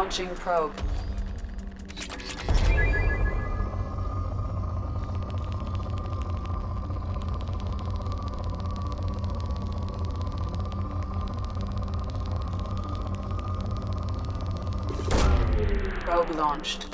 Launching probe. Probe launched.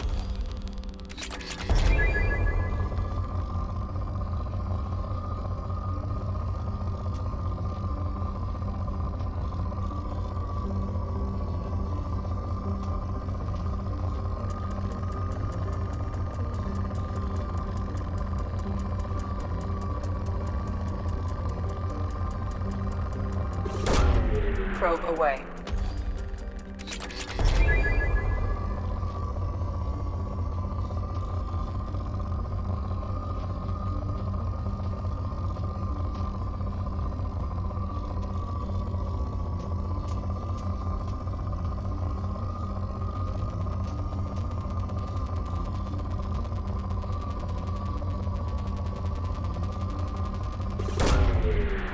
Probe away.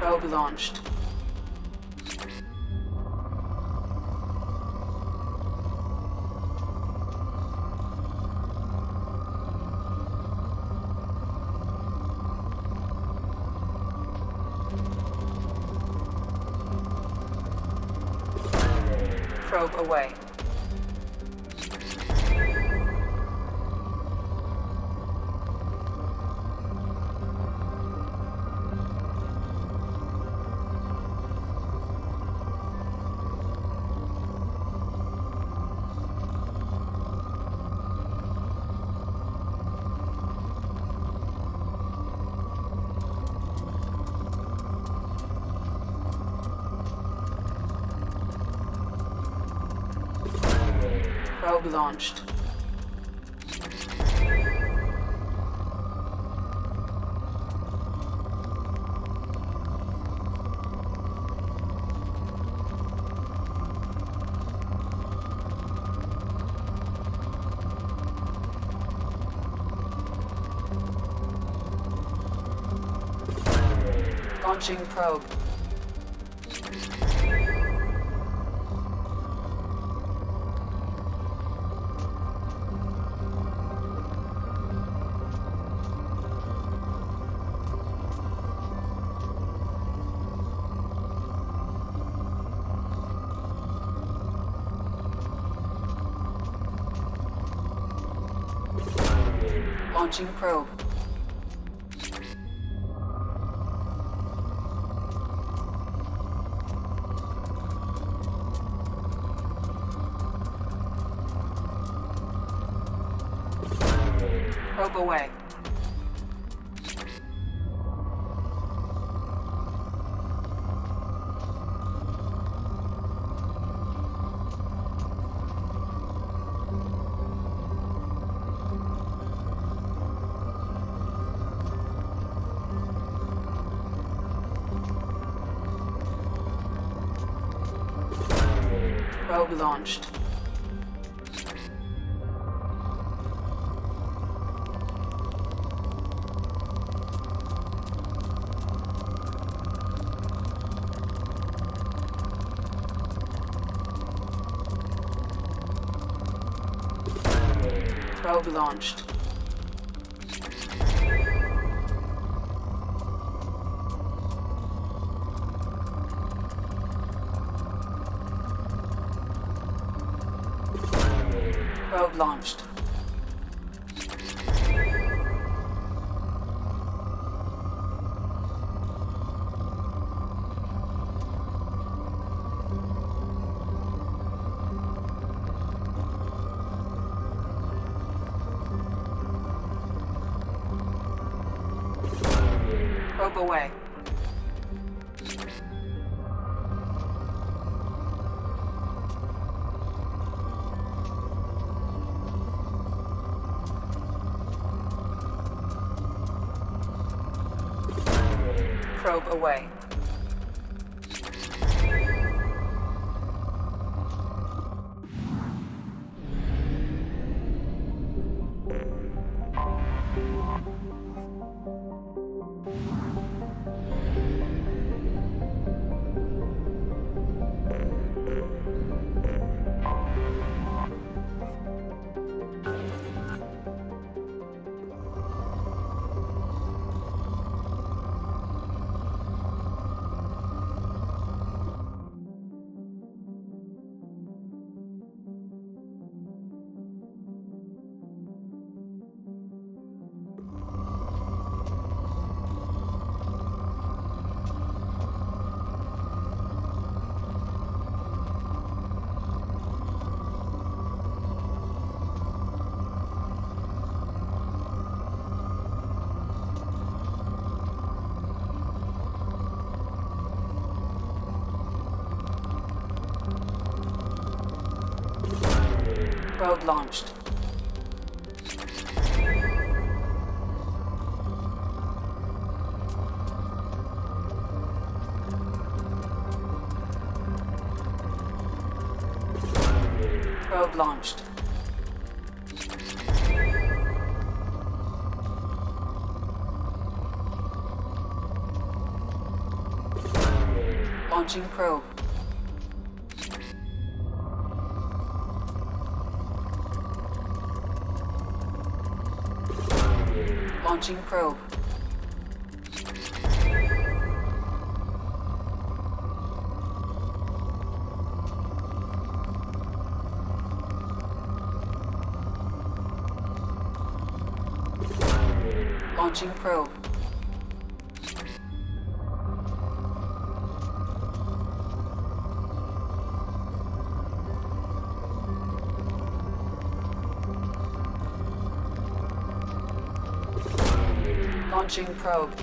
Probe launched. Probe away. Probe launched. Launching probe. Launching probe. Probe away. Probe launched. Probe launched. Probe launched. Probe away. Probe away. Probe launched. Probe launched. Launching probe. Launching probe. Launching probe. Launching probe.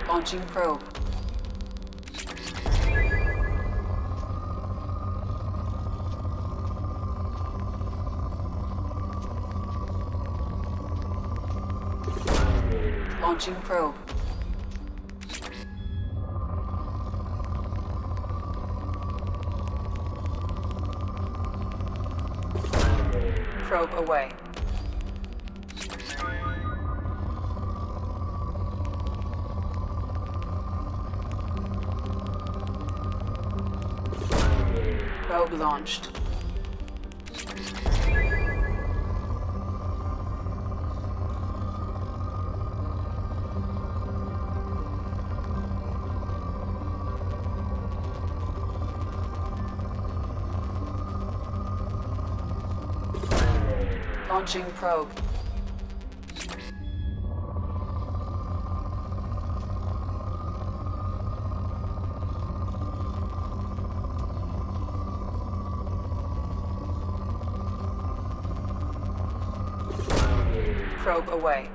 Launching probe. Launching probe. Probe away. Probe launched. Launching probe. Probe away.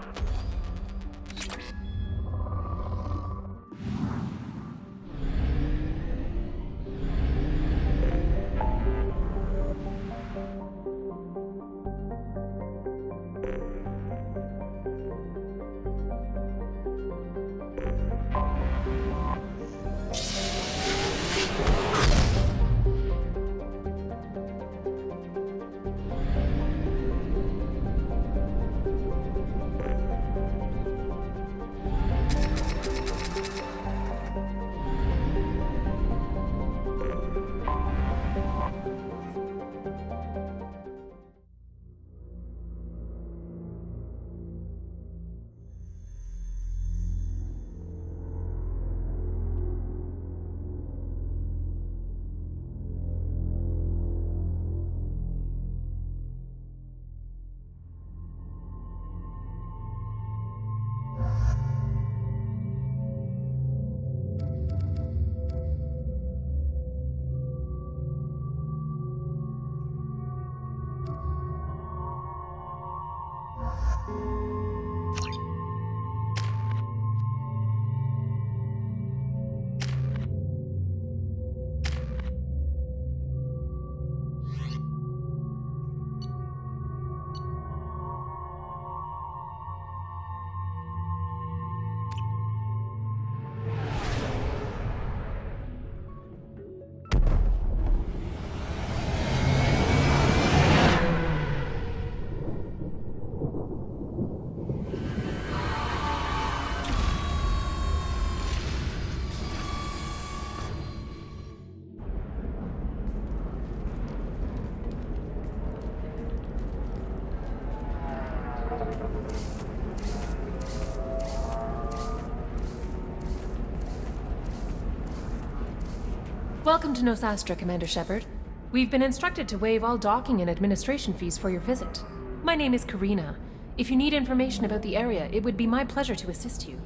Welcome to Nassana, Commander Shepard. We've been instructed to waive all docking and administration fees for your visit. My name is Karina. If you need information about the area, it would be my pleasure to assist you.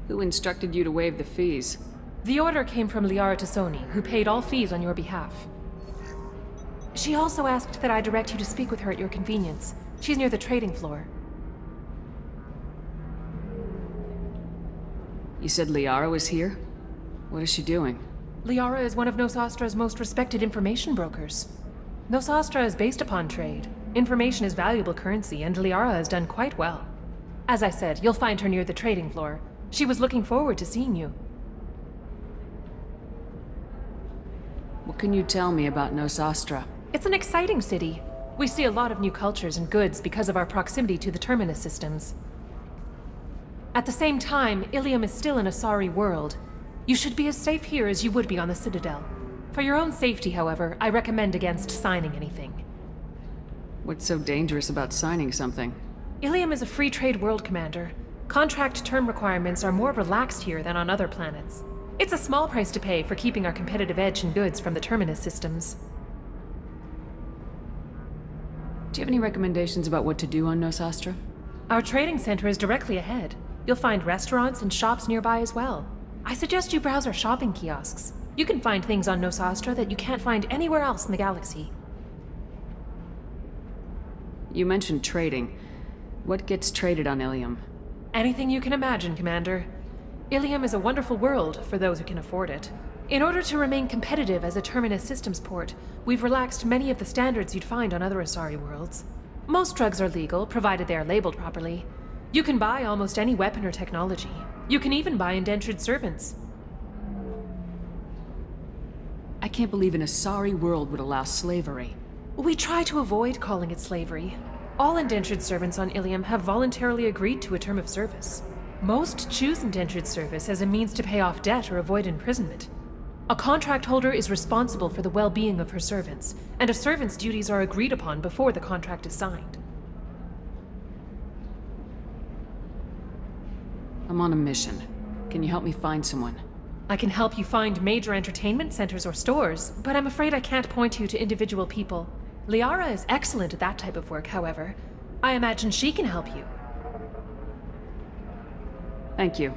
Who instructed you to waive the fees? The order came from Liara Tassoni, who paid all fees on your behalf. She also asked that I direct you to speak with her at your convenience. She's near the trading floor. You said Liara was here? What is she doing? Liara is one of Nosastra's most respected information brokers. Nosastra is based upon trade. Information is valuable currency, and Liara has done quite well. As I said, you'll find her near the trading floor. She was looking forward to seeing you. What can you tell me about Nosastra? It's an exciting city. We see a lot of new cultures and goods because of our proximity to the terminus systems. At the same time, Illium is still in a sorry world. You should be as safe here as you would be on the Citadel. For your own safety, however, I recommend against signing anything. What's so dangerous about signing something? Illium is a free trade world, Commander. Contract term requirements are more relaxed here than on other planets. It's a small price to pay for keeping our competitive edge in goods from the terminus systems. Do you have any recommendations about what to do on Nosastra? Our trading center is directly ahead. You'll find restaurants and shops nearby as well. I suggest you browse our shopping kiosks. You can find things on Nosastra that you can't find anywhere else in the galaxy. You mentioned trading. What gets traded on Illium? Anything you can imagine, Commander. Illium is a wonderful world for those who can afford it. In order to remain competitive as a Terminus systems port, we've relaxed many of the standards you'd find on other Asari worlds. Most drugs are legal, provided they are labeled properly. You can buy almost any weapon or technology. You can even buy indentured servants. I can't believe an Asari world would allow slavery. We try to avoid calling it slavery. All indentured servants on Illium have voluntarily agreed to a term of service. Most choose indentured service as a means to pay off debt or avoid imprisonment. A contract holder is responsible for the well-being of her servants, and a servant's duties are agreed upon before the contract is signed. I'm on a mission. Can you help me find someone? I can help you find major entertainment centers or stores, but I'm afraid I can't point you to individual people. Liara is excellent at that type of work, however. I imagine she can help you. Thank you.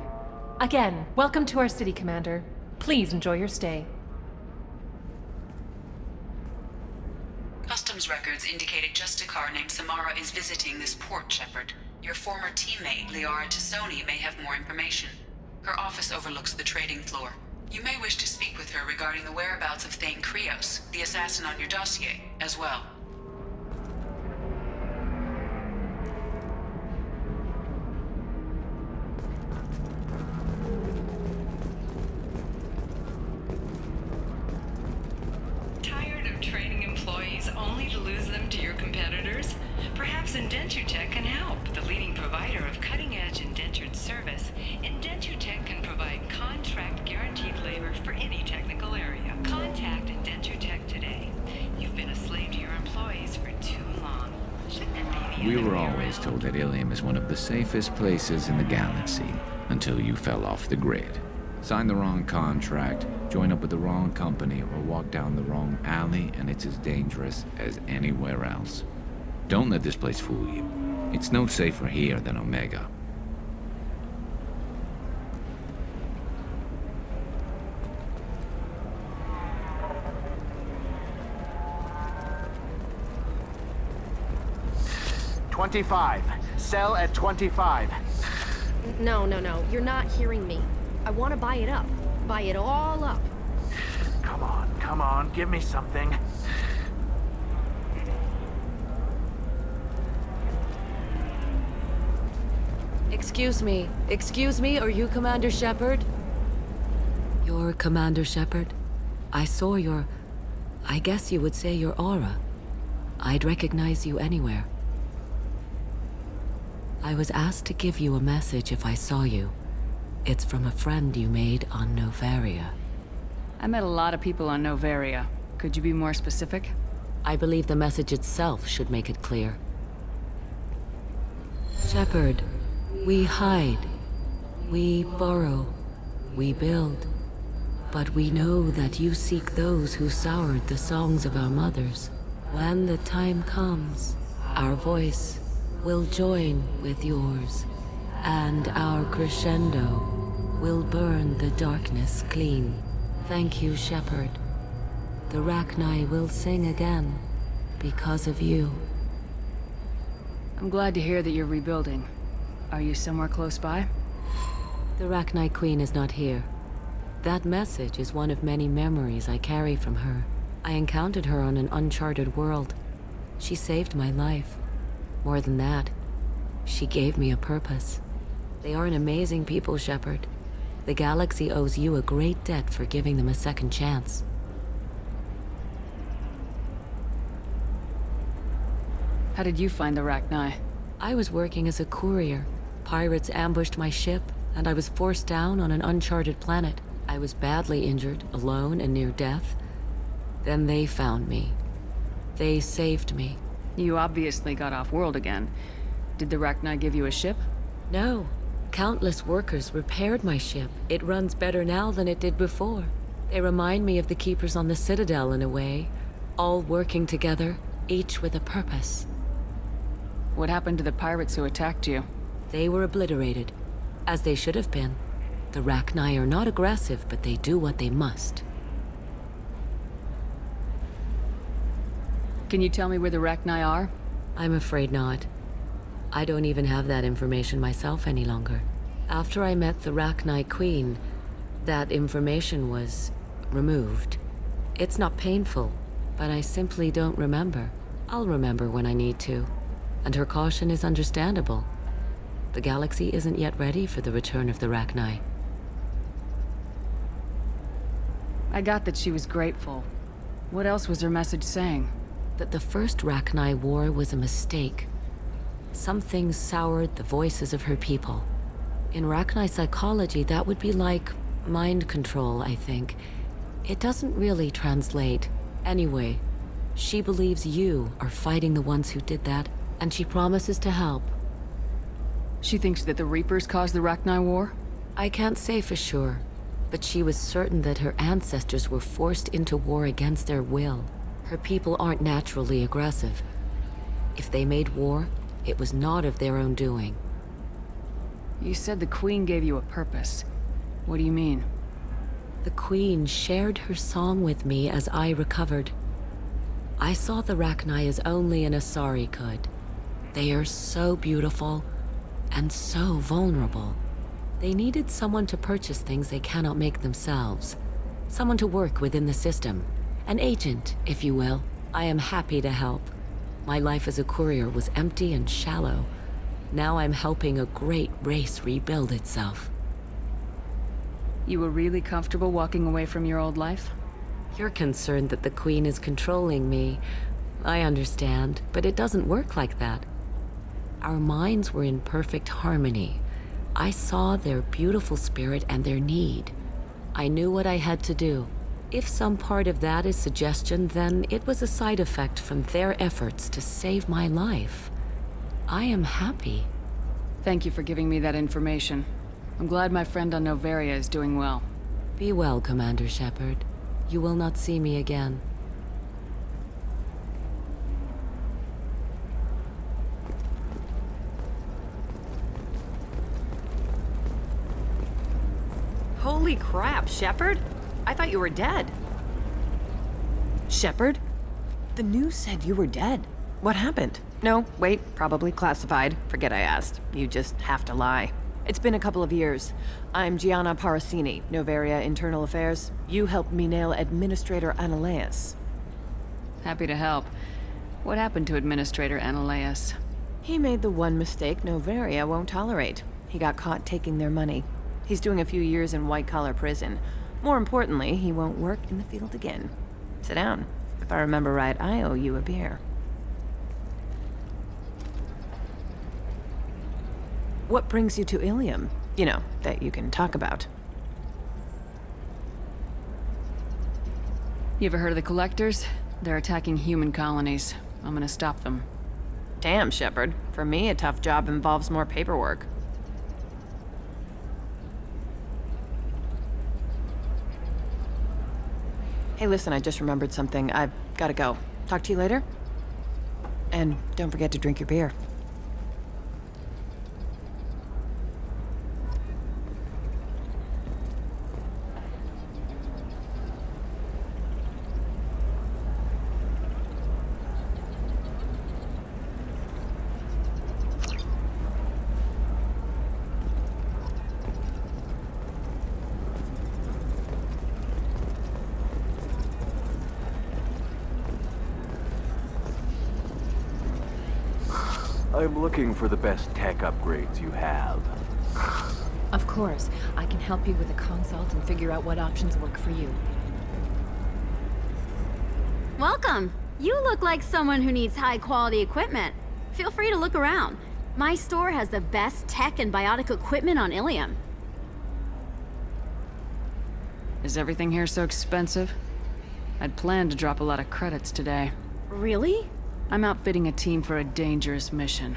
Again, welcome to our city, Commander. Please enjoy your stay. Customs records indicate a Justicar named Samara is visiting this port, Shepard. Your former teammate, Liara Tassoni, may have more information. Her office overlooks the trading floor. You may wish to speak with her regarding the whereabouts of Thane Krios, the assassin on your dossier, as well. Tired of training employees only to lose them to your competitors? Perhaps Indentutech can help. The leading provider of cutting-edge indentured service, Indentutech can provide contract-guaranteed labor for any technical area. Contact Indentutech today. You've been a slave to your employees for too long. Shouldn't it be the We other were way always around? told that Illium is one of the safest places in the galaxy, until you fell off the grid. Sign the wrong contract, join up with the wrong company, or walk down the wrong alley, and it's as dangerous as anywhere else. Don't let this place fool you. It's no safer here than Omega. $25. Sell at $25. No. You're not hearing me. I want to buy it up. Buy it all up. Come on, give me something. Excuse me, are you Commander Shepard? You're Commander Shepard? I saw I guess you would say your aura. I'd recognize you anywhere. I was asked to give you a message if I saw you. It's from a friend you made on Novaria. I met a lot of people on Novaria. Could you be more specific? I believe the message itself should make it clear. Shepard, we hide. We borrow. We build. But we know that you seek those who soured the songs of our mothers. When the time comes, our voice will join with yours, and our crescendo will burn the darkness clean. Thank you, Shepard. The Rachni will sing again because of you. I'm glad to hear that you're rebuilding. Are you somewhere close by? The Rachni Queen is not here. That message is one of many memories I carry from her. I encountered her on an uncharted world. She saved my life. More than that, she gave me a purpose. They are an amazing people, Shepard. The galaxy owes you a great debt for giving them a second chance. How did you find the Rachni? I was working as a courier. Pirates ambushed my ship, and I was forced down on an uncharted planet. I was badly injured, alone and near death. Then they found me. They saved me. You obviously got off-world again. Did the Rachni give you a ship? No. Countless workers repaired my ship. It runs better now than it did before. They remind me of the Keepers on the Citadel in a way. All working together, each with a purpose. What happened to the pirates who attacked you? They were obliterated, as they should have been. The Rachni are not aggressive, but they do what they must. Can you tell me where the Rachni are? I'm afraid not. I don't even have that information myself any longer. After I met the Rachni Queen, that information was removed. It's not painful, but I simply don't remember. I'll remember when I need to. And her caution is understandable. The galaxy isn't yet ready for the return of the Rachni. I got that she was grateful. What else was her message saying? That the first Rachni war was a mistake. Something soured the voices of her people. In Rachni psychology, that would be like mind control, I think. It doesn't really translate. Anyway, she believes you are fighting the ones who did that, and she promises to help. She thinks that the Reapers caused the Rachni war? I can't say for sure, but she was certain that her ancestors were forced into war against their will. Her people aren't naturally aggressive. If they made war, it was not of their own doing. You said the Queen gave you a purpose. What do you mean? The Queen shared her song with me as I recovered. I saw the Rachni as only an Asari could. They are so beautiful and so vulnerable. They needed someone to purchase things they cannot make themselves. Someone to work within the system. An agent, if you will. I am happy to help. My life as a courier was empty and shallow. Now I'm helping a great race rebuild itself. You were really comfortable walking away from your old life? You're concerned that the Queen is controlling me. I understand, but it doesn't work like that. Our minds were in perfect harmony. I saw their beautiful spirit and their need. I knew what I had to do. If some part of that is suggestion, then it was a side effect from their efforts to save my life. I am happy. Thank you for giving me that information. I'm glad my friend on Noveria is doing well. Be well, Commander Shepard. You will not see me again. Holy crap, Shepard! I thought you were dead. Shepard? The news said you were dead. What happened? No, wait, probably classified. Forget I asked. You just have to lie. It's been a couple of years. I'm Gianna Parasini, Noveria Internal Affairs. You helped me nail Administrator Analeas. Happy to help. What happened to Administrator Analeas? He made the one mistake Noveria won't tolerate. He got caught taking their money. He's doing a few years in white-collar prison. More importantly, he won't work in the field again. Sit down. If I remember right, I owe you a beer. What brings you to Illium? You know, that you can talk about. You ever heard of the Collectors? They're attacking human colonies. I'm gonna stop them. Damn, Shepard. For me, a tough job involves more paperwork. Hey, listen, I just remembered something. I've gotta go. Talk to you later? And don't forget to drink your beer. I'm looking for the best tech upgrades you have. Of course, I can help you with a consult and figure out what options work for you. Welcome! You look like someone who needs high-quality equipment. Feel free to look around. My store has the best tech and biotic equipment on Illium. Is everything here so expensive? I'd planned to drop a lot of credits today. Really? I'm outfitting a team for a dangerous mission.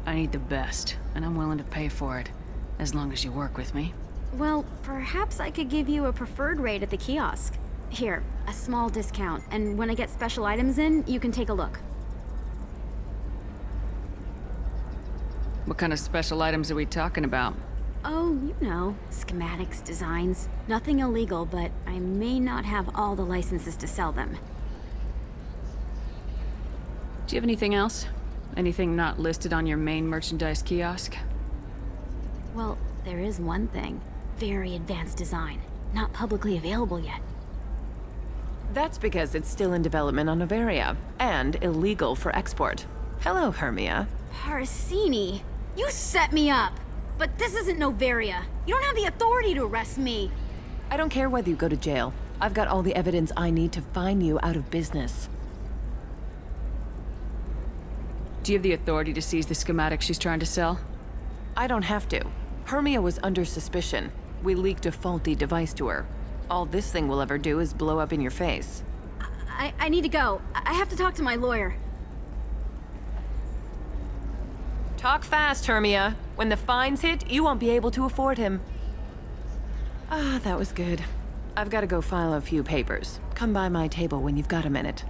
I need the best, and I'm willing to pay for it, as long as you work with me. Well, perhaps I could give you a preferred rate at the kiosk. Here, a small discount, and when I get special items in, you can take a look. What kind of special items are we talking about? Oh, you know, schematics, designs. Nothing illegal, but I may not have all the licenses to sell them. Do you have anything else? Anything not listed on your main merchandise kiosk? Well, there is one thing. Very advanced design. Not publicly available yet. That's because it's still in development on Noveria, and illegal for export. Hello, Hermia. Parasini! You set me up! But this isn't Noveria. You don't have the authority to arrest me. I don't care whether you go to jail. I've got all the evidence I need to find you out of business. Do you have the authority to seize the schematic she's trying to sell? I don't have to. Hermia was under suspicion. We leaked a faulty device to her. All this thing will ever do is blow up in your face. I need to go. I have to talk to my lawyer. Talk fast, Hermia. When the fines hit, you won't be able to afford him. Ah, that was good. I've got to go file a few papers. Come by my table when you've got a minute.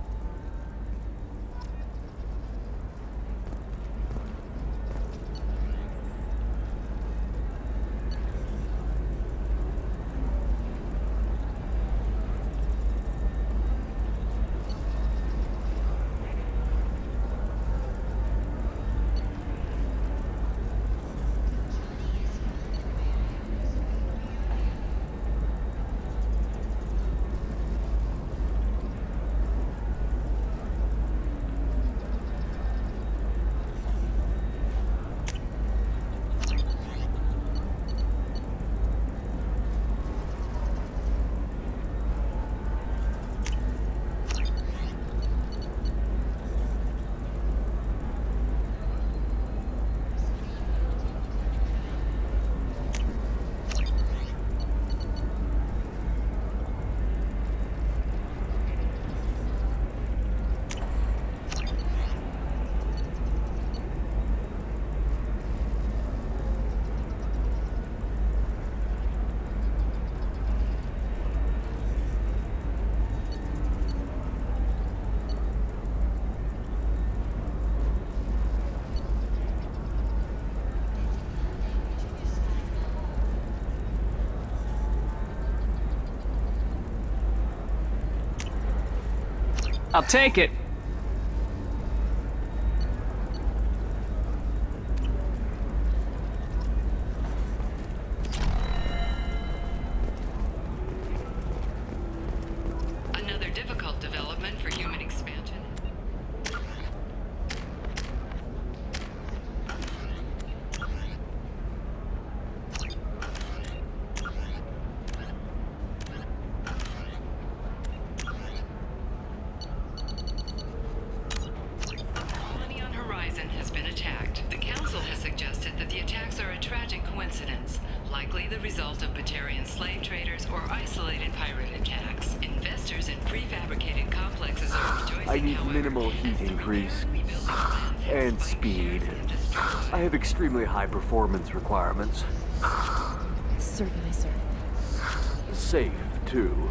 I'll take it. Another difficult development for human expansion. Has been attacked. The Council has suggested that the attacks are a tragic coincidence, likely the result of Batarian slave traders or isolated pirate attacks. Investors in prefabricated complexes are rejoicing, I need however, minimal heat as the increase. rebuilding plan has And by speed. years been destroyed. I have extremely high performance requirements. Certainly, sir. Safe, too.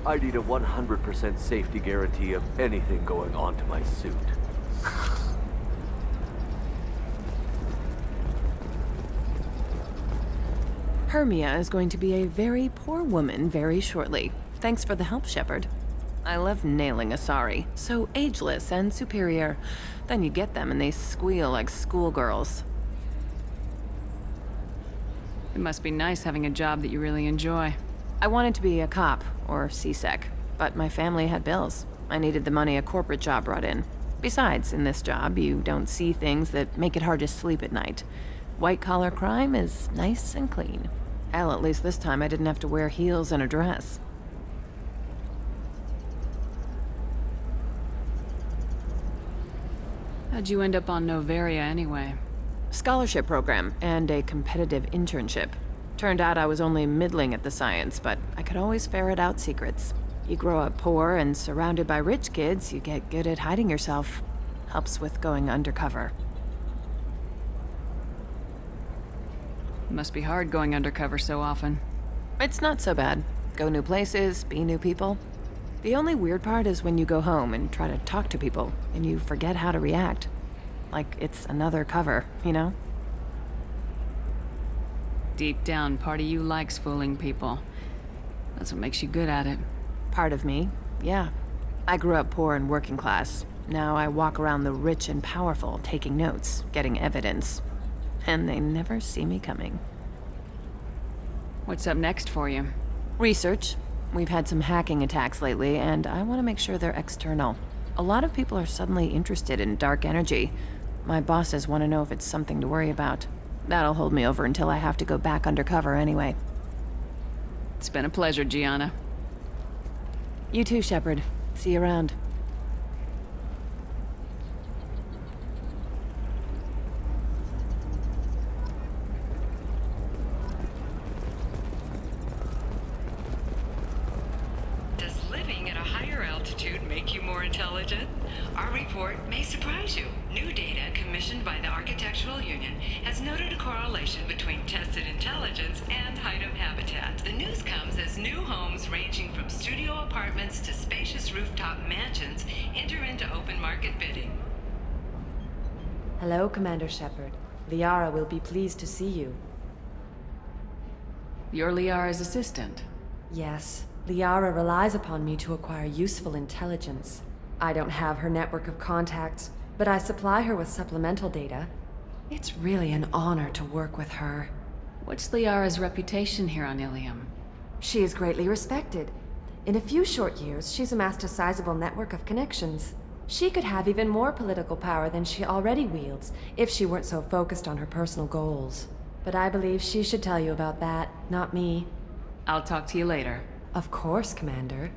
I need a 100% safety guarantee of anything going onto my suit. Hermia is going to be a very poor woman very shortly. Thanks for the help, Shepard. I love nailing Asari. So ageless and superior. Then you get them and they squeal like schoolgirls. It must be nice having a job that you really enjoy. I wanted to be a cop, or CSEC, but my family had bills. I needed the money a corporate job brought in. Besides, in this job, you don't see things that make it hard to sleep at night. White-collar crime is nice and clean. Hell, at least this time I didn't have to wear heels and a dress. How'd you end up on Noveria anyway? Scholarship program and a competitive internship. Turned out I was only middling at the science, but I could always ferret out secrets. You grow up poor and surrounded by rich kids, you get good at hiding yourself. Helps with going undercover. Must be hard going undercover so often. It's not so bad. Go new places, be new people. The only weird part is when you go home and try to talk to people, and you forget how to react. Like it's another cover, you know? Deep down, part of you likes fooling people. That's what makes you good at it. Part of me, yeah. I grew up poor and working class. Now I walk around the rich and powerful, taking notes, getting evidence. And they never see me coming. What's up next for you? Research. We've had some hacking attacks lately, and I want to make sure they're external. A lot of people are suddenly interested in dark energy. My bosses want to know if it's something to worry about. That'll hold me over until I have to go back undercover anyway. It's been a pleasure, Gianna. You too, Shepard. See you around. Does living at a higher altitude make you more intelligent? Our report may surprise you. New data commissioned by the Architectural Union has noted a correlation between tested intelligence and height of habitat. The news comes as new homes ranging from studio apartments to spacious rooftop mansions enter into open market bidding. Hello, Commander Shepard. Liara will be pleased to see you. You're Liara's assistant. Yes, Liara relies upon me to acquire useful intelligence. I don't have her network of contacts, but I supply her with supplemental data. It's really an honor to work with her. What's Liara's reputation here on Illium? She is greatly respected. In a few short years, she's amassed a sizable network of connections. She could have even more political power than she already wields if she weren't so focused on her personal goals. But I believe she should tell you about that, not me. I'll talk to you later. Of course, Commander.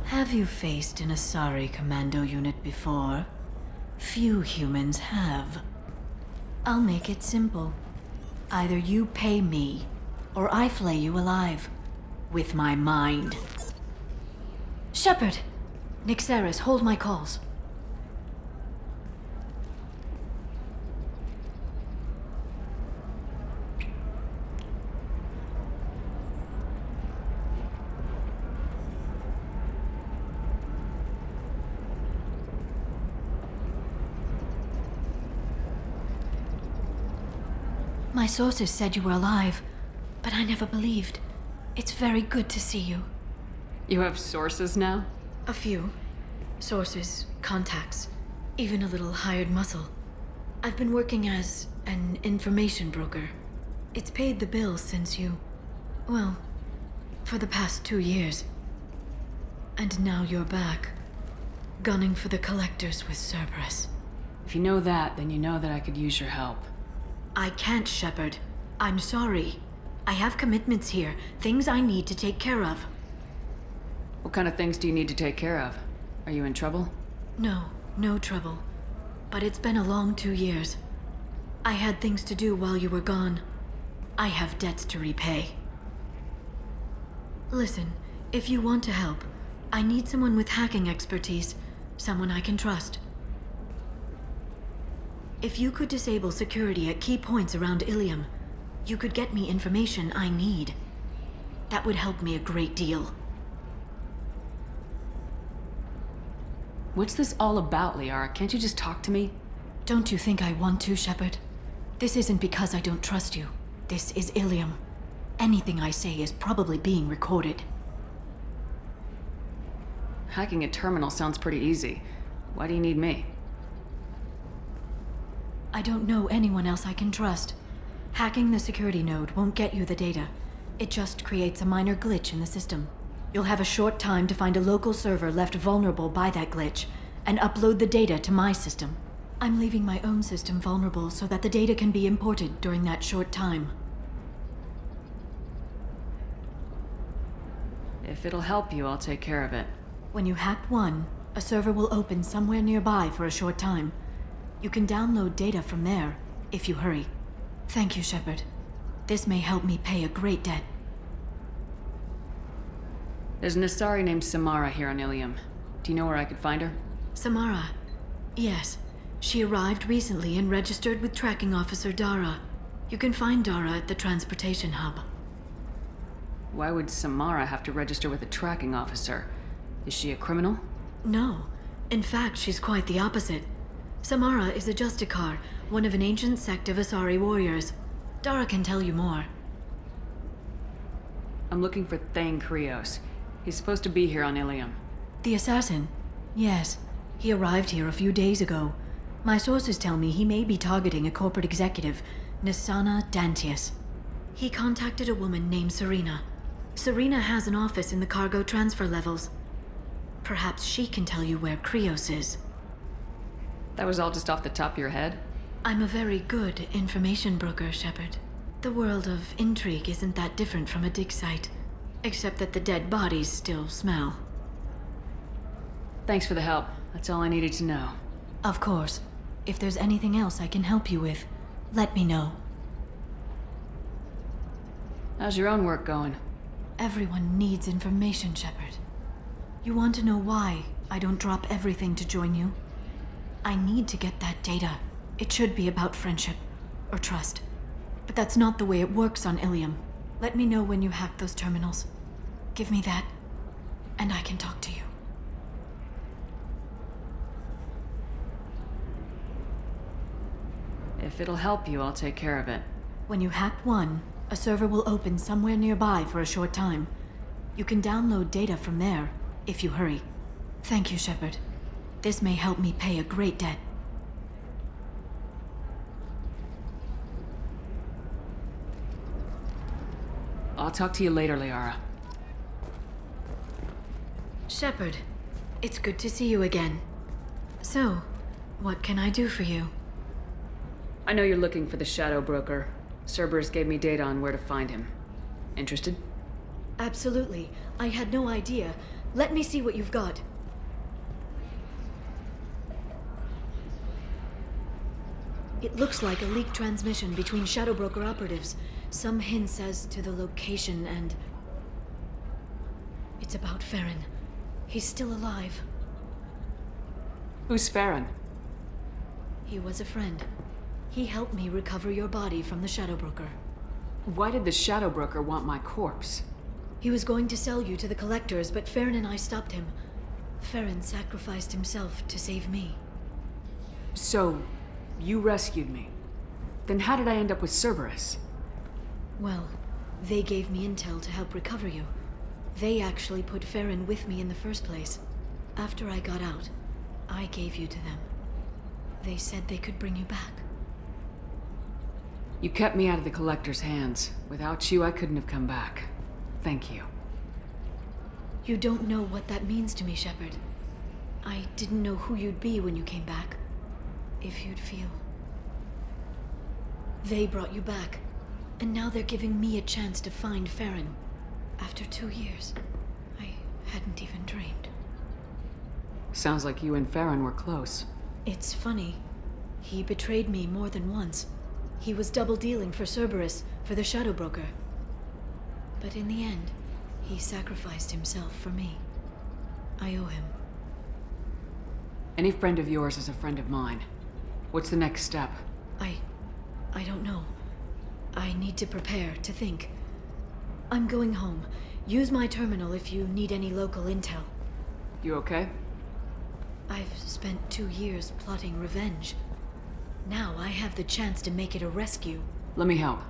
Have you faced an Asari commando unit before? Few humans have. I'll make it simple. Either you pay me, or I flay you alive. With my mind. Shepard! Nixeris, hold my calls. My sources said you were alive, but I never believed. It's very good to see you. You have sources now? A few. Sources, contacts, even a little hired muscle. I've been working as an information broker. It's paid the bills since you... well, for the past 2 years. And now you're back, gunning for the collectors with Cerberus. If you know that, then you know that I could use your help. I can't, Shepard. I'm sorry. I have commitments here, things I need to take care of. What kind of things do you need to take care of? Are you in trouble? No, no trouble. But it's been a long 2 years. I had things to do while you were gone. I have debts to repay. Listen, if you want to help, I need someone with hacking expertise, someone I can trust. If you could disable security at key points around Illium, you could get me information I need. That would help me a great deal. What's this all about, Liara? Can't you just talk to me? Don't you think I want to, Shepard? This isn't because I don't trust you. This is Illium. Anything I say is probably being recorded. Hacking a terminal sounds pretty easy. Why do you need me? I don't know anyone else I can trust. Hacking the security node won't get you the data. It just creates a minor glitch in the system. You'll have a short time to find a local server left vulnerable by that glitch, and upload the data to my system. I'm leaving my own system vulnerable so that the data can be imported during that short time. If it'll help you, I'll take care of it. When you hack one, a server will open somewhere nearby for a short time. You can download data from there, if you hurry. Thank you, Shepard. This may help me pay a great debt. There's an Asari named Samara here on Illium. Do you know where I could find her? Samara. Yes. She arrived recently and registered with Tracking Officer Dara. You can find Dara at the transportation hub. Why would Samara have to register with a tracking officer? Is she a criminal? No. In fact, she's quite the opposite. Samara is a Justicar, one of an ancient sect of Asari warriors. Dara can tell you more. I'm looking for Thane Krios. He's supposed to be here on Illium. The assassin? Yes. He arrived here a few days ago. My sources tell me he may be targeting a corporate executive, Nassana Dantius. He contacted a woman named Serena. Serena has an office in the cargo transfer levels. Perhaps she can tell you where Krios is. That was all just off the top of your head? I'm a very good information broker, Shepard. The world of intrigue isn't that different from a dig site, except that the dead bodies still smell. Thanks for the help. That's all I needed to know. Of course. If there's anything else I can help you with, let me know. How's your own work going? Everyone needs information, Shepard. You want to know why I don't drop everything to join you? I need to get that data. It should be about friendship, or trust. But that's not the way it works on Illium. Let me know when you hack those terminals. Give me that, and I can talk to you. If it'll help you, I'll take care of it. When you hack one, a server will open somewhere nearby for a short time. You can download data from there, if you hurry. Thank you, Shepard. This may help me pay a great debt. I'll talk to you later, Liara. Shepard, it's good to see you again. So, what can I do for you? I know you're looking for the Shadow Broker. Cerberus gave me data on where to find him. Interested? Absolutely. I had no idea. Let me see what you've got. It looks like a leaked transmission between Shadow Broker operatives. Some hints as to the location and... It's about Farron. He's still alive. Who's Farron? He was a friend. He helped me recover your body from the Shadow Broker. Why did the Shadow Broker want my corpse? He was going to sell you to the Collectors, but Farron and I stopped him. Farron sacrificed himself to save me. So, you rescued me. Then how did I end up with Cerberus? Well, they gave me intel to help recover you. They actually put Farron with me in the first place. After I got out, I gave you to them. They said they could bring you back. You kept me out of the Collector's hands. Without you, I couldn't have come back. Thank you. You don't know what that means to me, Shepard. I didn't know who you'd be when you came back. If you'd feel. They brought you back, and now they're giving me a chance to find Farron. After 2 years, I hadn't even dreamed. Sounds like you and Farron were close. It's funny. He betrayed me more than once. He was double-dealing for Cerberus, for the Shadow Broker. But in the end, he sacrificed himself for me. I owe him. Any friend of yours is a friend of mine. What's the next step? I don't know. I need to prepare, to think. I'm going home. Use my terminal if you need any local intel. You okay? I've spent 2 years plotting revenge. Now I have the chance to make it a rescue. Let me help.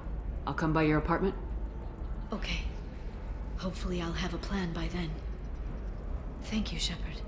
I'll come by your apartment. Okay. Hopefully I'll have a plan by then. Thank you, Shepard.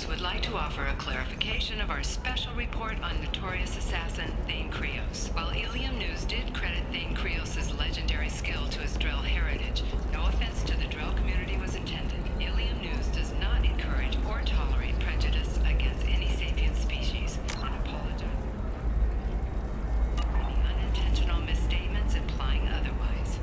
News would like to offer a clarification of our special report on notorious assassin Thane Krios. While Illium News did credit Thane Krios' legendary skill to his Drell heritage, no offense to the Drell community was intended. Illium News does not encourage or tolerate prejudice against any sapient species and apologize for any unintentional misstatements implying otherwise.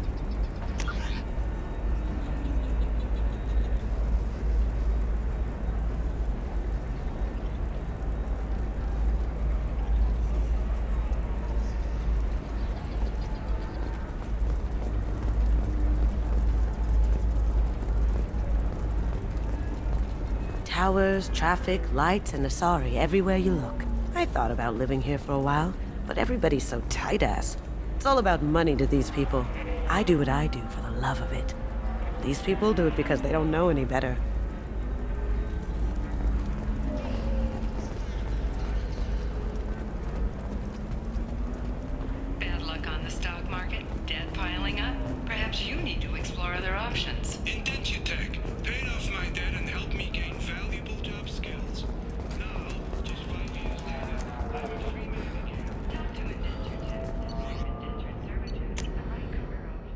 Towers, traffic, lights, and Asari everywhere you look. I thought about living here for a while, but everybody's so tight-ass. It's all about money to these people. I do what I do for the love of it. These people do it because they don't know any better. Bad luck on the stock market, debt piling up. Perhaps you need to explore other options. Indentutech paid off my debt and helped me gain valuable job skills. Now, just 5 years later, I'm a free man again. Talk to Indentutech. Indentured servitude is the right career option.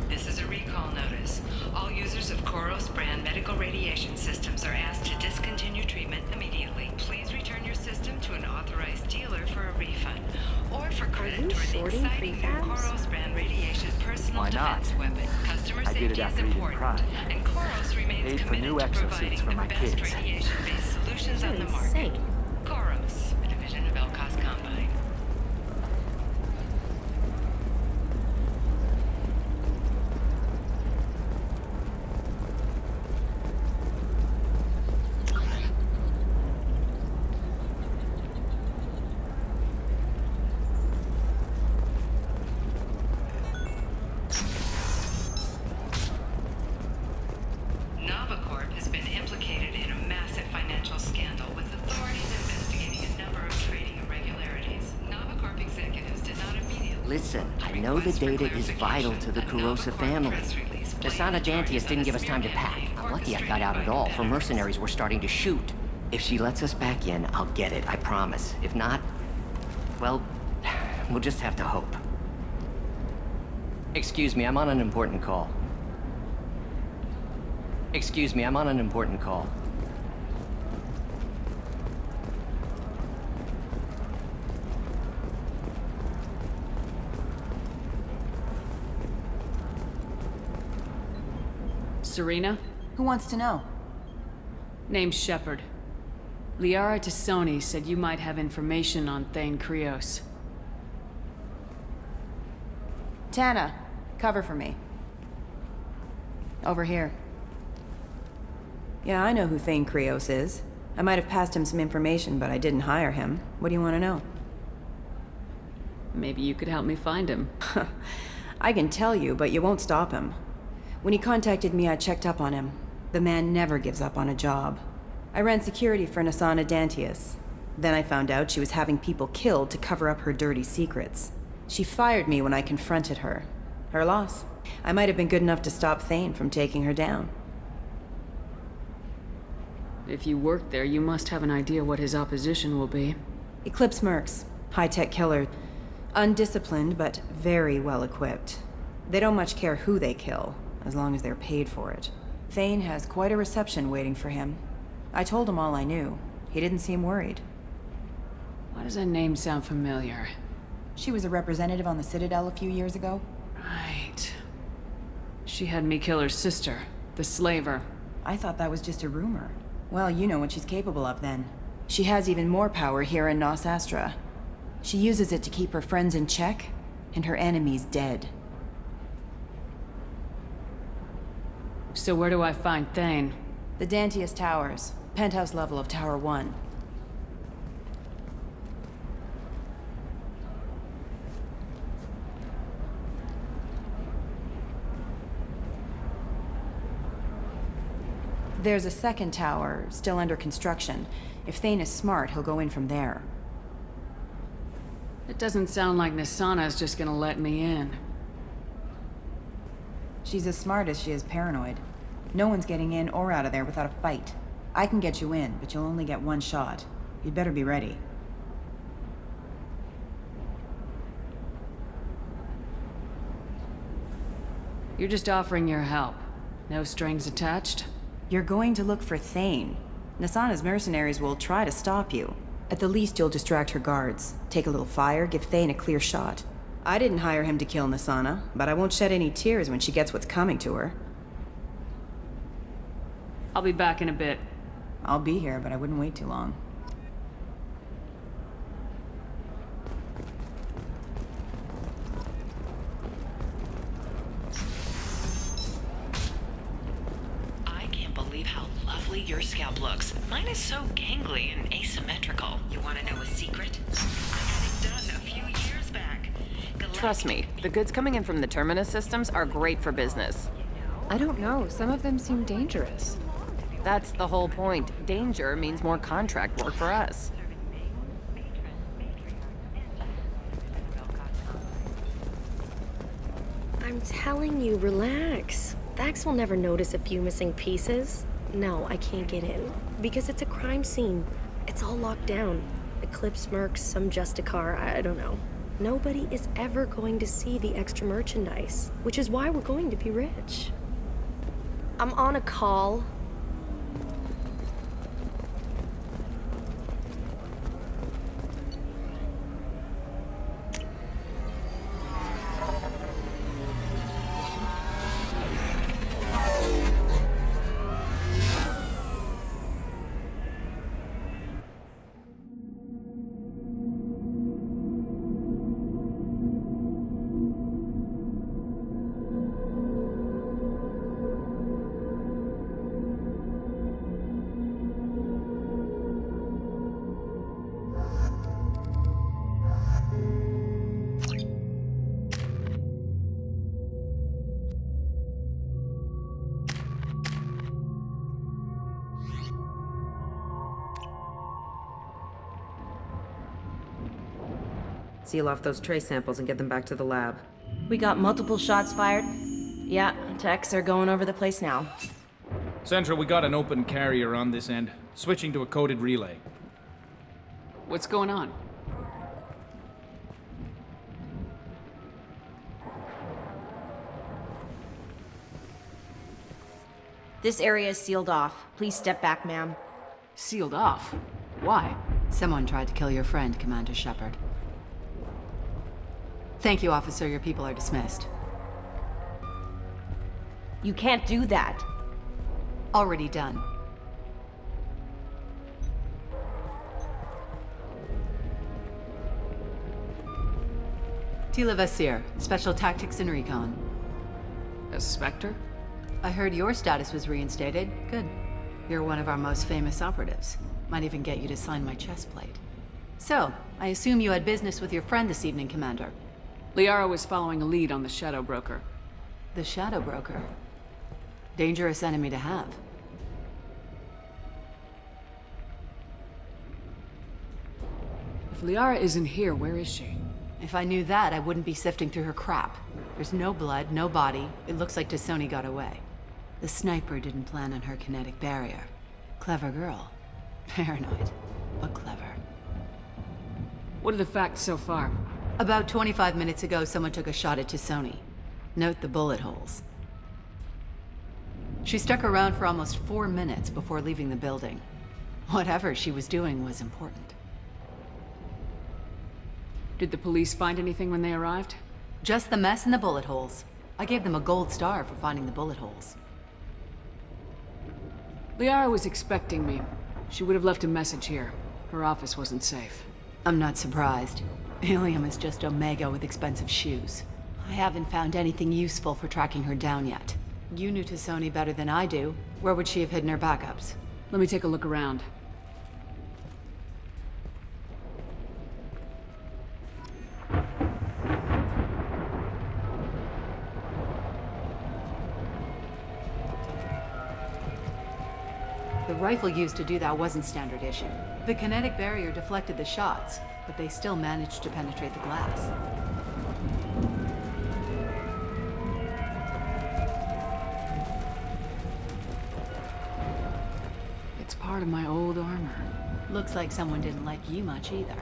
This is a recall notice. All users of Koros brand medical radiation systems are asked to discontinue treatment immediately. Please return your system to an authorized dealer for a refund, or for credit you toward the shorting exciting new prefabs? Koros brand radiation personal Why not? defense weapon. Customer I did safety it is after eating important, Pride. and Koros remains Paid for committed new to exosuits providing for the my best kids. radiation-based solutions on the You're market. insane. Koros, a division of Elkos Combine. Novacorp has been implicated in a massive financial scandal, with authorities investigating a number of trading irregularities. Novacorp executives did not immediately... Listen, I know the data is vital to the Kurosa family. Nassana Dantius didn't give us time to pack. I'm lucky I got out at all. Her mercenaries were starting to shoot. If she lets us back in, I'll get it, I promise. If not, well, we'll just have to hope. Excuse me, I'm on an important call. Excuse me, I'm on an important call. Serena? Who wants to know? Name's Shepard. Liara Tassoni said you might have information on Thane Krios. Tana, cover for me. Over here. Yeah, I know who Thane Krios is. I might have passed him some information, but I didn't hire him. What do you want to know? Maybe you could help me find him. I can tell you, but you won't stop him. When he contacted me, I checked up on him. The man never gives up on a job. I ran security for Nassana Dantius. Then I found out she was having people killed to cover up her dirty secrets. She fired me when I confronted her. Her loss. I might have been good enough to stop Thane from taking her down. If you work there, you must have an idea what his opposition will be. Eclipse mercs. High-tech killer. Undisciplined, but very well equipped. They don't much care who they kill, as long as they're paid for it. Thane has quite a reception waiting for him. I told him all I knew. He didn't seem worried. Why does that name sound familiar? She was a representative on the Citadel a few years ago. Right. She had me kill her sister, the slaver. I thought that was just a rumor. Well, you know what she's capable of then. She has even more power here in Nos Astra. She uses it to keep her friends in check, and her enemies dead. So where do I find Thane? The Dantius Towers, penthouse level of Tower 1. There's a second tower, still under construction. If Thane is smart, he'll go in from there. It doesn't sound like Nassana's just gonna let me in. She's as smart as she is paranoid. No one's getting in or out of there without a fight. I can get you in, but you'll only get one shot. You'd better be ready. You're just offering your help. No strings attached? You're going to look for Thane. Nassana's mercenaries will try to stop you. At the least, you'll distract her guards. Take a little fire, give Thane a clear shot. I didn't hire him to kill Nassana, but I won't shed any tears when she gets what's coming to her. I'll be back in a bit. I'll be here, but I wouldn't wait too long. I can't believe how lovely your scalp looks. Mine is so gangly and asymmetrical. You want to know a secret? I had it done a few years back. Trust me, the goods coming in from the Terminus systems are great for business. I don't know. Some of them seem dangerous. That's the whole point. Danger means more contract work for us. I'm telling you, relax. Vax will never notice a few missing pieces. No, I can't get in. Because it's a crime scene. It's all locked down. Eclipse mercs, some Justicar, I don't know. Nobody is ever going to see the extra merchandise, which is why we're going to be rich. I'm on a call. Seal off those trace samples and get them back to the lab. We got multiple shots fired. Yeah, techs are going over the place now. Central, we got an open carrier on this end. Switching to a coded relay. What's going on? This area is sealed off. Please step back, ma'am. Sealed off? Why? Someone tried to kill your friend, Commander Shepard. Thank you, officer. Your people are dismissed. You can't do that. Already done. Tela Vasir, Special Tactics and Recon. A Spectre? I heard your status was reinstated. Good. You're one of our most famous operatives. Might even get you to sign my chest plate. So, I assume you had business with your friend this evening, Commander. Liara was following a lead on the Shadow Broker. The Shadow Broker? Dangerous enemy to have. If Liara isn't here, where is she? If I knew that, I wouldn't be sifting through her crap. There's no blood, no body. It looks like T'Soni got away. The sniper didn't plan on her kinetic barrier. Clever girl. Paranoid, but clever. What are the facts so far? About 25 minutes ago, someone took a shot at T'Soni. Note the bullet holes. She stuck around for almost 4 minutes before leaving the building. Whatever she was doing was important. Did the police find anything when they arrived? Just the mess and the bullet holes. I gave them a gold star for finding the bullet holes. Liara was expecting me. She would have left a message here. Her office wasn't safe. I'm not surprised. Illium is just Omega with expensive shoes. I haven't found anything useful for tracking her down yet. You knew T'Soni better than I do. Where would she have hidden her backups? Let me take a look around. rifle used to do that wasn't standard issue. The kinetic barrier deflected the shots, but they still managed to penetrate the glass. It's part of my old armor. Looks like someone didn't like you much either.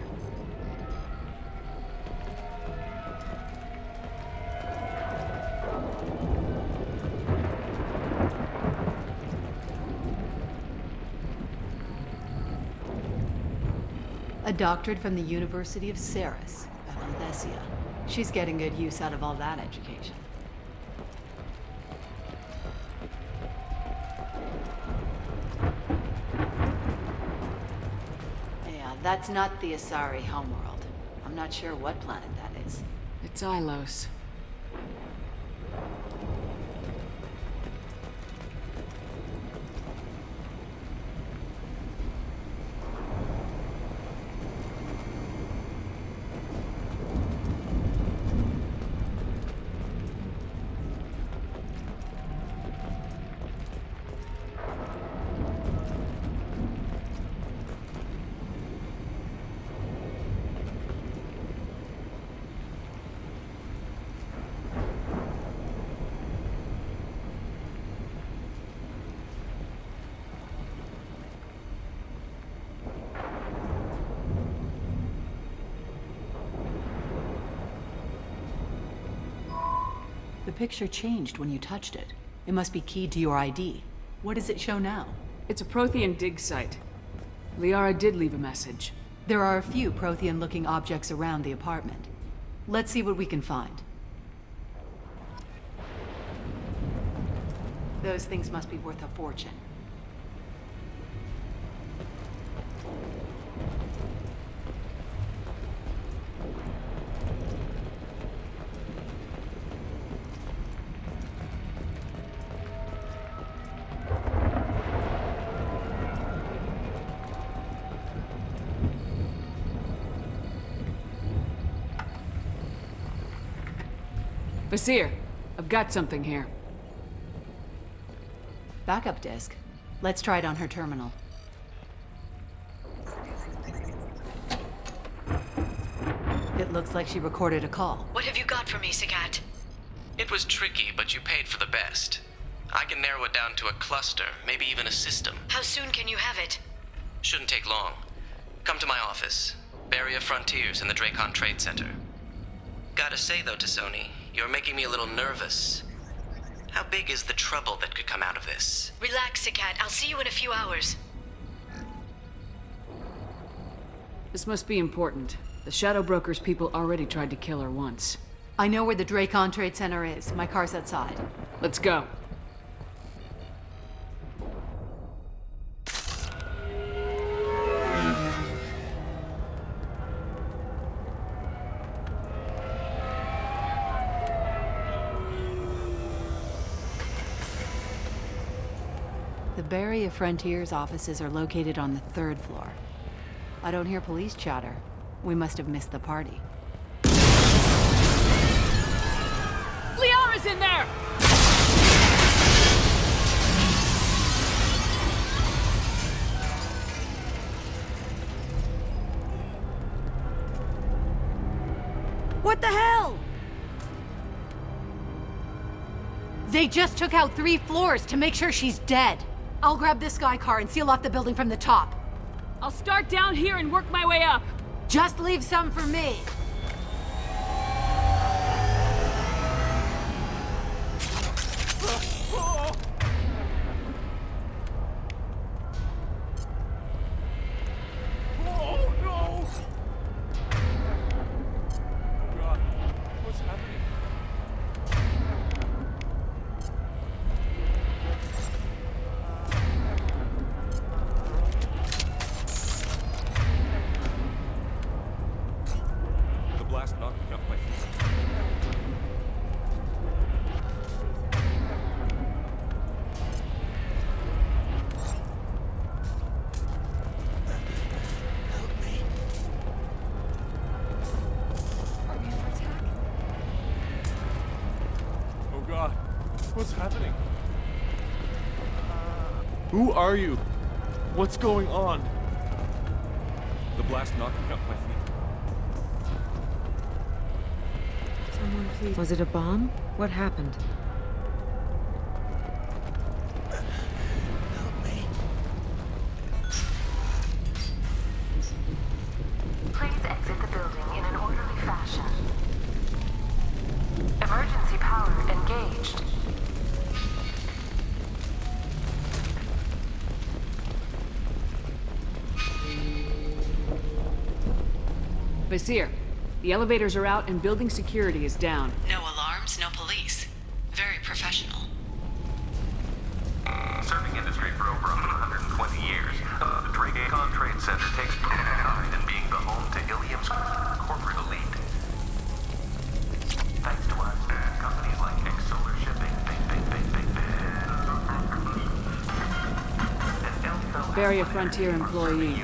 A doctorate from the University of Cerberus, Aethyta. She's getting good use out of all that education. Yeah, that's not the Asari homeworld. I'm not sure what planet that is. It's Ilos. The picture changed when you touched it. It must be keyed to your ID. What does it show now? It's a Prothean dig site. Liara did leave a message. There are a few Prothean-looking objects around the apartment. Let's see what we can find. Those things must be worth a fortune. Vasir, I've got something here. Backup disk. Let's try it on her terminal. It looks like she recorded a call. What have you got for me, Sagat? It was tricky, but you paid for the best. I can narrow it down to a cluster, maybe even a system. How soon can you have it? Shouldn't take long. Come to my office. Barrier Frontiers in the Dracon Trade Center. Gotta say though, T'Soni, you're making me a little nervous. How big is the trouble that could come out of this? Relax, Sagat. I'll see you in a few hours. This must be important. The Shadow Broker's people already tried to kill her once. I know where the Dracon Trade Center is. My car's outside. Let's go. The Barrier Frontiers offices are located on the 3rd floor. I don't hear police chatter. We must have missed the party. Liara's in there! What the hell? They just took out 3 floors to make sure she's dead. I'll grab this Sky car and seal off the building from the top. I'll start down here and work my way up. Just leave some for me. What's happening? Who are you? What's going on? The blast knocked me off my feet. Someone please. Was it a bomb? What happened? Please exit the building in an orderly fashion. Emergency power engaged. Vasir, the elevators are out and building security is down. No alarms, no police. Very professional. Serving industry for over 120 years, the Dracon Trade Center takes pride in being the home to Illium's corporate elite. Thanks to us, companies like Solar Shipping, Barrier Frontier employee.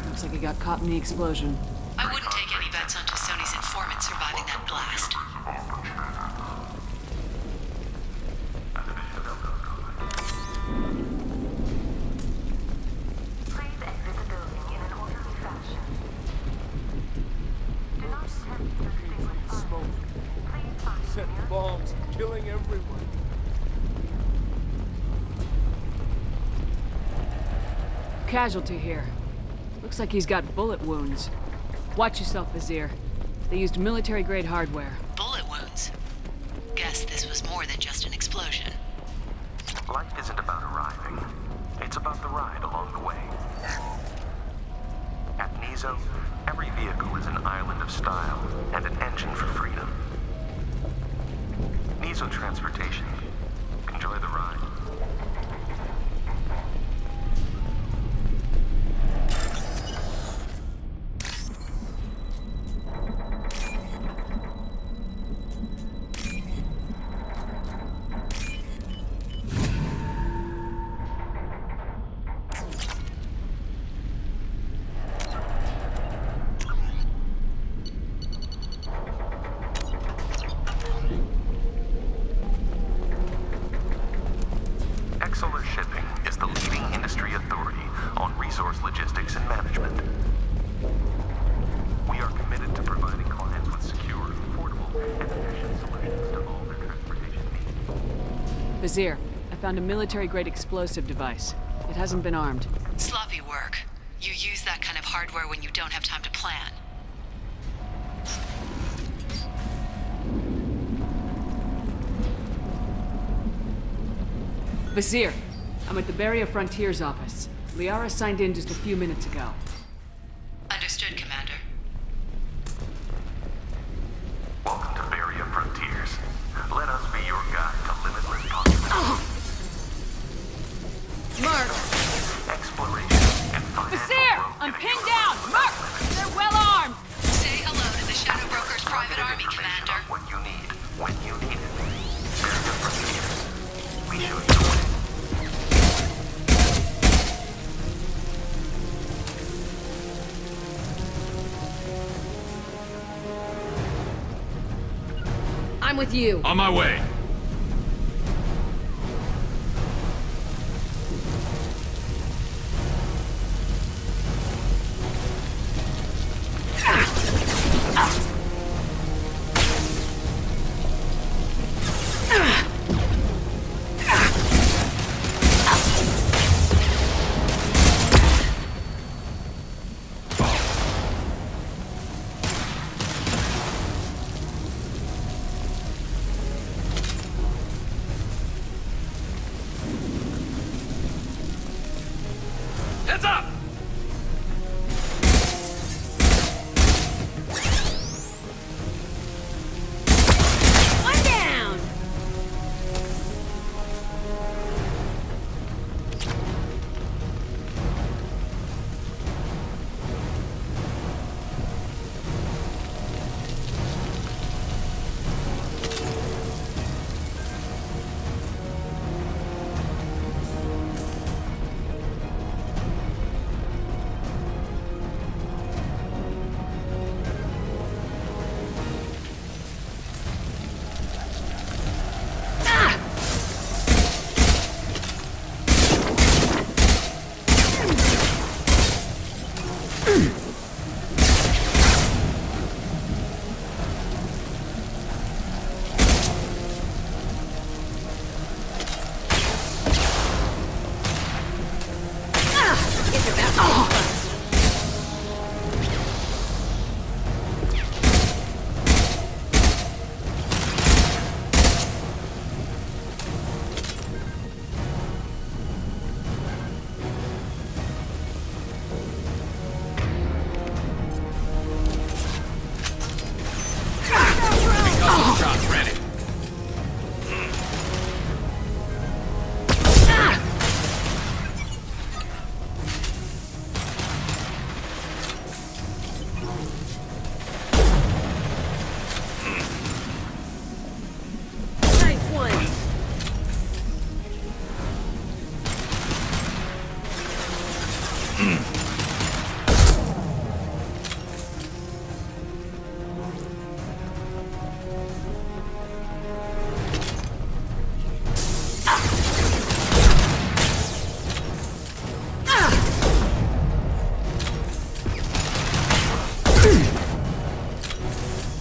Looks like he got caught in the explosion. I wouldn't take any bets on Sony's informant surviving that blast. Please exit the building in an orderly fashion. Do not attempt to extinguish fire. Please find Setting bombs, killing everyone. Casualty here. Looks like he's got bullet wounds. Watch yourself, Vasir. They used military-grade hardware. Bullet wounds. Guess this was more than just an explosion. Life isn't about arriving. It's about the ride along the way. At Nizo, every vehicle is an island of style and an engine for freedom. Nizo Transportation. Enjoy the ride. Solar Shipping is the leading industry authority on resource logistics and management. We are committed to providing clients with secure, affordable, and efficient solutions to all their transportation needs. Vasir, I found a military-grade explosive device. It hasn't been armed. Sloppy work. You use that kind of hardware when you don't have time to plan. Vasir, I'm at the Barrier Frontier's office. Liara signed in just a few minutes ago. Understood, Commander. Welcome to Barrier Frontiers. Let us be your guide to limitless possibilities. Merc! Exploration and financial Vasir! growth I'm in a pinned universe down! of Merc! limits. They're well armed! Say hello to the Shadow Broker's private army, Information Commander. on what you need, when you need it. Barrier Frontiers. We show you the way. I'm with you. On my way.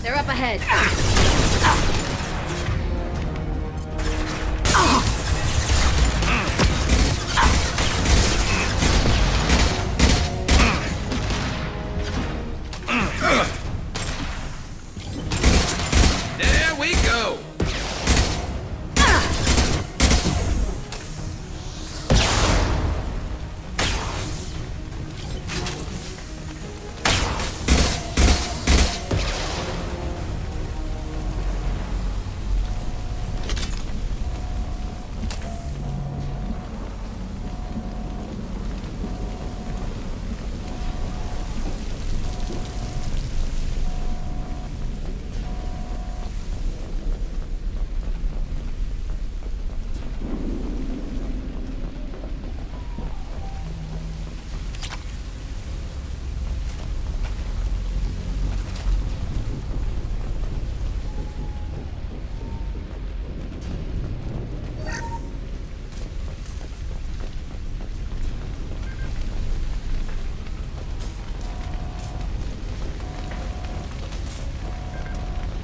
They're up ahead. There we go!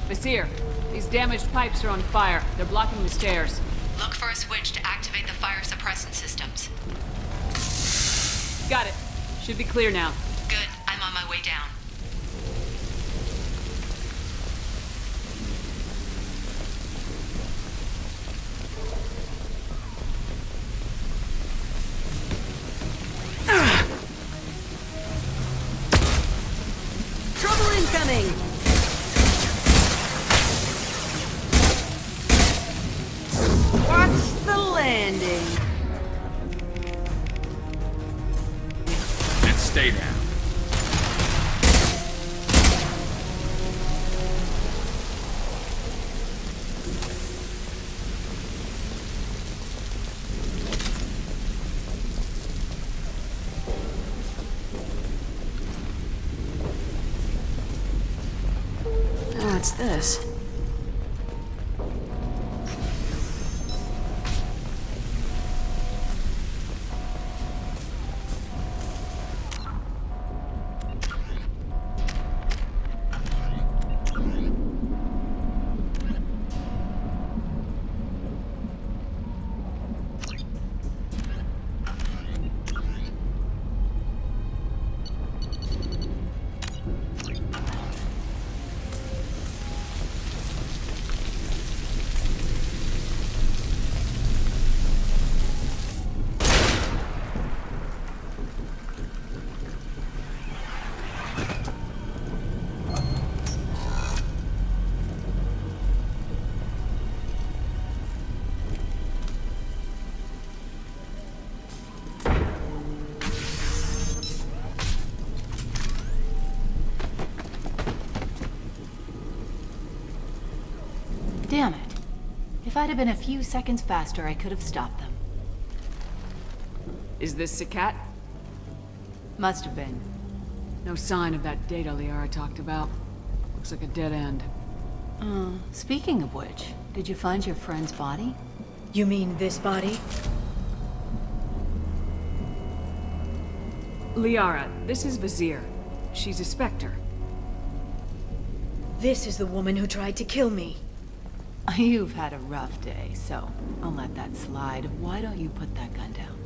Vasir, these damaged pipes are on fire. They're blocking the stairs. Look for a switch to activate the fire suppressant systems. Got it. Should be clear now. Good. I'm on my way down. Trouble incoming! Watch the landing. And stay down. What's this? Damn it. If I'd have been a few seconds faster, I could have stopped them. Is this Sakat? Must have been. No sign of that data Liara talked about. Looks like a dead end. Speaking of which, did you find your friend's body? You mean this body? Liara, this is Vasir. She's a Spectre. This is the woman who tried to kill me. You've had a rough day, so I'll let that slide. Why don't you put that gun down?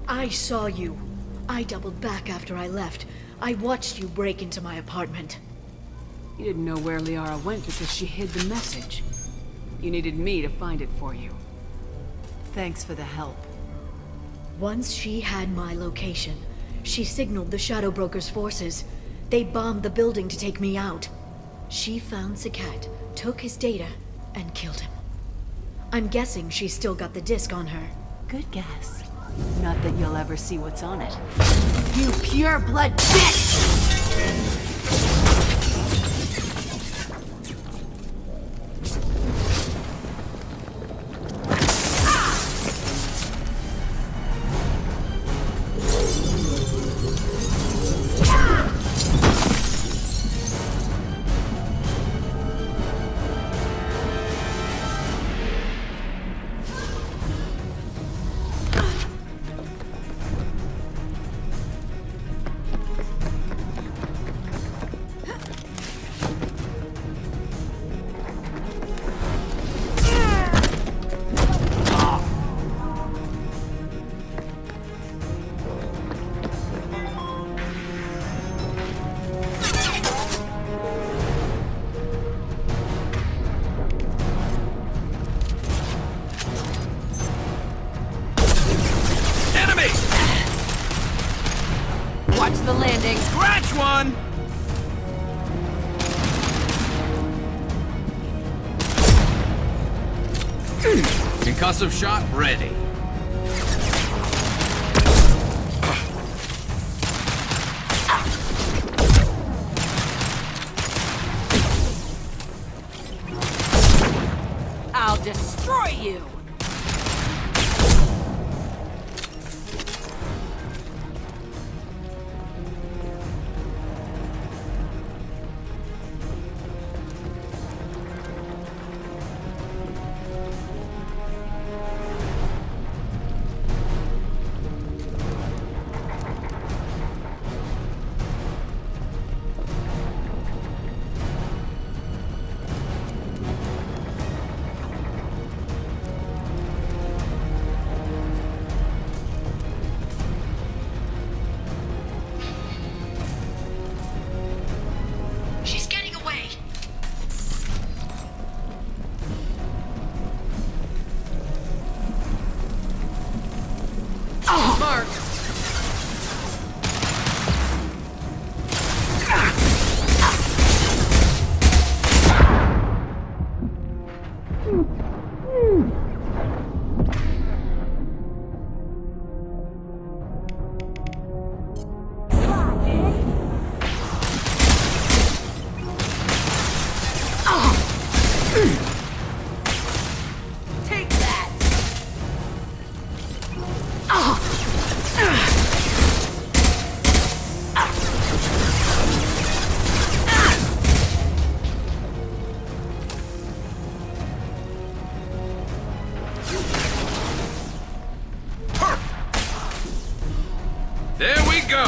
I saw you. I doubled back after I left. I watched you break into my apartment. You didn't know where Liara went because she hid the message. You needed me to find it for you. Thanks for the help. Once she had my location, she signaled the Shadow Broker's forces. They bombed the building to take me out. She found Sakat, took his data, and killed him. I'm guessing she's still got the disc on her. Good guess. Not that you'll ever see what's on it. You pure blood bitch! The landing. Scratch one! Concussive shot ready. I'll destroy you! There we go!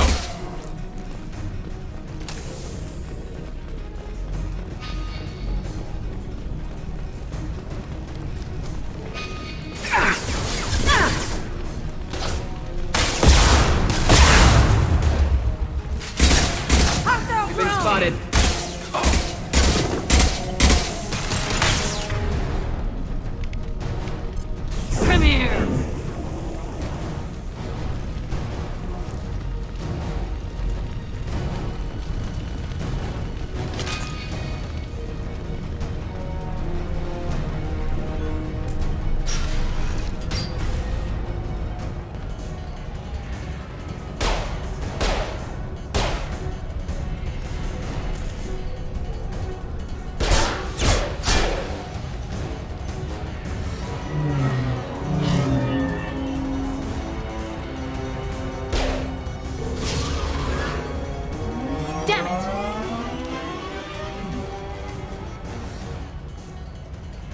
You've been spotted. Come here!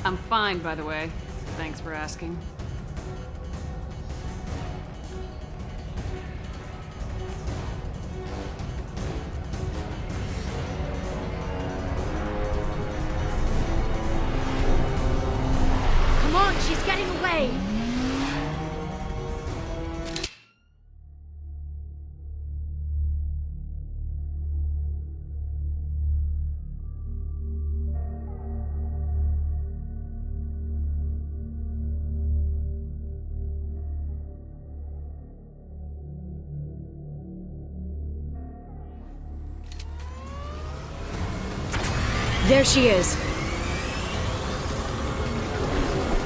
I'm fine, by the way. Thanks for asking. There she is.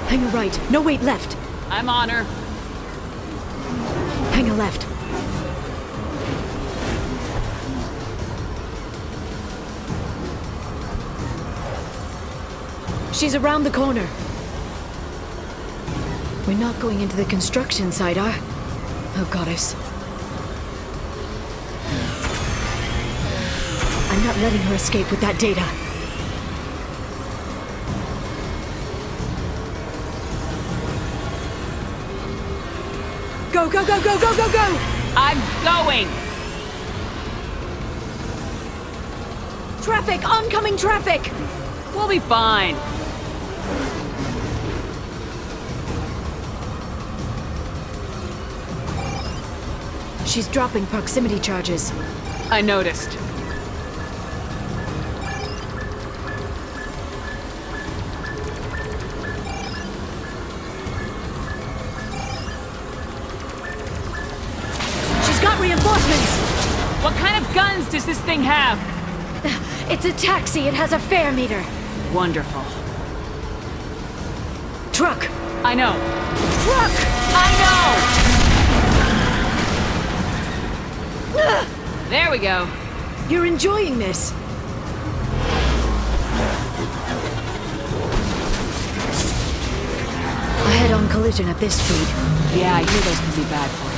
Hang a right. No, wait, left. I'm on her. Hang a left. She's around the corner. We're not going into the construction site, are? Oh, goddess. I'm not letting her escape with that data. Go, go, go, go, go, go, go! I'm going! Traffic! Oncoming traffic! We'll be fine. She's dropping proximity charges. I noticed. She's got reinforcements! What kind of guns does this thing have? It's a taxi. It has a fare meter. Wonderful. Truck! I know. Truck! I know! There we go. You're enjoying this. A head-on collision at this speed. Yeah, I hear those can be bad for you.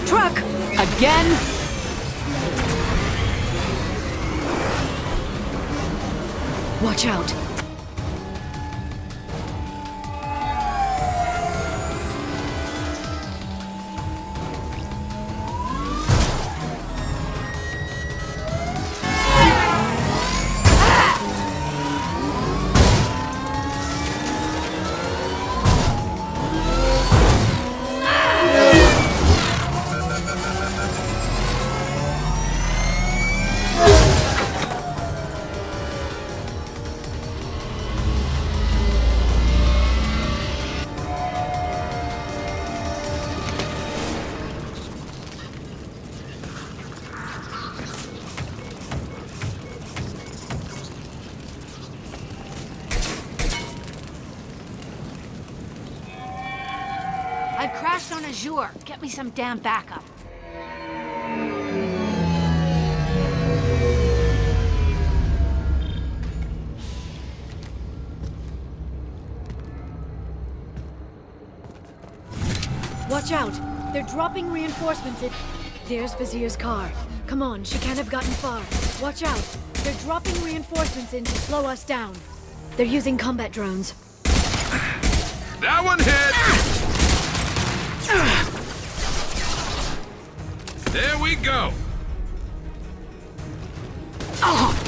Truck! Again? Watch out. I've crashed on Azure. Get me some damn backup. Watch out! They're dropping reinforcements in... There's Vizier's car. Come on, she can't have gotten far. Watch out! They're dropping reinforcements in to slow us down. They're using combat drones. That one hit! There we go! Oh!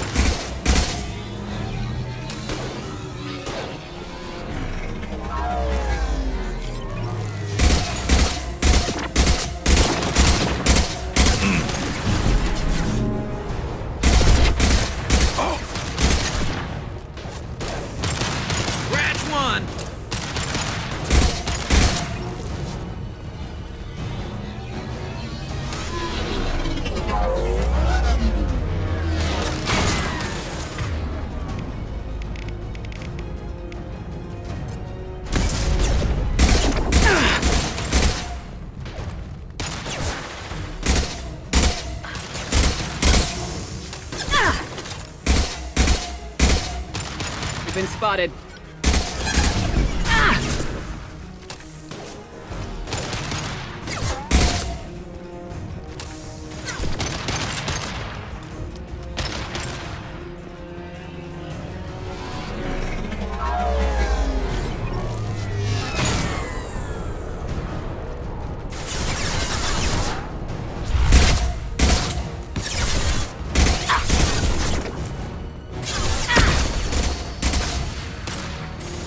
Been spotted.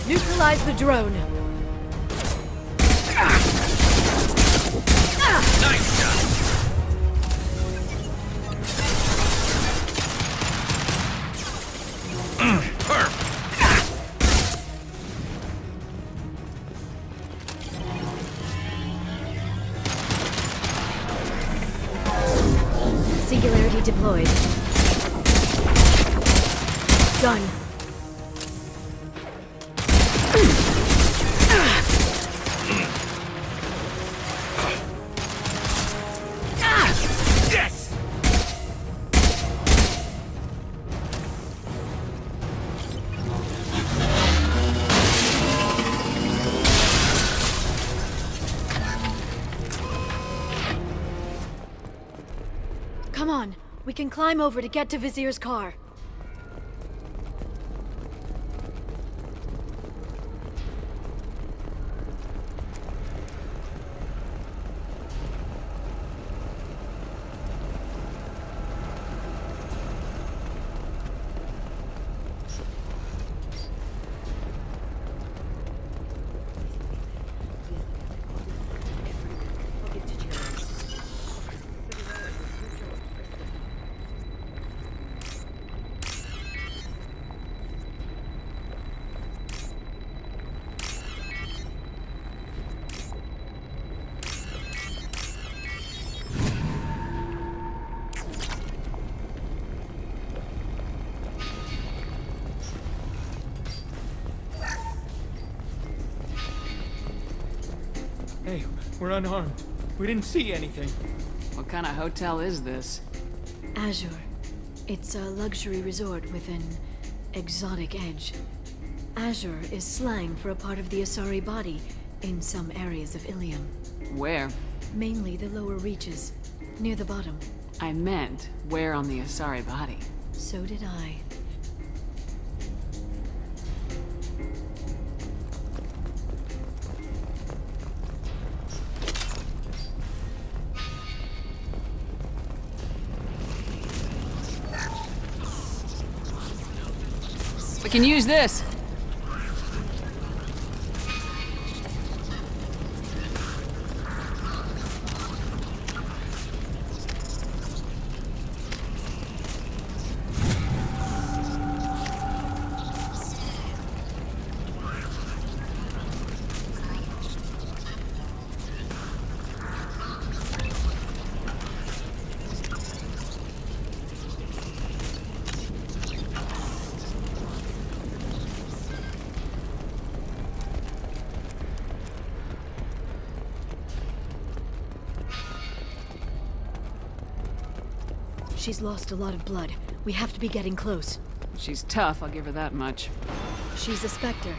Neutralize the drone. Nice shot! Deployed. Done. Yes! Come on. We can climb over to get to Vizier's car. Hey, we're unarmed. We didn't see anything. What kind of hotel is this? Azure. It's a luxury resort with an exotic edge. Azure is slang for a part of the Asari body in some areas of Illium. Where? Mainly the lower reaches, near the bottom. I meant, where on the Asari body? So did I. We can use this. She's lost a lot of blood. We have to be getting close. She's tough, I'll give her that much. She's a Spectre.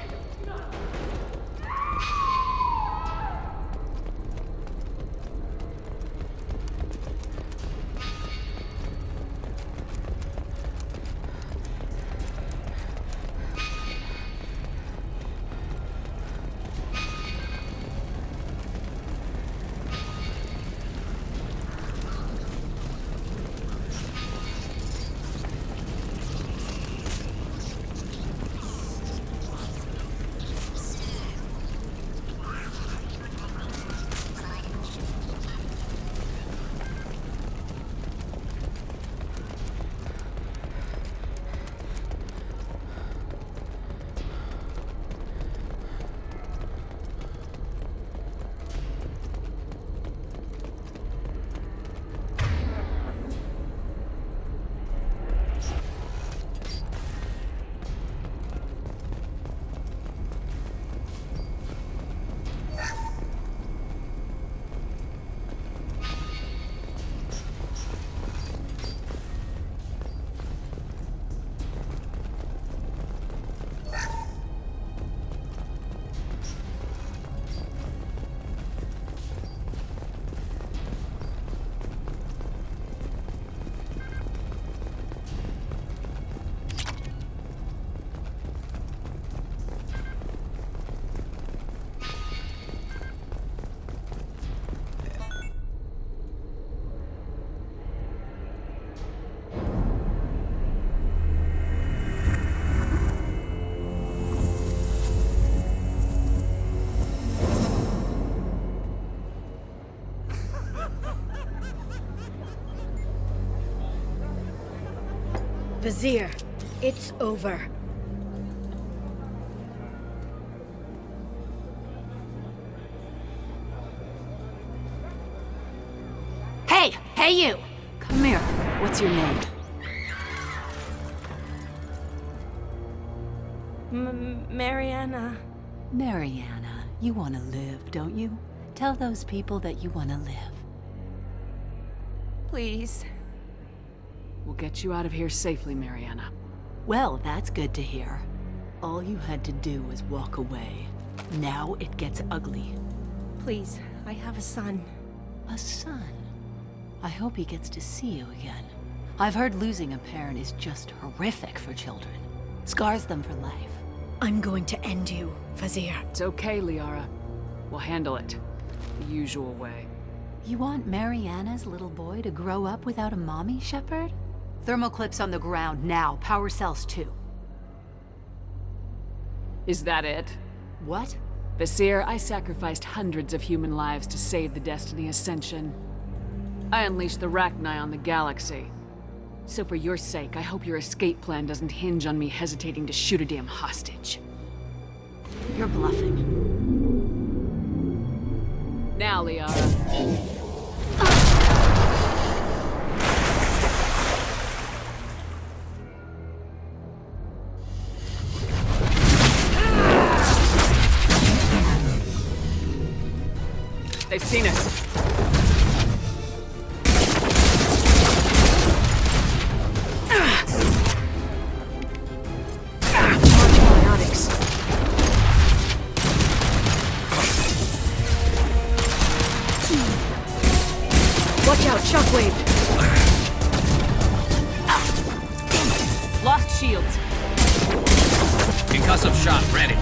Vasir, it's over. Hey! Hey, you! Come here. What's your name? Mariana. Mariana, you want to live, don't you? Tell those people that you want to live. Please. We'll get you out of here safely, Mariana. Well, that's good to hear. All you had to do was walk away. Now it gets ugly. Please, I have a son. A son? I hope he gets to see you again. I've heard losing a parent is just horrific for children. Scars them for life. I'm going to end you, Vasir. It's okay, Liara. We'll handle it. The usual way. You want Mariana's little boy to grow up without a mommy, Shepard? Thermal clips on the ground now. Power cells too. Is that it? What? Vasir, I sacrificed hundreds of human lives to save the Destiny Ascension. I unleashed the Rachni on the galaxy. So for your sake, I hope your escape plan doesn't hinge on me hesitating to shoot a damn hostage. You're bluffing. Now, Liara. They've seen us. Watch out, shockwave! Lost shields. Concussive shot ready.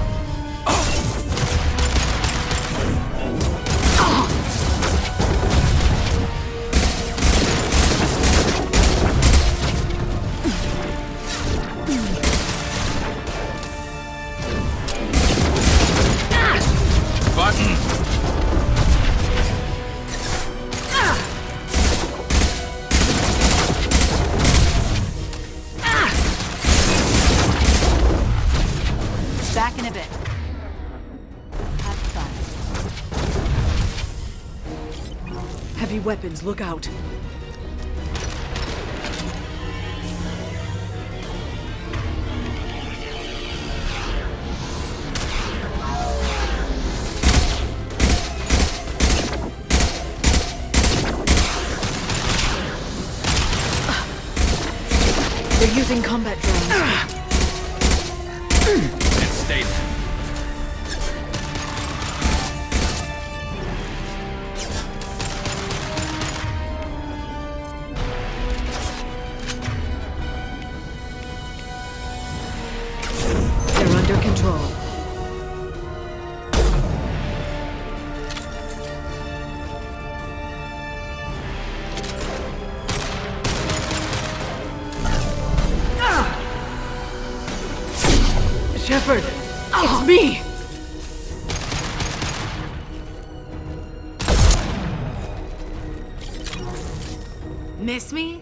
Back in a bit. Have fun. Heavy weapons, look out. They're using combat drones. Stay there. They're under control. Shepard! It's me! Miss me?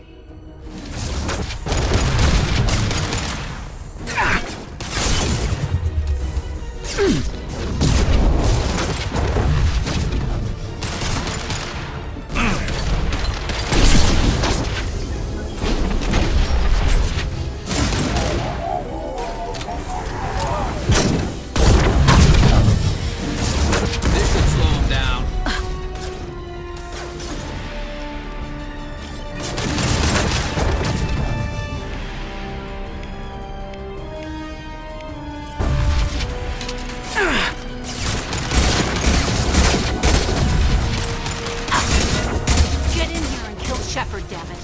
Shepard, damn it.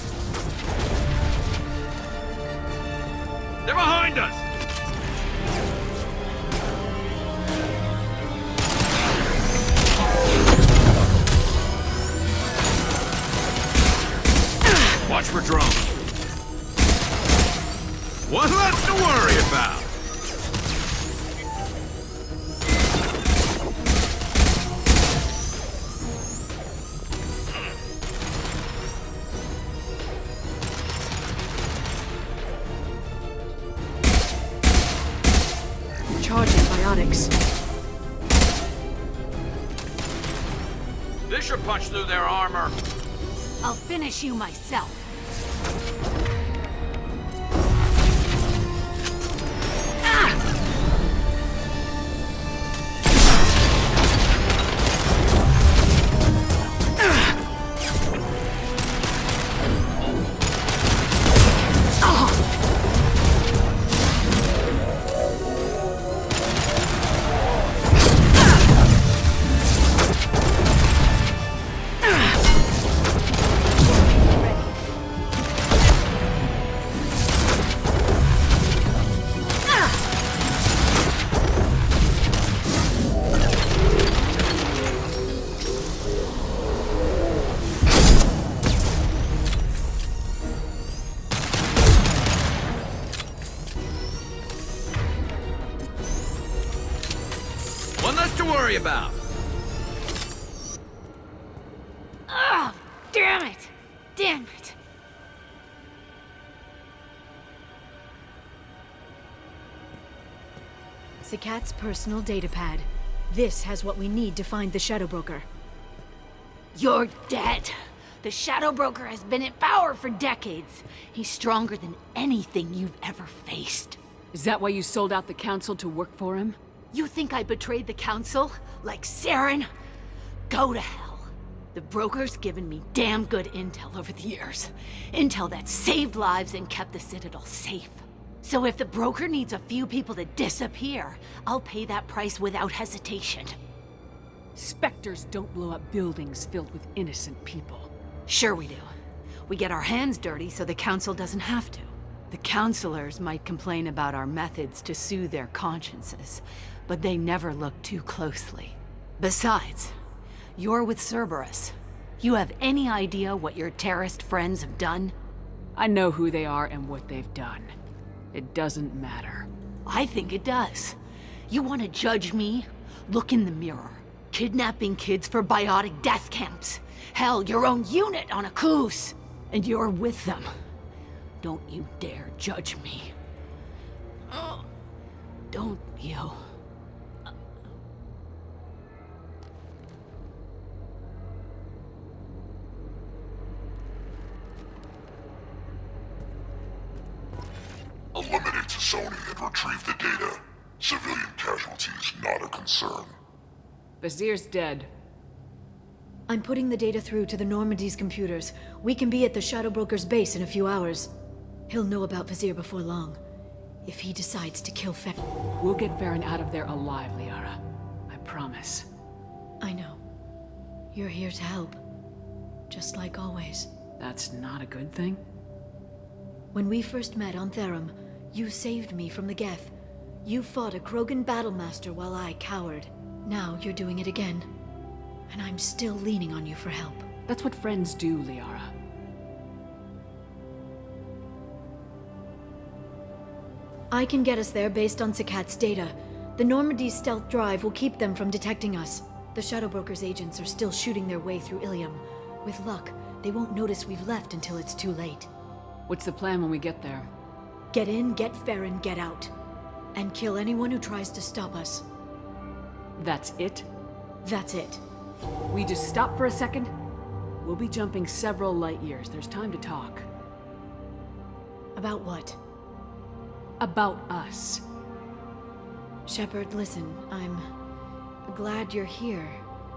They're behind us! Watch for drones. One less to worry about. Charging biotics. This should punch through their armor. I'll finish you myself. about? Oh, damn it! Damn it! Sakat's personal datapad. This has what we need to find the Shadow Broker. You're dead. The Shadow Broker has been in power for decades. He's stronger than anything you've ever faced. Is that why you sold out the Council to work for him? You think I betrayed the Council? Like Saren? Go to hell. The Broker's given me damn good intel over the years. Intel that saved lives and kept the Citadel safe. So if the Broker needs a few people to disappear, I'll pay that price without hesitation. Spectres don't blow up buildings filled with innocent people. Sure we do. We get our hands dirty so the Council doesn't have to. The Councilors might complain about our methods to soothe their consciences, but they never look too closely. Besides, you're with Cerberus. You have any idea what your terrorist friends have done? I know who they are and what they've done. It doesn't matter. I think it does. You want to judge me? Look in the mirror. Kidnapping kids for biotic death camps. Hell, your own unit on a cruise. And you're with them. Don't you dare judge me. Don't you? Eliminate Sony and retrieve the data. Civilian casualties not a concern. Vasir's dead. I'm putting the data through to the Normandy's computers. We can be at the Shadow Broker's base in a few hours. He'll know about Vasir before long. If he decides to kill Fe... We'll get Varen out of there alive, Liara. I promise. I know. You're here to help. Just like always. That's not a good thing? When we first met on Therum, you saved me from the Geth. You fought a Krogan battlemaster while I cowered. Now you're doing it again. And I'm still leaning on you for help. That's what friends do, Liara. I can get us there based on Sakat's data. The Normandy's stealth drive will keep them from detecting us. The Shadow Broker's agents are still shooting their way through Illium. With luck, they won't notice we've left until it's too late. What's the plan when we get there? Get in, get Farron, get out. And kill anyone who tries to stop us. That's it? That's it. We just stop for a second? We'll be jumping several light years. There's time to talk. About what? About us. Shepard, listen, I'm glad you're here.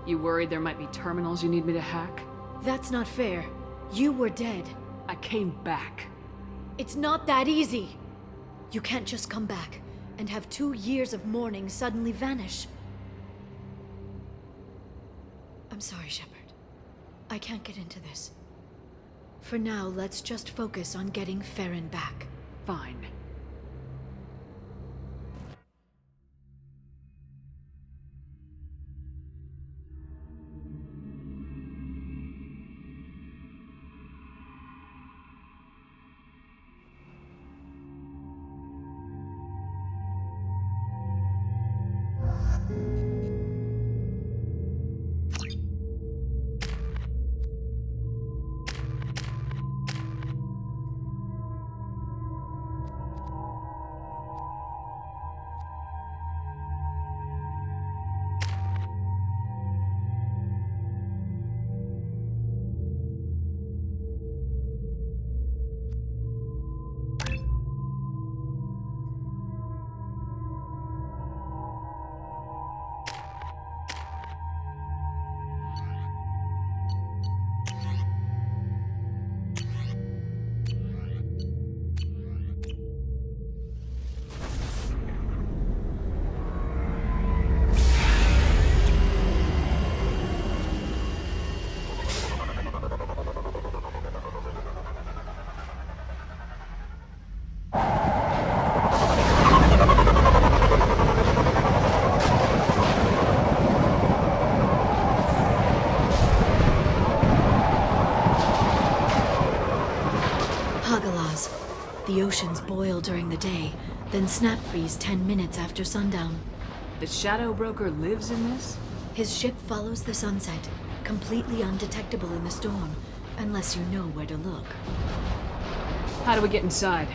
You worried there might be terminals you need me to hack? That's not fair. You were dead. I came back. It's not that easy. You can't just come back and have 2 years of mourning suddenly vanish. I'm sorry, Shepard. I can't get into this. For now, let's just focus on getting Farron back. Fine. The oceans boil during the day, then snap freeze 10 minutes after sundown. The Shadow Broker lives in this? His ship follows the sunset, completely undetectable in the storm, unless you know where to look. How do we get inside?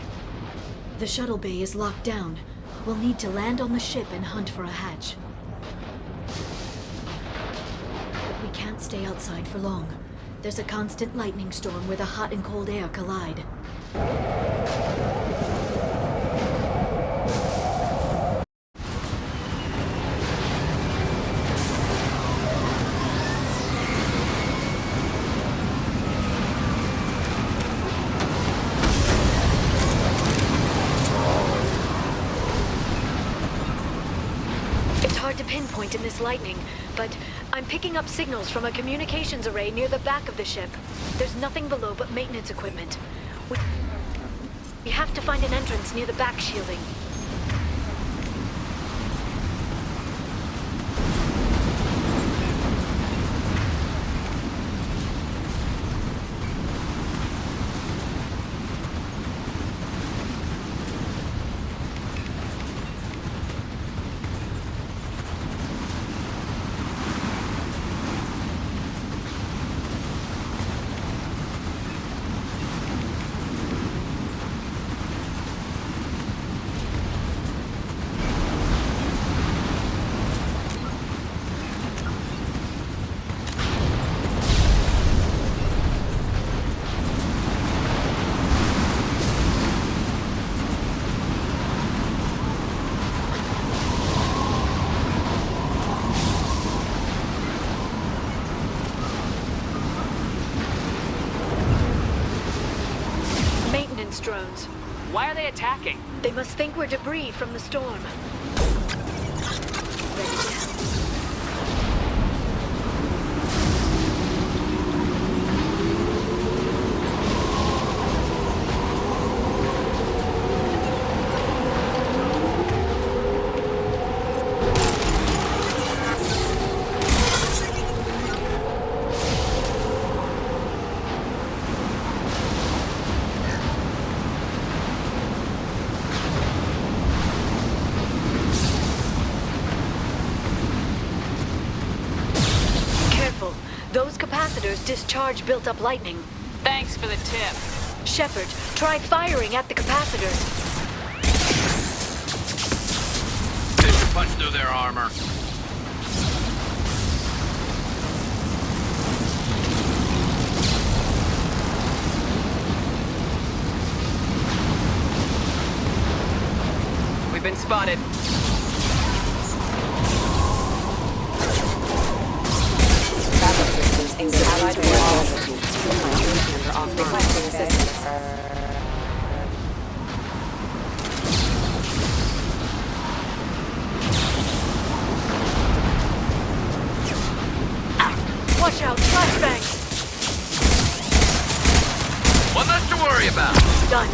The shuttle bay is locked down. We'll need to land on the ship and hunt for a hatch. But we can't stay outside for long. There's a constant lightning storm where the hot and cold air collide. Pinpoint in this lightning, but I'm picking up signals from a communications array near the back of the ship. There's nothing below but maintenance equipment. We have to find an entrance near the back shielding. Drones. Why are they attacking? They must think we're debris from the storm. Ready to help. Those capacitors discharge built-up lightning. Thanks for the tip. Shepard, try firing at the capacitors. Fissure punch through their armor. We've been spotted. Allied requesting assistance. Watch out, flashbangs! One less to worry about. Done.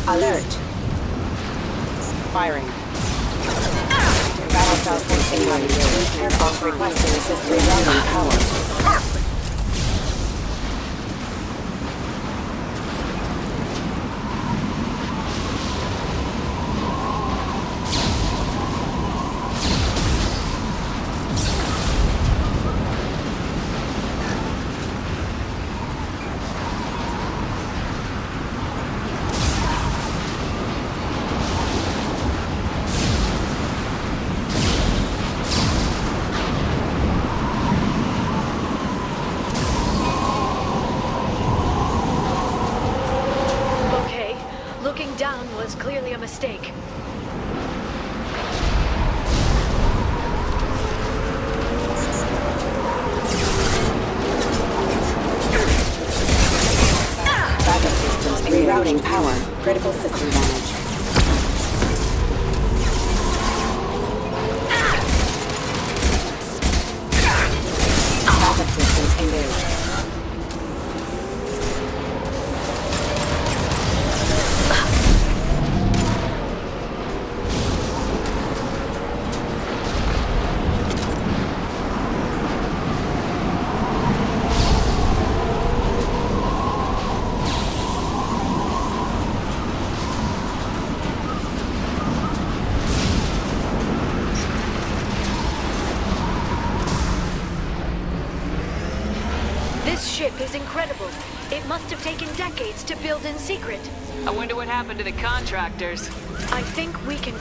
Alert. Firing. Battle cells continuing. Aircraft requesting assistance. Rerouting power. clearly a mistake. Backup systems rerouting power. Critical system damage. Backup systems engaged. This ship is incredible. It must have taken decades to build in secret. I wonder what happened to the contractors. I think we can...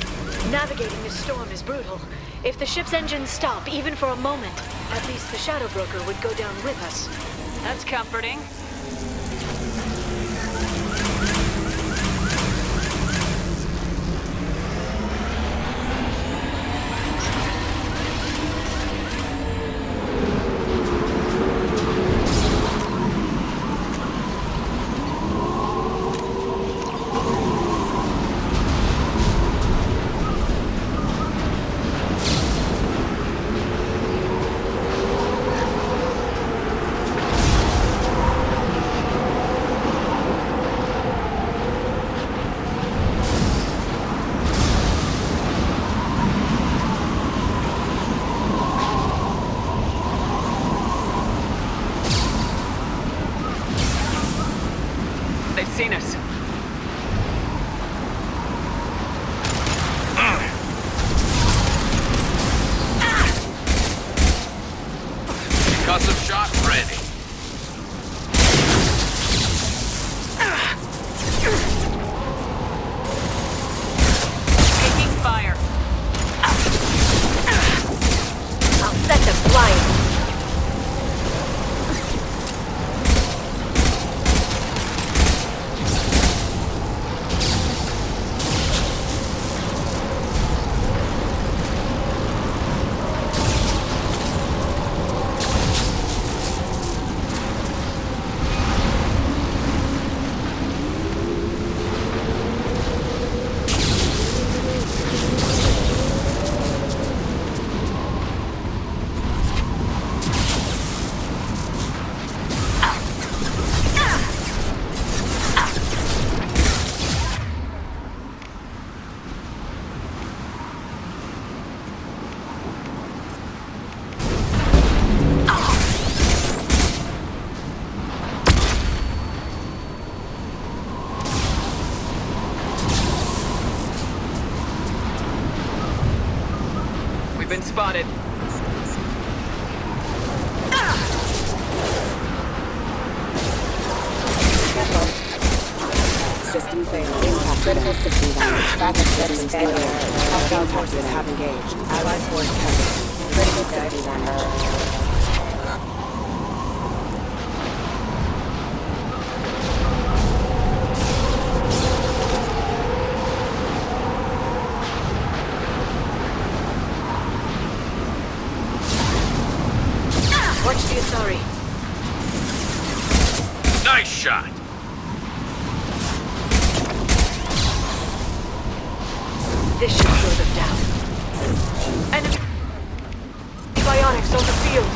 Navigating this storm is brutal. If the ship's engines stop, even for a moment, at least the Shadow Broker would go down with us. That's comforting. They've seen us. Concussive shot ready. Taking fire. I'll set them flying. We've been spotted. System failure. Impact. Critical system damage. Backup systems failure. Hostile forces have engaged. Allied force covered. Critical system damage. Watch the Asari. Nice shot. This should slow them down. Enemy bionics on the field.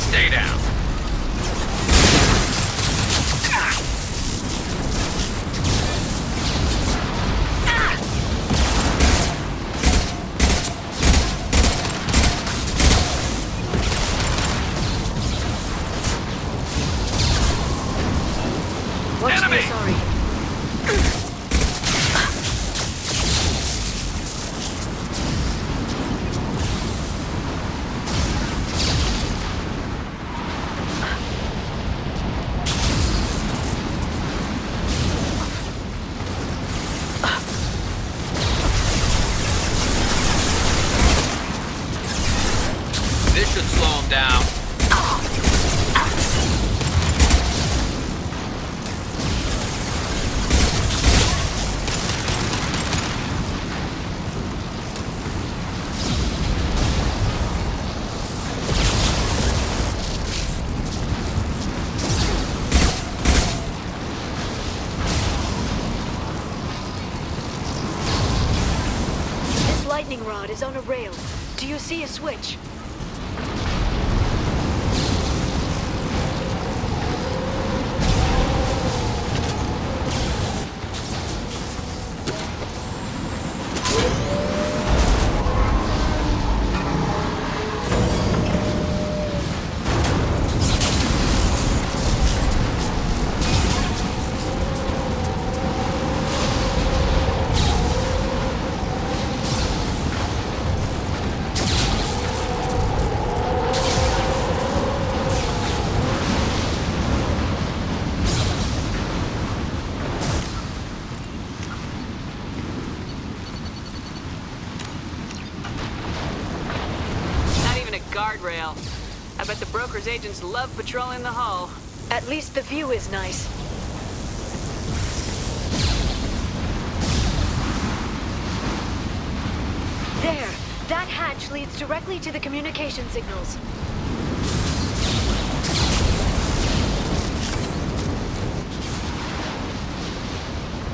Stay down. Enemy! Sorry. This should slow him down. This lightning rod is on a rail. Do you see a switch? Guardrail. I bet the broker's agents love patrolling the hull. At least the view is nice. There! That hatch leads directly to the communication signals.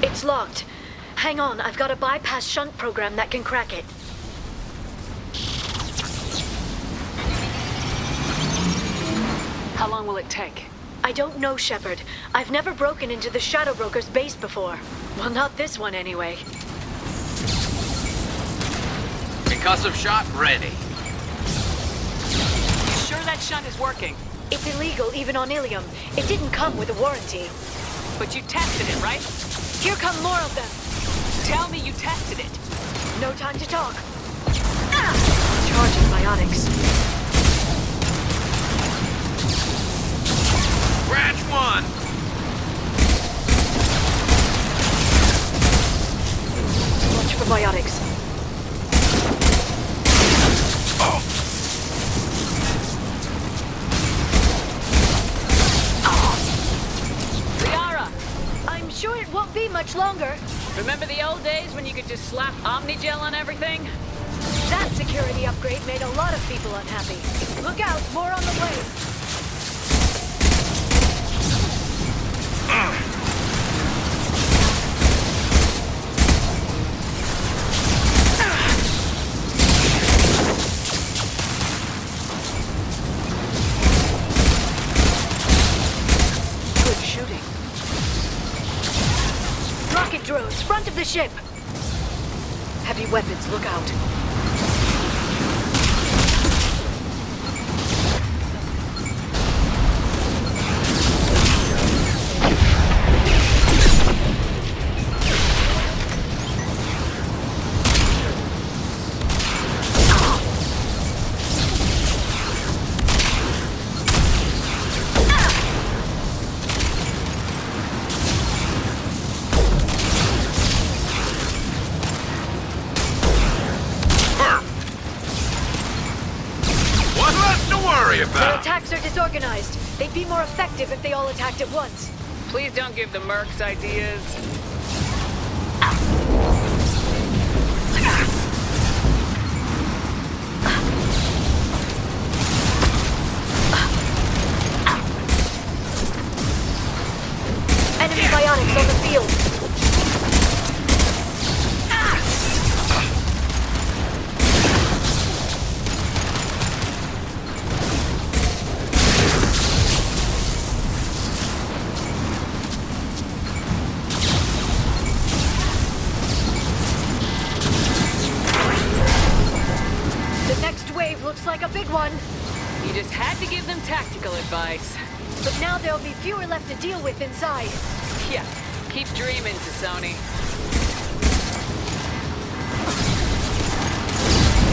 It's locked. Hang on, I've got a bypass shunt program that can crack it. How long will it take? I don't know, Shepard. I've never broken into the Shadow Broker's base before. Well, not this one anyway. Concussive shot ready. Sure that shunt is working? It's illegal even on Illium. It didn't come with a warranty. But you tested it, right? Here come more of them. Tell me you tested it. No time to talk. Charging biotics. Scratch one! Watch for biotics. Liara! I'm sure it won't be much longer. Remember the old days when you could just slap Omnigel on everything? That security upgrade made a lot of people unhappy. Look out, more on the way. Good shooting. Rocket drones, front of the ship. Heavy weapons, look out. Their attacks are disorganized. They'd be more effective if they all attacked at once. Please don't give the mercs ideas. Enemy biotics on the field. just had to give them tactical advice. But now there'll be fewer left to deal with inside. Yeah, keep dreaming, Sony.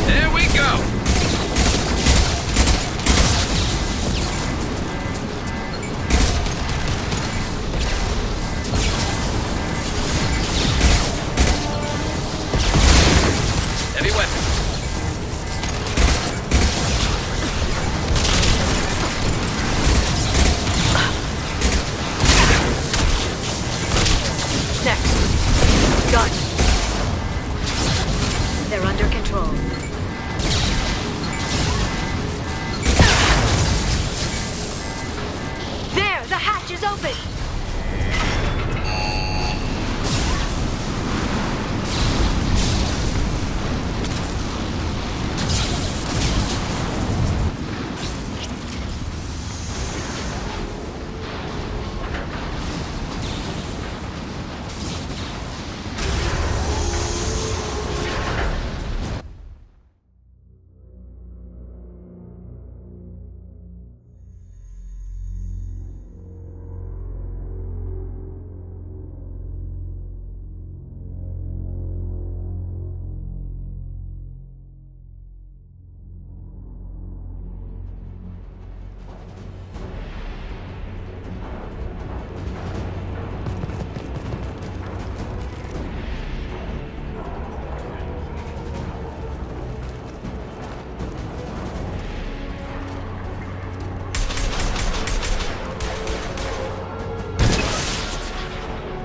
There we go! Heavy weapon. Next. Gun. They're under control. There! The hatch is open!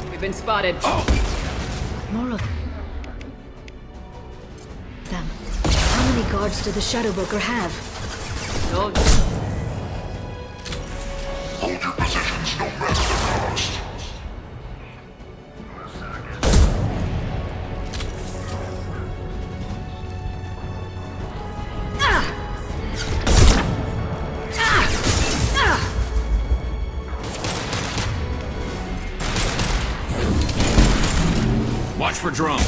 We've been spotted. More of them. How many guards do the Shadow Broker have? Told Hold your positions no matter the cost. Watch for drone.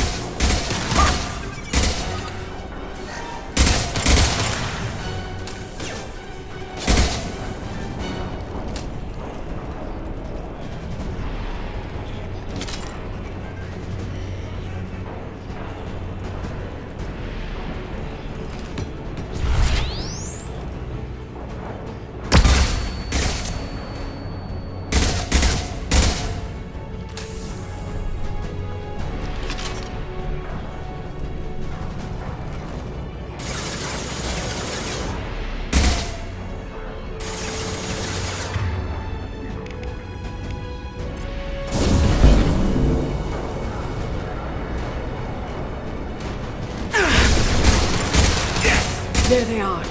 There they are.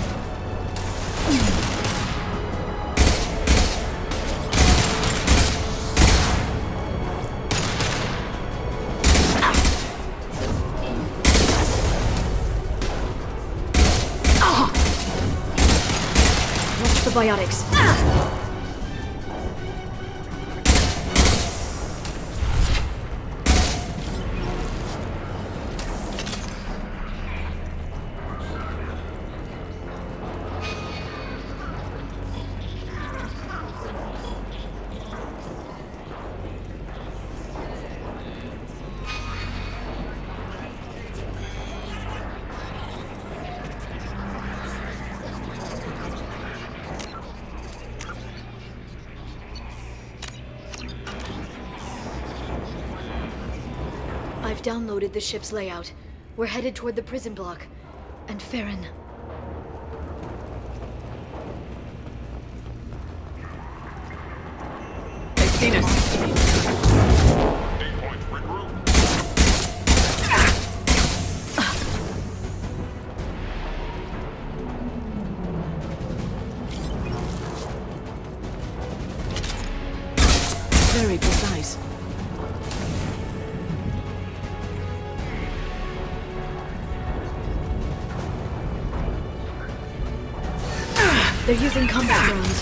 What's the biotics? I've downloaded the ship's layout. We're headed toward the prison block. And Farron. They've seen us. Very precise. They're using combat drones.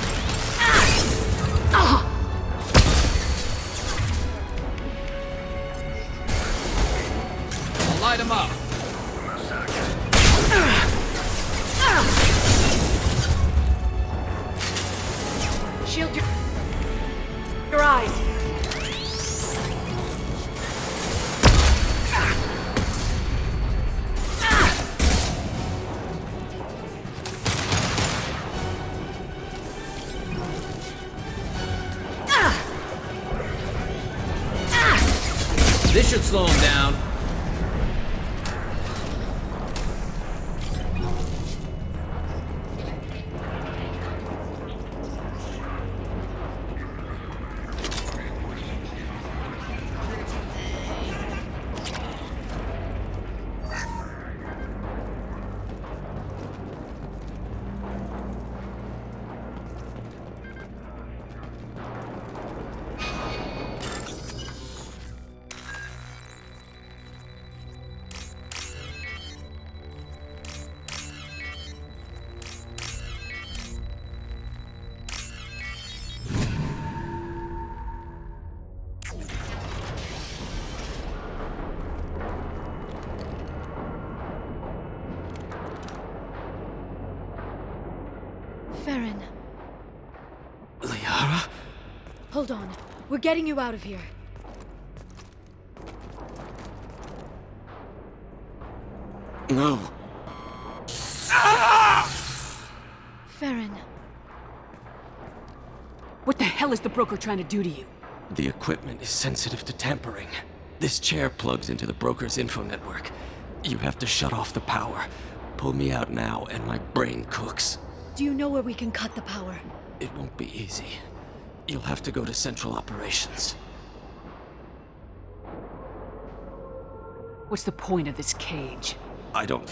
I'll light him up. should slow him down. Farron. Liara? Hold on. We're getting you out of here. No. Farron. What the hell is the broker trying to do to you? The equipment is sensitive to tampering. This chair plugs into the broker's info network. You have to shut off the power. Pull me out now, and my brain cooks. Do you know where we can cut the power? It won't be easy. You'll have to go to Central Operations. What's the point of this cage? I don't...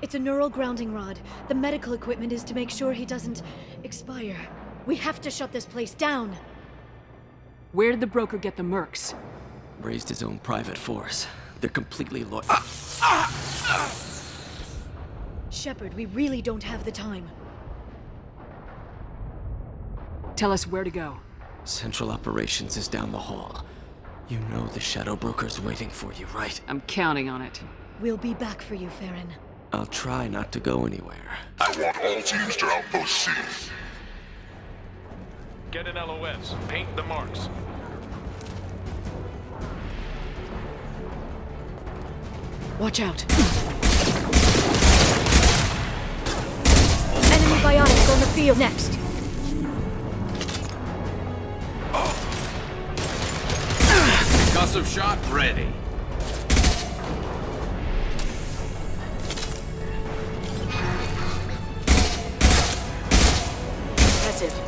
It's a neural grounding rod. The medical equipment is to make sure he doesn't expire. We have to shut this place down. Where did the broker get the mercs? Raised his own private force. They're completely loyal. Shepard, we really don't have the time. Tell us where to go. Central Operations is down the hall. You know the Shadow Broker's waiting for you, right? I'm counting on it. We'll be back for you, Farron. I'll try not to go anywhere. I want all teams to Outpost C. Get an LOS. Paint the marks. Watch out. Enemy biotics on the field next. Concussive shot ready. Impressive.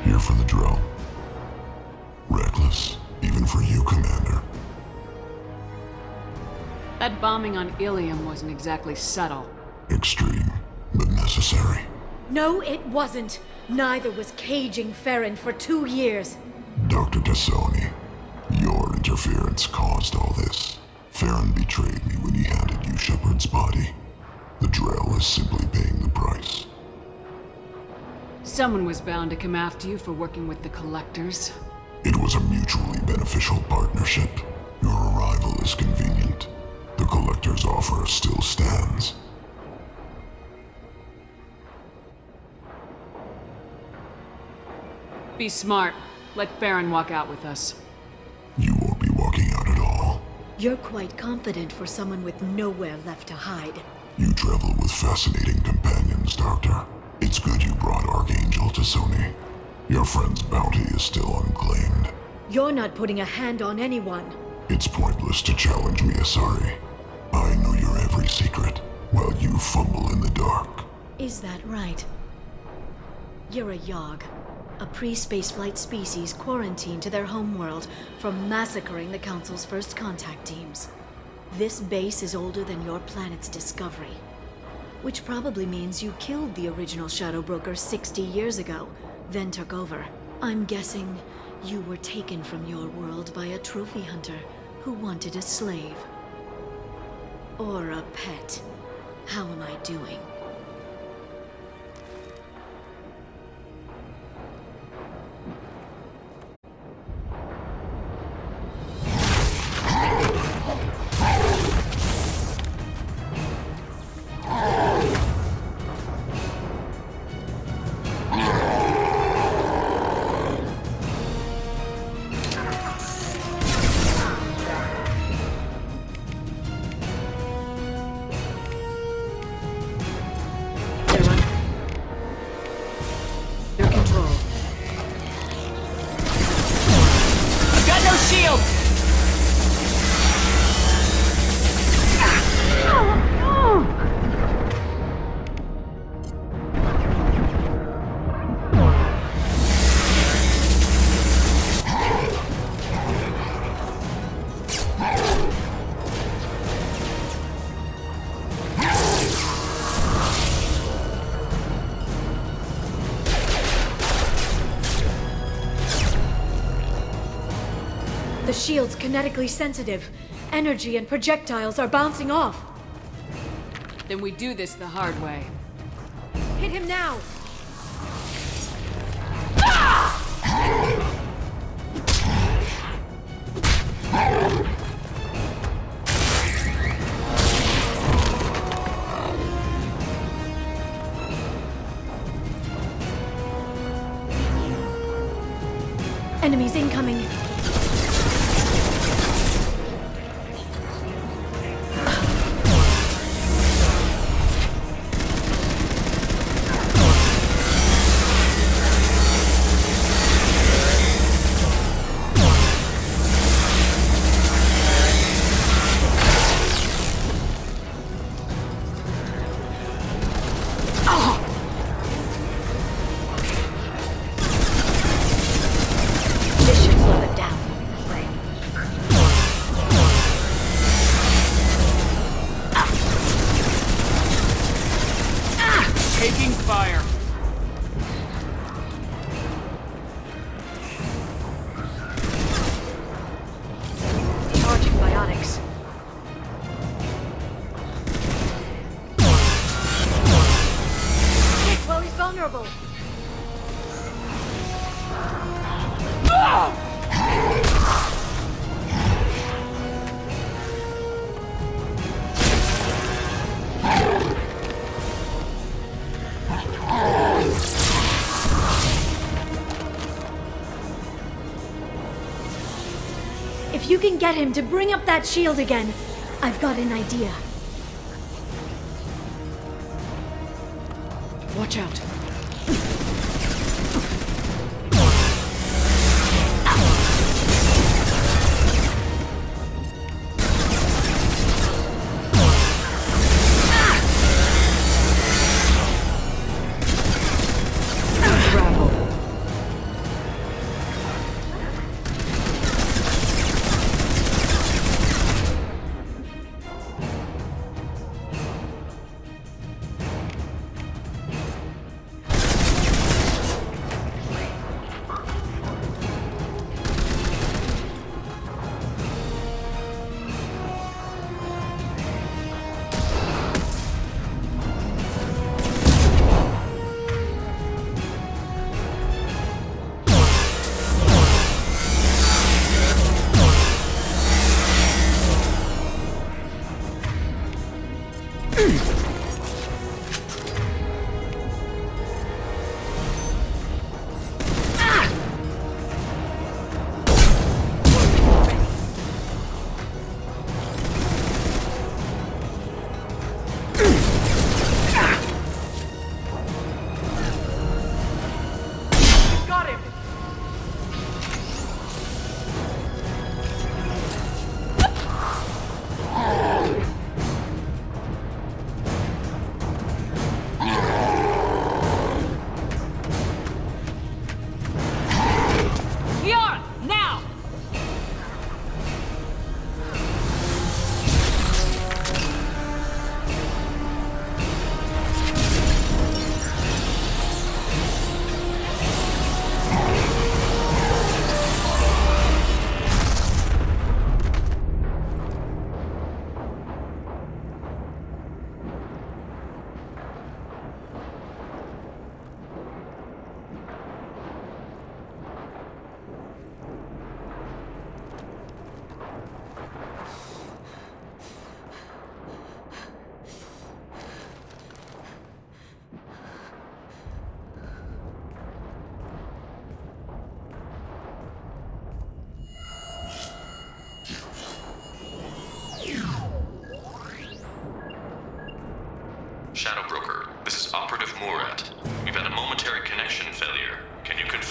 Here for the drill. Reckless, even for you, Commander. That bombing on Illium wasn't exactly subtle. Extreme, but necessary. No, it wasn't. Neither was caging Farron for 2 years. Dr. Tassoni, your interference caused all this. Farron betrayed me when he handed you Shepard's body. The drill is simply paying the price. Someone was bound to come after you for working with the Collectors. It was a mutually beneficial partnership. Your arrival is convenient. The Collector's offer still stands. Be smart. Let Farron walk out with us. You won't be walking out at all. You're quite confident for someone with nowhere left to hide. You travel with fascinating companions, Doctor. It's good you brought Archangel Tassoni. Your friend's bounty is still unclaimed. You're not putting a hand on anyone. It's pointless to challenge me, Asari. I know your every secret, while you fumble in the dark. Is that right? You're a Yogg, a pre-spaceflight species quarantined to their homeworld from massacring the Council's first contact teams. This base is older than your planet's discovery, which probably means you killed the original Shadow Broker 60 years ago, then took over. I'm guessing you were taken from your world by a trophy hunter who wanted a slave. Or a pet. How am I doing? The shield's kinetically sensitive. Energy and projectiles are bouncing off. Then we do this the hard way. Hit him now! Enemies incoming! If you can get him to bring up that shield again, I've got an idea. Watch out.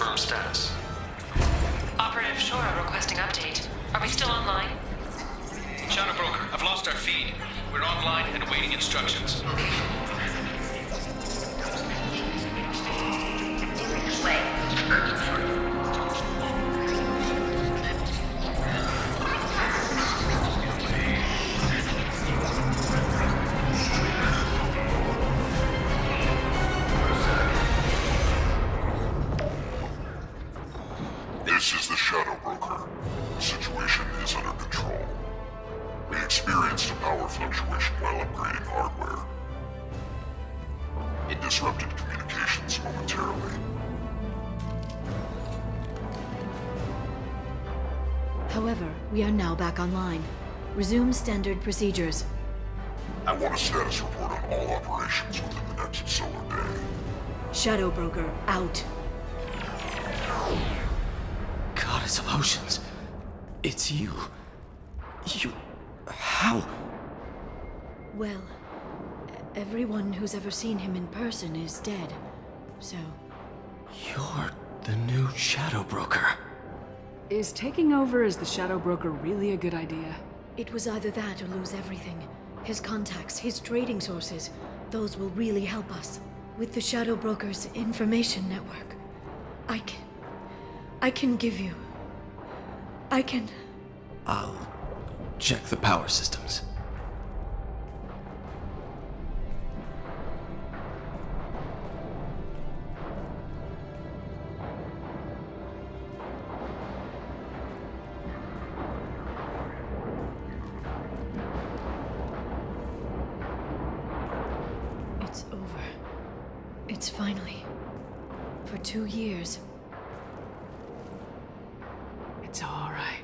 confirm status. Operative Shora requesting update. Are we still online? Shadow Broker, I've lost our feed. We're online and awaiting instructions. This is the Shadow Broker. The situation is under control. We experienced a power fluctuation while upgrading hardware. It disrupted communications momentarily. However, we are now back online. Resume standard procedures. I want a status report on all operations within the next solar day. Shadow Broker, out. Goddess of Oceans. It's you. You... How? Well, everyone who's ever seen him in person is dead, so... You're the new Shadow Broker. Is taking over as the Shadow Broker really a good idea? It was either that or lose everything. His contacts, his trading sources, those will really help us. With the Shadow Broker's information network, I can give you... I'll check the power systems. It's over. It's finally... For 2 years. It's all right.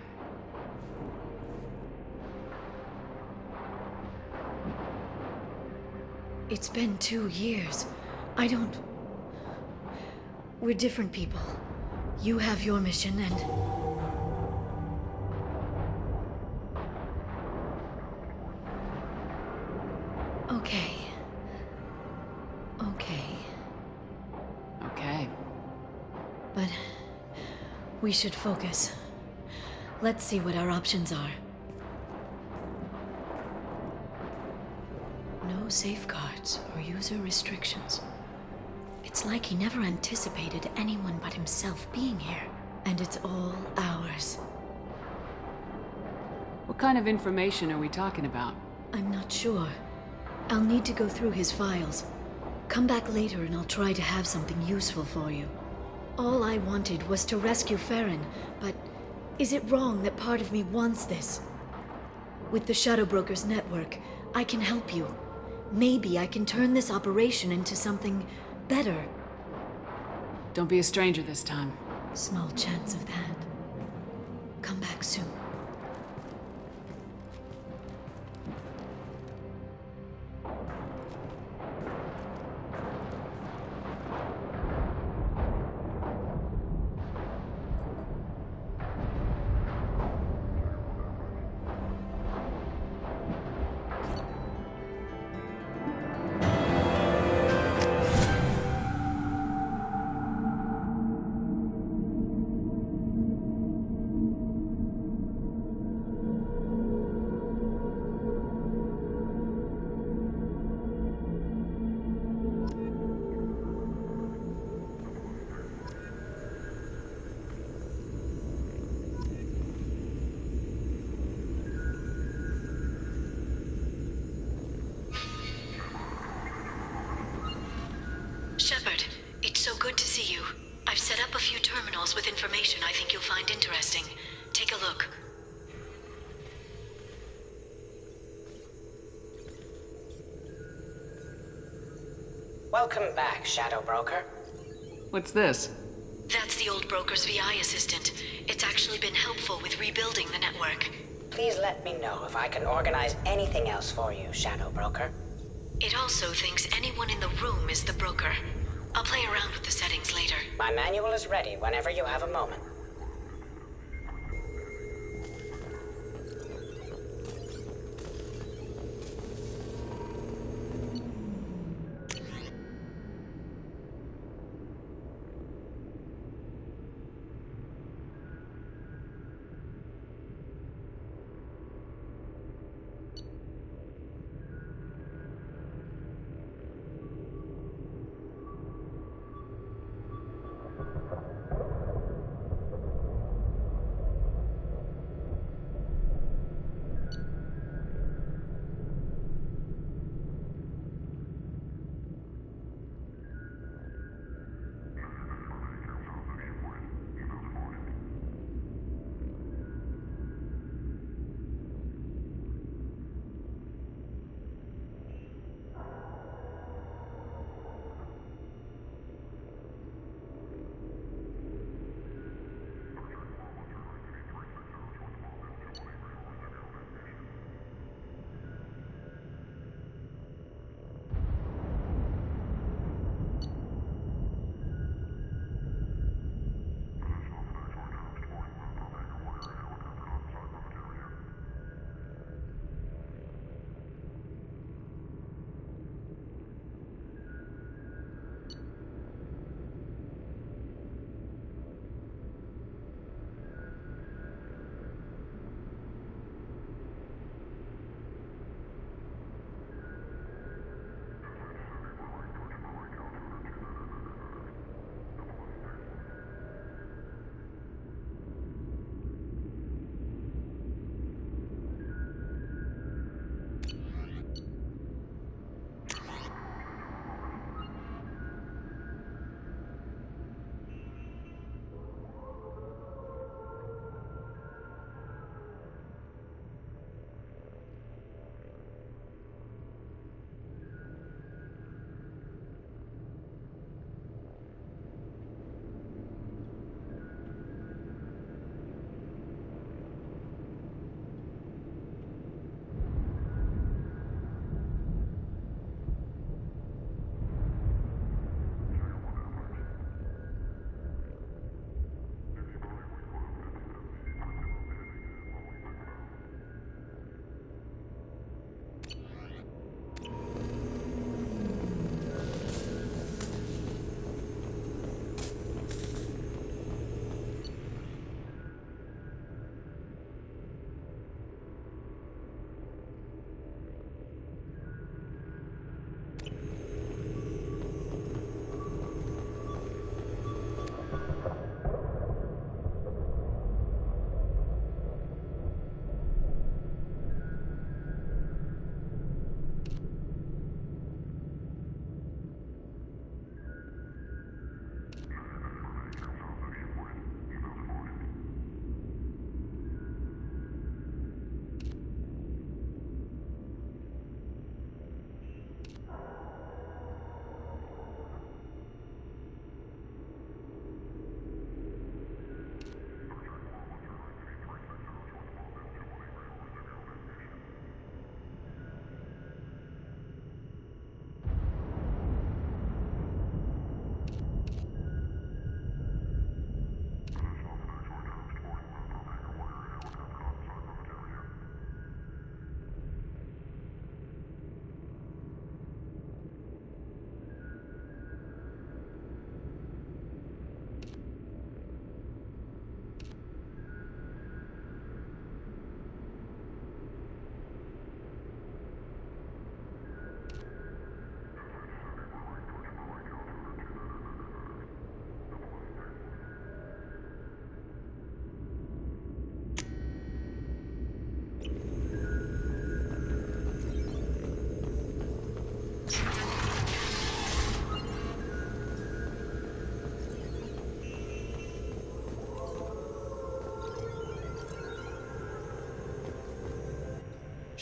It's been 2 years. I don't... We're different people. You have your mission and... Okay. Okay. But... we should focus. Let's see what our options are. No safeguards or user restrictions. It's like he never anticipated anyone but himself being here. And it's all ours. What kind of information are we talking about? I'm not sure. I'll need to go through his files. Come back later and I'll try to have something useful for you. All I wanted was to rescue Farron, but is it wrong that part of me wants this? With the Shadow Broker's network, I can help you. Maybe I can turn this operation into something better. Don't be a stranger this time. Small chance of that. Come back soon. Shepard, it's so good to see you. I've set up a few terminals with information I think you'll find interesting. Take a look. Welcome back, Shadow Broker. What's this? That's the old broker's VI assistant. It's actually been helpful with rebuilding the network. Please let me know if I can organize anything else for you, Shadow Broker. It also thinks anyone in the room is the broker. I'll play around with the settings later. My manual is ready whenever you have a moment.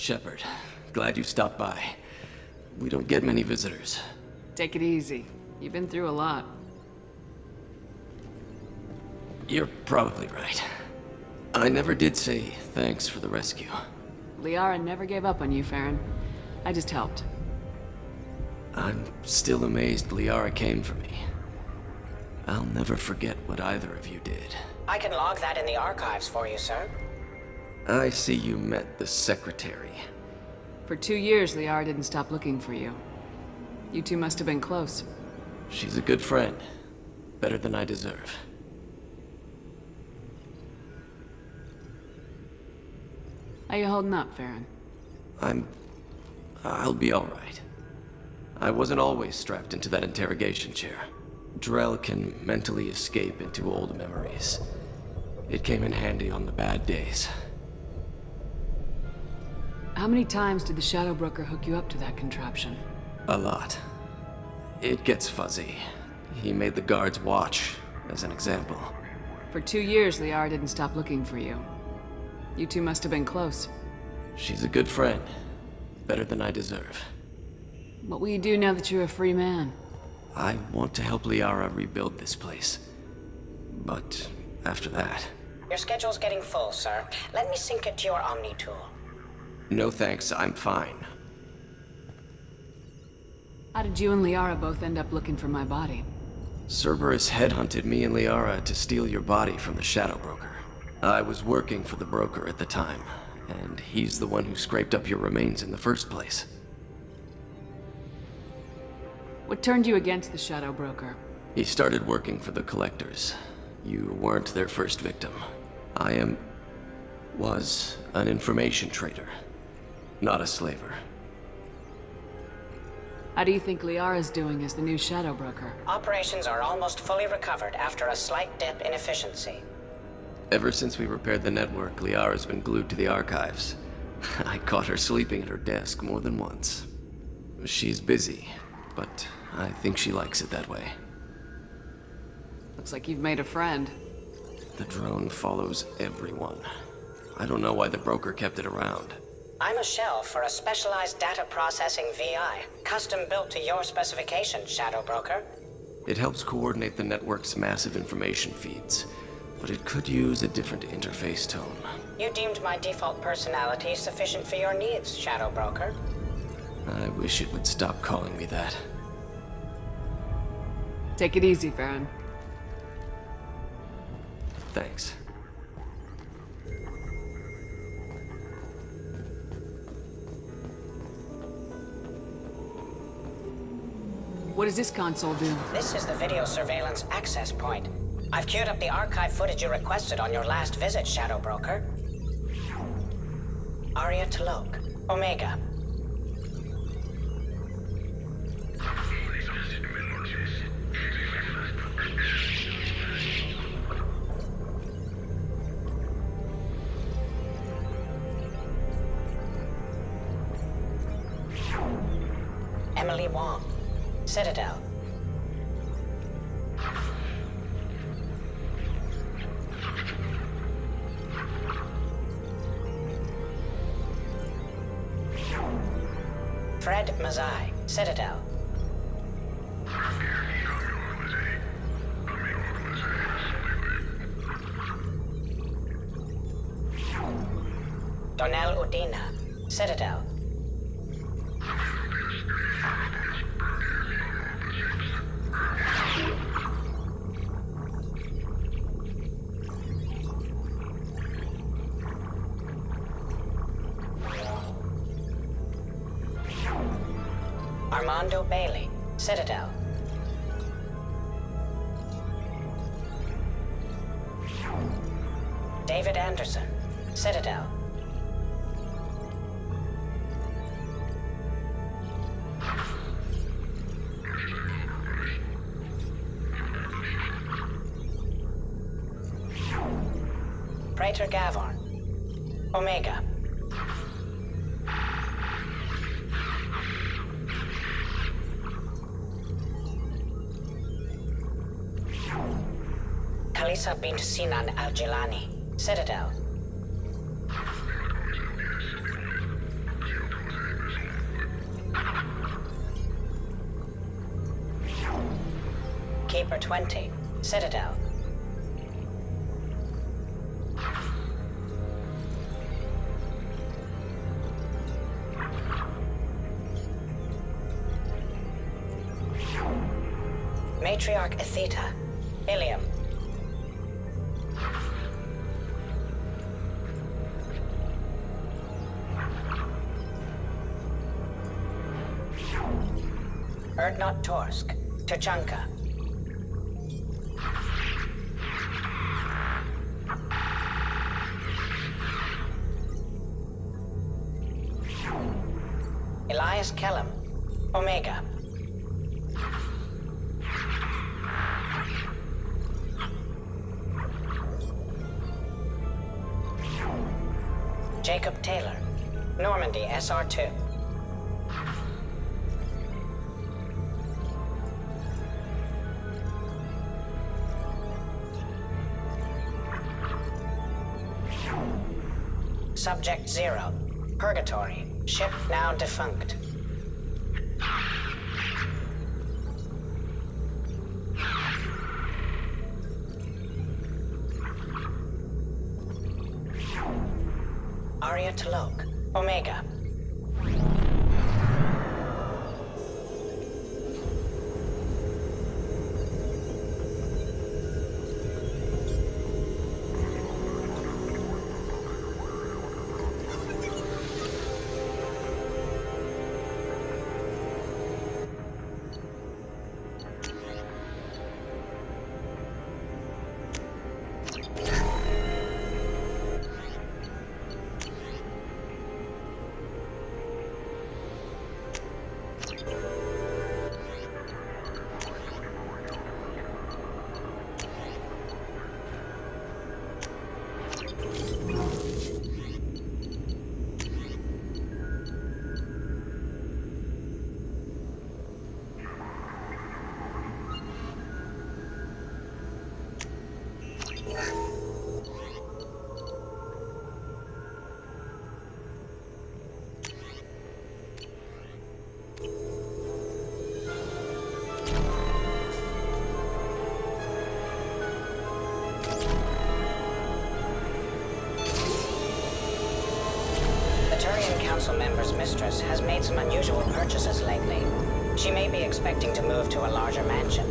Shepard, glad you stopped by. We don't get many visitors. Take it easy. You've been through a lot. You're probably right. I never did say thanks for the rescue. Liara never gave up on you, Farron. I just helped. I'm still amazed Liara came for me. I'll never forget what either of you did. I can log that in the archives for you, sir. I see you met the Secretary. For 2 years, Liara didn't stop looking for you. You two must have been close. She's a good friend. Better than I deserve. How you holding up, Farron? I'll be alright. I wasn't always strapped into that interrogation chair. Drell can mentally escape into old memories. It came in handy on the bad days. How many times did the Shadow Broker hook you up to that contraption? A lot. It gets fuzzy. He made the guards watch, as an example. For 2 years, Liara didn't stop looking for you. You two must have been close. She's a good friend. Better than I deserve. What will you do now that you're a free man? I want to help Liara rebuild this place. But after that... Your schedule's getting full, sir. Let me sync it to your Omni tool. No thanks, I'm fine. How did you and Liara both end up looking for my body? Cerberus headhunted me and Liara to steal your body from the Shadow Broker. I was working for the broker at the time, and he's the one who scraped up your remains in the first place. What turned you against the Shadow Broker? He started working for the Collectors. You weren't their first victim. I was an information trader, not a slaver. How do you think Liara's doing as the new Shadow Broker? Operations are almost fully recovered after a slight dip in efficiency. Ever since we repaired the network, Liara's been glued to the archives. I caught her sleeping at her desk more than once. She's busy, but I think she likes it that way. Looks like you've made a friend. The drone follows everyone. I don't know why the broker kept it around. I'm a shell for a specialized data processing VI, custom built to your specifications, Shadow Broker. It helps coordinate the network's massive information feeds, but it could use a different interface tone. You deemed my default personality sufficient for your needs, Shadow Broker. I wish it would stop calling me that. Take it easy, Farron. Thanks. What does this console do? This is the video surveillance access point. I've queued up the archive footage you requested on your last visit, Shadow Broker. Aria Talok, Omega. Emily Wong, Citadel. Fred Mazai, Citadel. Donnell Udina, Citadel. Armando Bailey, Citadel. David Anderson, Citadel. Praetor Gavorn, Omega. Khalisa bint Sinan Al-Jilani, Citadel. 20. Citadel. Matriarch Aethyta. Illium. Erdnot Torsk. Tuchanka. Elias Kellum. Omega. Jacob Taylor. Normandy SR2. Subject 0. Purgatory. Ship now defunct. Aria Talok. Omega. Council member's mistress has made some unusual purchases lately. She may be expecting to move to a larger mansion.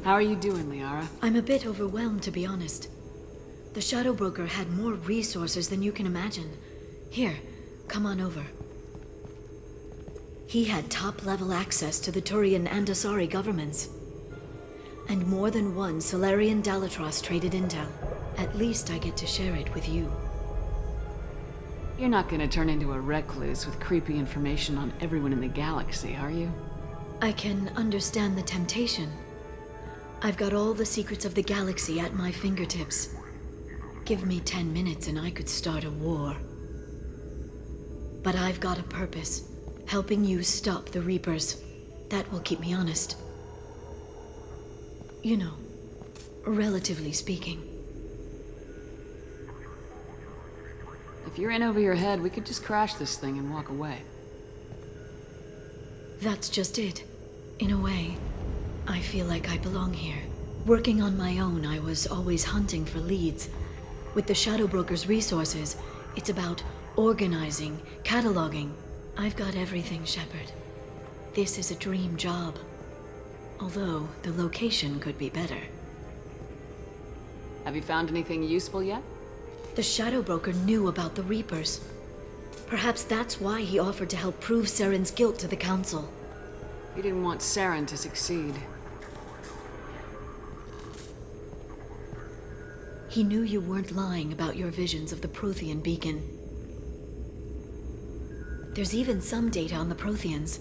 How are you doing, Liara? I'm a bit overwhelmed, to be honest. The Shadow Broker had more resources than you can imagine. Here, come on over. He had top-level access to the Turian and Asari governments. And more than one Solarian Dalatros traded intel. At least I get to share it with you. You're not gonna turn into a recluse with creepy information on everyone in the galaxy, are you? I can understand the temptation. I've got all the secrets of the galaxy at my fingertips. Give me 10 minutes and I could start a war. But I've got a purpose. Helping you stop the Reapers. That will keep me honest. You know, relatively speaking. If you're in over your head, we could just crash this thing and walk away. That's just it. In a way, I feel like I belong here. Working on my own, I was always hunting for leads. With the Shadow Broker's resources, it's about organizing, cataloging. I've got everything, Shepard. This is a dream job. Although, the location could be better. Have you found anything useful yet? The Shadow Broker knew about the Reapers. Perhaps that's why he offered to help prove Saren's guilt to the Council. He didn't want Saren to succeed. He knew you weren't lying about your visions of the Prothean beacon. There's even some data on the Protheans.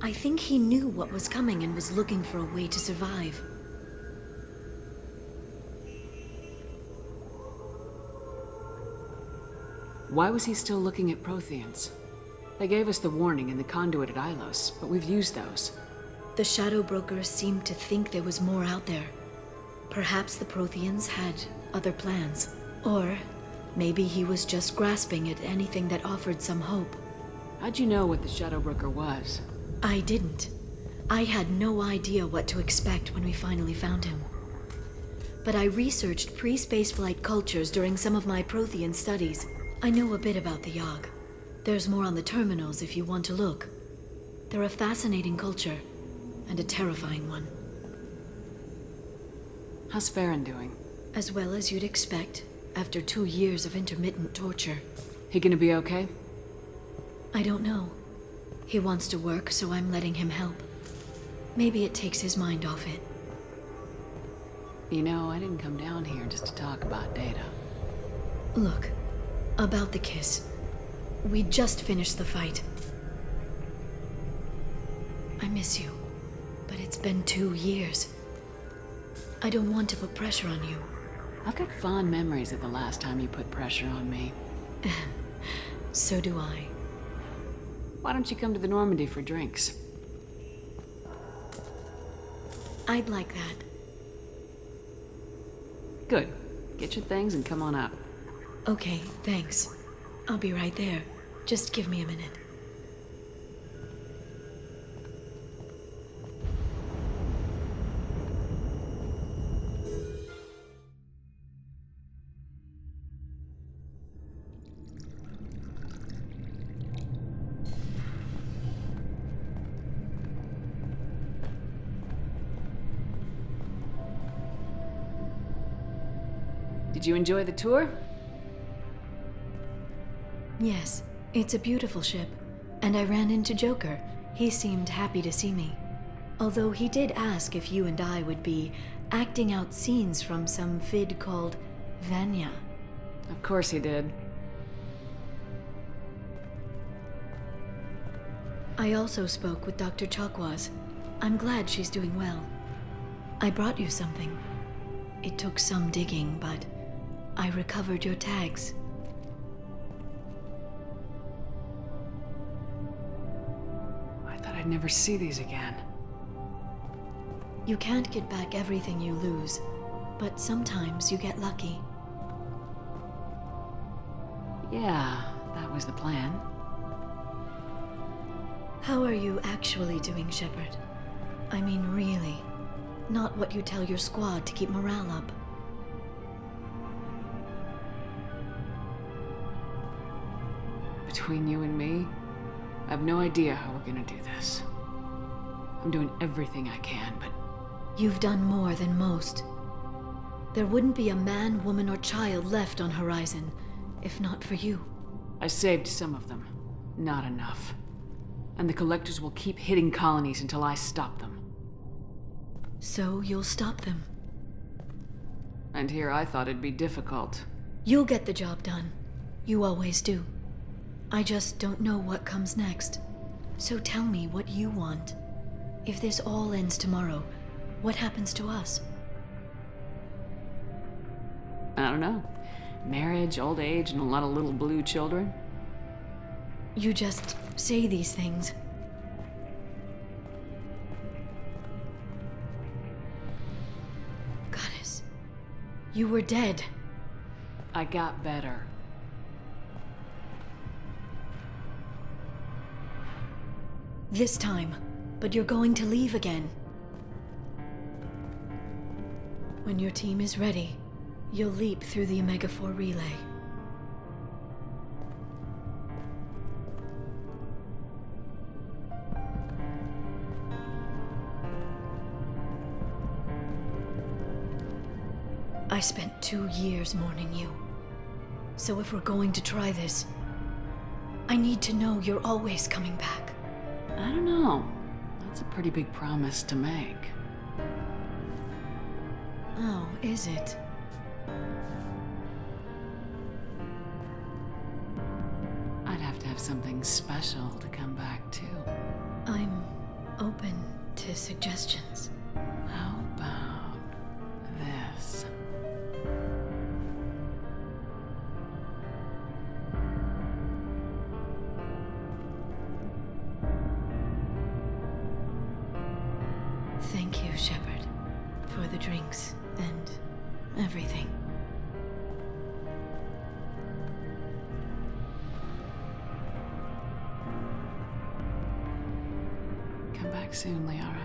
I think he knew what was coming and was looking for a way to survive. Why was he still looking at Protheans? They gave us the warning in the conduit at Ilos, but we've used those. The Shadow Broker seemed to think there was more out there. Perhaps the Protheans had other plans. Or maybe he was just grasping at anything that offered some hope. How'd you know what the Shadow Broker was? I didn't. I had no idea what to expect when we finally found him. But I researched pre-spaceflight cultures during some of my Prothean studies. I know a bit about the Yogg. There's more on the terminals if you want to look. They're a fascinating culture, and a terrifying one. How's Farron doing? As well as you'd expect, after 2 years of intermittent torture. He gonna be okay? I don't know. He wants to work, so I'm letting him help. Maybe it takes his mind off it. You know, I didn't come down here just to talk about data. Look, about the kiss. We just finished the fight. I miss you, but it's been 2 years. I don't want to put pressure on you. I've got fond memories of the last time you put pressure on me. So do I. Why don't you come to the Normandy for drinks? I'd like that. Good. Get your things and come on up. Okay, thanks. I'll be right there. Just give me a minute. Did you enjoy the tour? Yes, it's a beautiful ship. And I ran into Joker. He seemed happy to see me. Although he did ask if you and I would be acting out scenes from some vid called Vanya. Of course he did. I also spoke with Dr. Chakwas. I'm glad she's doing well. I brought you something. It took some digging, but I recovered your tags. I thought I'd never see these again. You can't get back everything you lose, but sometimes you get lucky. Yeah, that was the plan. How are you actually doing, Shepard? I mean, really. Not what you tell your squad to keep morale up. Between you and me, I have no idea how we're gonna do this. I'm doing everything I can, but You've done more than most. There wouldn't be a man, woman, or child left on Horizon, if not for you. I saved some of them. Not enough. And the Collectors will keep hitting colonies until I stop them. So you'll stop them. And here I thought it'd be difficult. You'll get the job done. You always do. I just don't know what comes next. So tell me what you want. If this all ends tomorrow, what happens to us? I don't know. Marriage, old age, and a lot of little blue children? You just say these things. Goddess, you were dead. I got better. This time, but you're going to leave again. When your team is ready, you'll leap through the Omega-4 relay. I spent 2 years mourning you. So if we're going to try this, I need to know you're always coming back. I don't know. That's a pretty big promise to make. Oh, is it? I'd have to have something special to come back to. I'm open to suggestions. How about this? Thank you, Shepard, for the drinks and everything. Come back soon, Liara.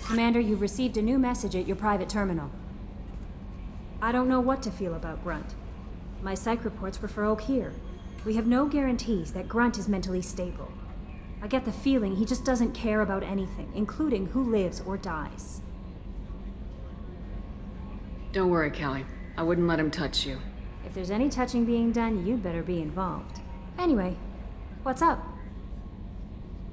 Commander, you've received a new message at your private terminal. I don't know what to feel about Grunt. My psych reports were for Oak here. We have no guarantees that Grunt is mentally stable. I get the feeling he just doesn't care about anything, including who lives or dies. Don't worry, Callie. I wouldn't let him touch you. If there's any touching being done, you'd better be involved. Anyway, what's up?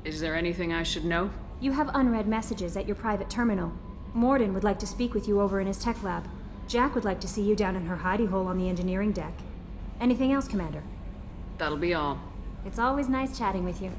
Is there anything I should know? You have unread messages at your private terminal. Mordin would like to speak with you over in his tech lab. Jack would like to see you down in her hidey hole on the engineering deck. Anything else, Commander? That'll be all. It's always nice chatting with you.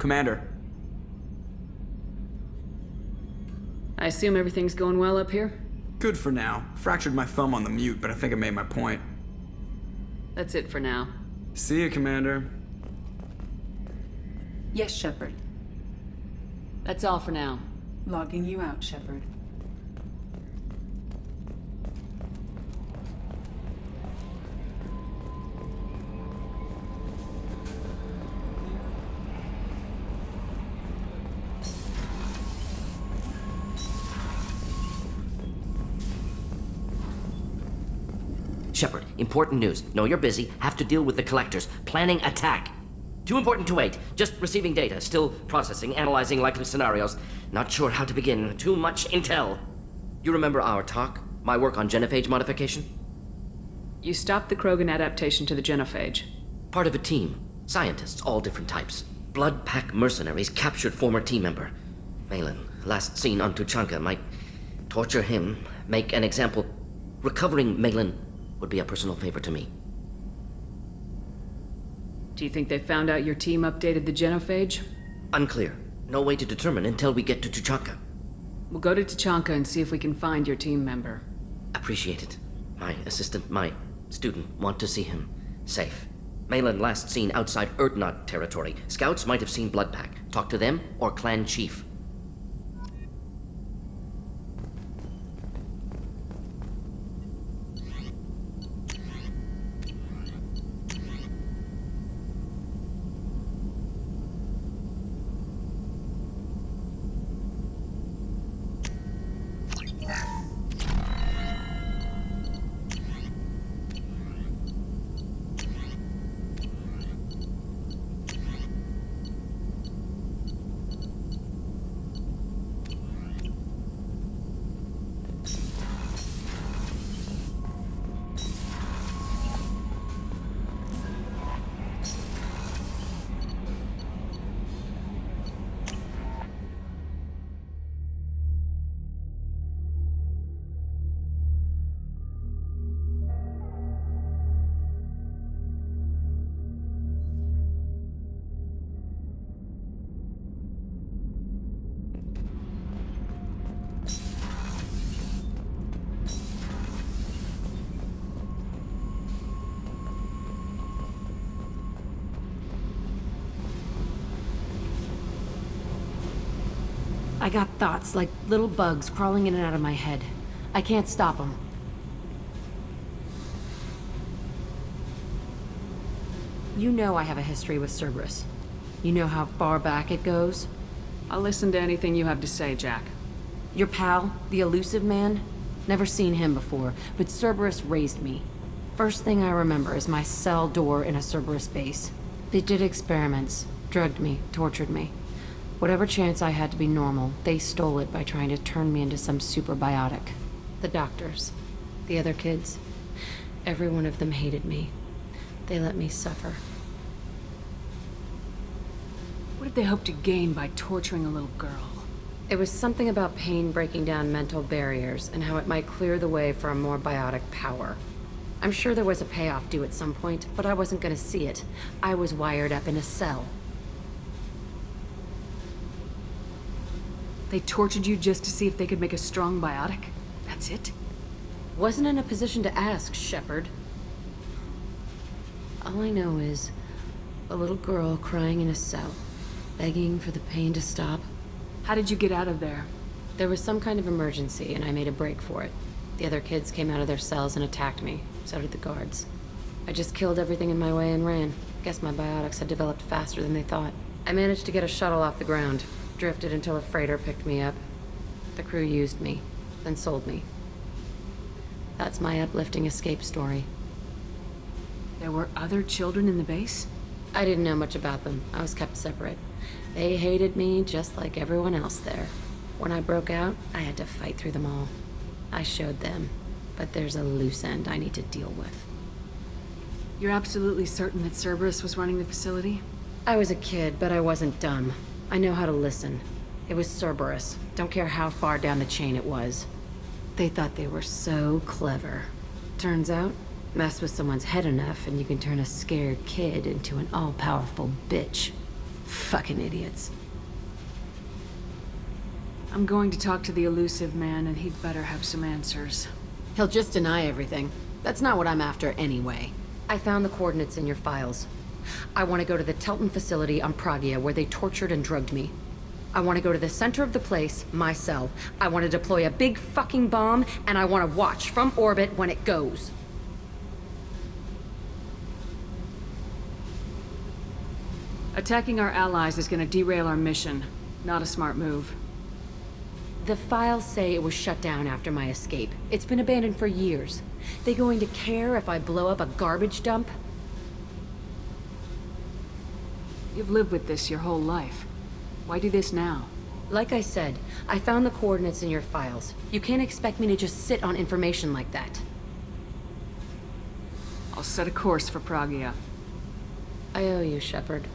Commander. I assume everything's going well up here? Good for now. Fractured my thumb on the mute, but I think I made my point. That's it for now. See you, Commander. Yes, Shepard. That's all for now. Logging you out, Shepard. Shepard, important news. Know you're busy. Have to deal with the collectors. Planning attack. Too important to wait. Just receiving data. Still processing, analyzing likely scenarios. Not sure how to begin. Too much intel. You remember our talk? My work on genophage modification? You stopped the Krogan adaptation to the genophage. Part of a team. Scientists, all different types. Blood Pack mercenaries captured former team member. Maelon, last seen on Tuchanka, might torture him, make an example. Recovering Maelon would be a personal favor to me. Do you think they found out your team updated the genophage? Unclear. No way to determine until we get to Tuchanka. We'll go to Tuchanka and see if we can find your team member. Appreciate it. My assistant, my student, want to see him safe. Maelon last seen outside Erdnot territory. Scouts might have seen Bloodpack. Talk to them or clan chief. I got thoughts like little bugs crawling in and out of my head. I can't stop them. You know I have a history with Cerberus. You know how far back it goes? I'll listen to anything you have to say, Jack. Your pal, the elusive man? Never seen him before, but Cerberus raised me. First thing I remember is my cell door in a Cerberus base. They did experiments, drugged me, tortured me. Whatever chance I had to be normal, they stole it by trying to turn me into some superbiotic. The doctors, the other kids, every one of them hated me. They let me suffer. What did they hope to gain by torturing a little girl? It was something about pain breaking down mental barriers and how it might clear the way for a more biotic power. I'm sure there was a payoff due at some point, but I wasn't gonna see it. I was wired up in a cell. They tortured you just to see if they could make a strong biotic? That's it? Wasn't in a position to ask, Shepard. All I know is a little girl crying in a cell, begging for the pain to stop. How did you get out of there? There was some kind of emergency, and I made a break for it. The other kids came out of their cells and attacked me. So did the guards. I just killed everything in my way and ran. Guess my biotics had developed faster than they thought. I managed to get a shuttle off the ground. Drifted until a freighter picked me up. The crew used me, then sold me. That's my uplifting escape story. There were other children in the base? I didn't know much about them. I was kept separate. They hated me just like everyone else there. When I broke out, I had to fight through them all. I showed them, but there's a loose end I need to deal with. You're absolutely certain that Cerberus was running the facility? I was a kid, but I wasn't dumb. I know how to listen. It was Cerberus. Don't care how far down the chain it was. They thought they were so clever. Turns out, mess with someone's head enough and you can turn a scared kid into an all-powerful bitch. Fucking idiots. I'm going to talk to the elusive man, and he'd better have some answers. He'll just deny everything. That's not what I'm after anyway. I found the coordinates in your files. I want to go to the Telton facility on Pragia where they tortured and drugged me. I want to go to the center of the place, my cell. I want to deploy a big fucking bomb, and I want to watch from orbit when it goes. Attacking our allies is going to derail our mission. Not a smart move. The files say it was shut down after my escape. It's been abandoned for years. They going to care if I blow up a garbage dump? You've lived with this your whole life. Why do this now? Like I said, I found the coordinates in your files. You can't expect me to just sit on information like that. I'll set a course for Pragia. I owe you, Shepard.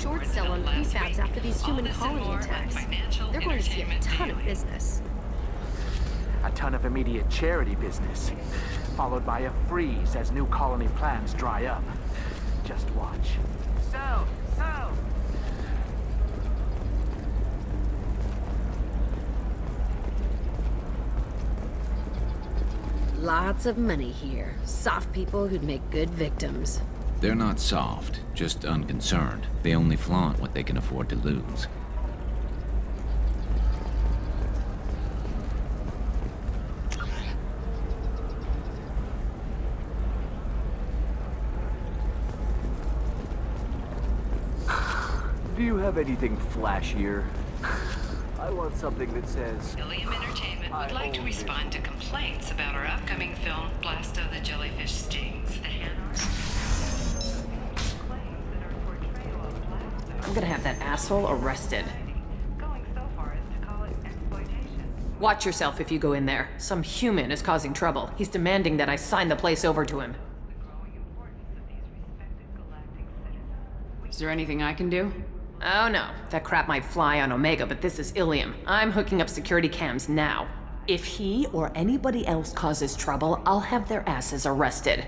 short sell on prefabs after these human colony attacks. They're going to see a ton of business. A ton of immediate charity business, followed by a freeze as new colony plans dry up. Just watch. So. Lots of money here. Soft people who'd make good victims. They're not soft, just unconcerned. They only flaunt what they can afford to lose. Do you have anything flashier? I want something that says... Illium Entertainment would like to respond to complaints about our upcoming film, Blast of the Jellyfish Stings. The I'm gonna have that asshole arrested. Watch yourself if you go in there. Some human is causing trouble. He's demanding that I sign the place over to him. Is there anything I can do? Oh no, that crap might fly on Omega, but this is Illium. I'm hooking up security cams now. If he or anybody else causes trouble, I'll have their asses arrested.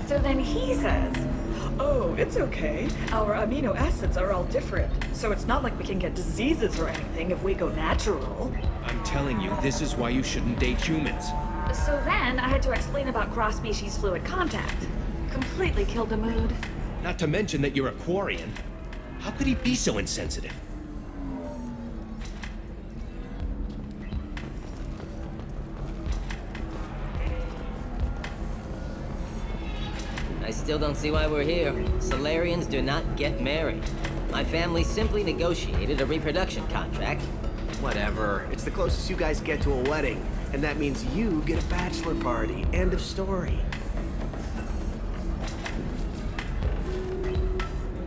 So then he says, oh, it's okay. Our amino acids are all different, so it's not like we can get diseases or anything if we go natural. I'm telling you, this is why you shouldn't date humans. So then I had to explain about cross-species fluid contact. Completely killed the mood. Not to mention that you're a Quarian. How could he be so insensitive? I still don't see why we're here. Solarians do not get married. My family simply negotiated a reproduction contract. Whatever. It's the closest you guys get to a wedding. And that means you get a bachelor party. End of story.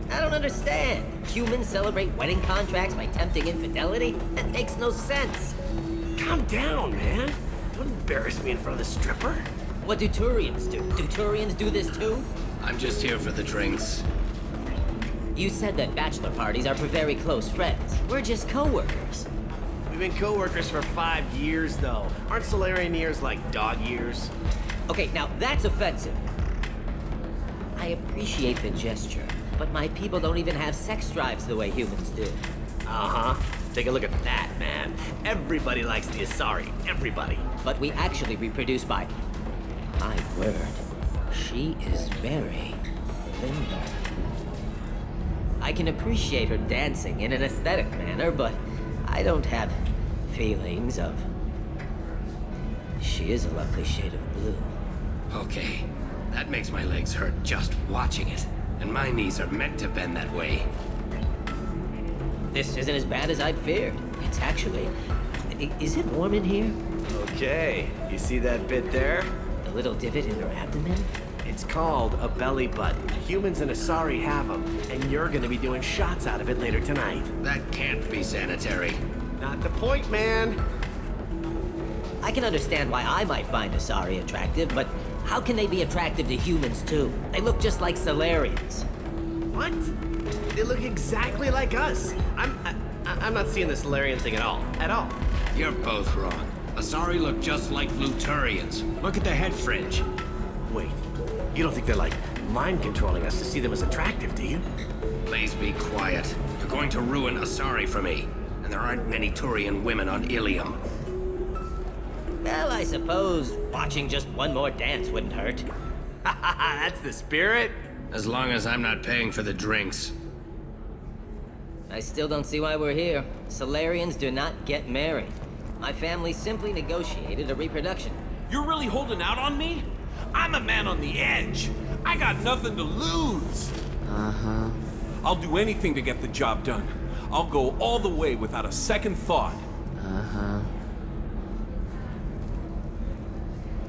I don't understand. Humans celebrate wedding contracts by tempting infidelity? That makes no sense. Calm down, man. Don't embarrass me in front of the stripper. What do Turians do? Do Turians do this too? I'm just here for the drinks. You said that bachelor parties are for very close friends. We're just co-workers. We've been co-workers for 5 years, though. Aren't Solarian years like dog years? Okay, now that's offensive. I appreciate the gesture, but my people don't even have sex drives the way humans do. Uh-huh. Take a look at that, man. Everybody likes the Asari. Everybody. But we actually reproduce by... My word. She is very limber. I can appreciate her dancing in an aesthetic manner, but I don't have feelings of... She is a lovely shade of blue. Okay, that makes my legs hurt just watching it. And my knees are meant to bend that way. This isn't as bad as I'd feared. It's actually... Is it warm in here? Okay, you see that bit there? The little divot in her abdomen? It's called a belly button. Humans and Asari have them, and you're gonna be doing shots out of it later tonight. That can't be sanitary. Not the point, man. I can understand why I might find Asari attractive, but how can they be attractive to humans too? They look just like Solarians. What? They look exactly like us. I'm not seeing the Solarian thing at all. At all. You're both wrong. Asari look just like Bluturians. Look at the head fringe. Wait, you don't think they're like mind controlling us to see them as attractive, do you? Please be quiet. You're going to ruin Asari for me. And there aren't many Turian women on Illium. Well, I suppose watching just one more dance wouldn't hurt. That's the spirit. As long as I'm not paying for the drinks. I still don't see why we're here. Solarians do not get married. My family simply negotiated a reproduction. You're really holding out on me? I'm a man on the edge. I got nothing to lose. Uh-huh. I'll do anything to get the job done. I'll go all the way without a second thought. Uh-huh.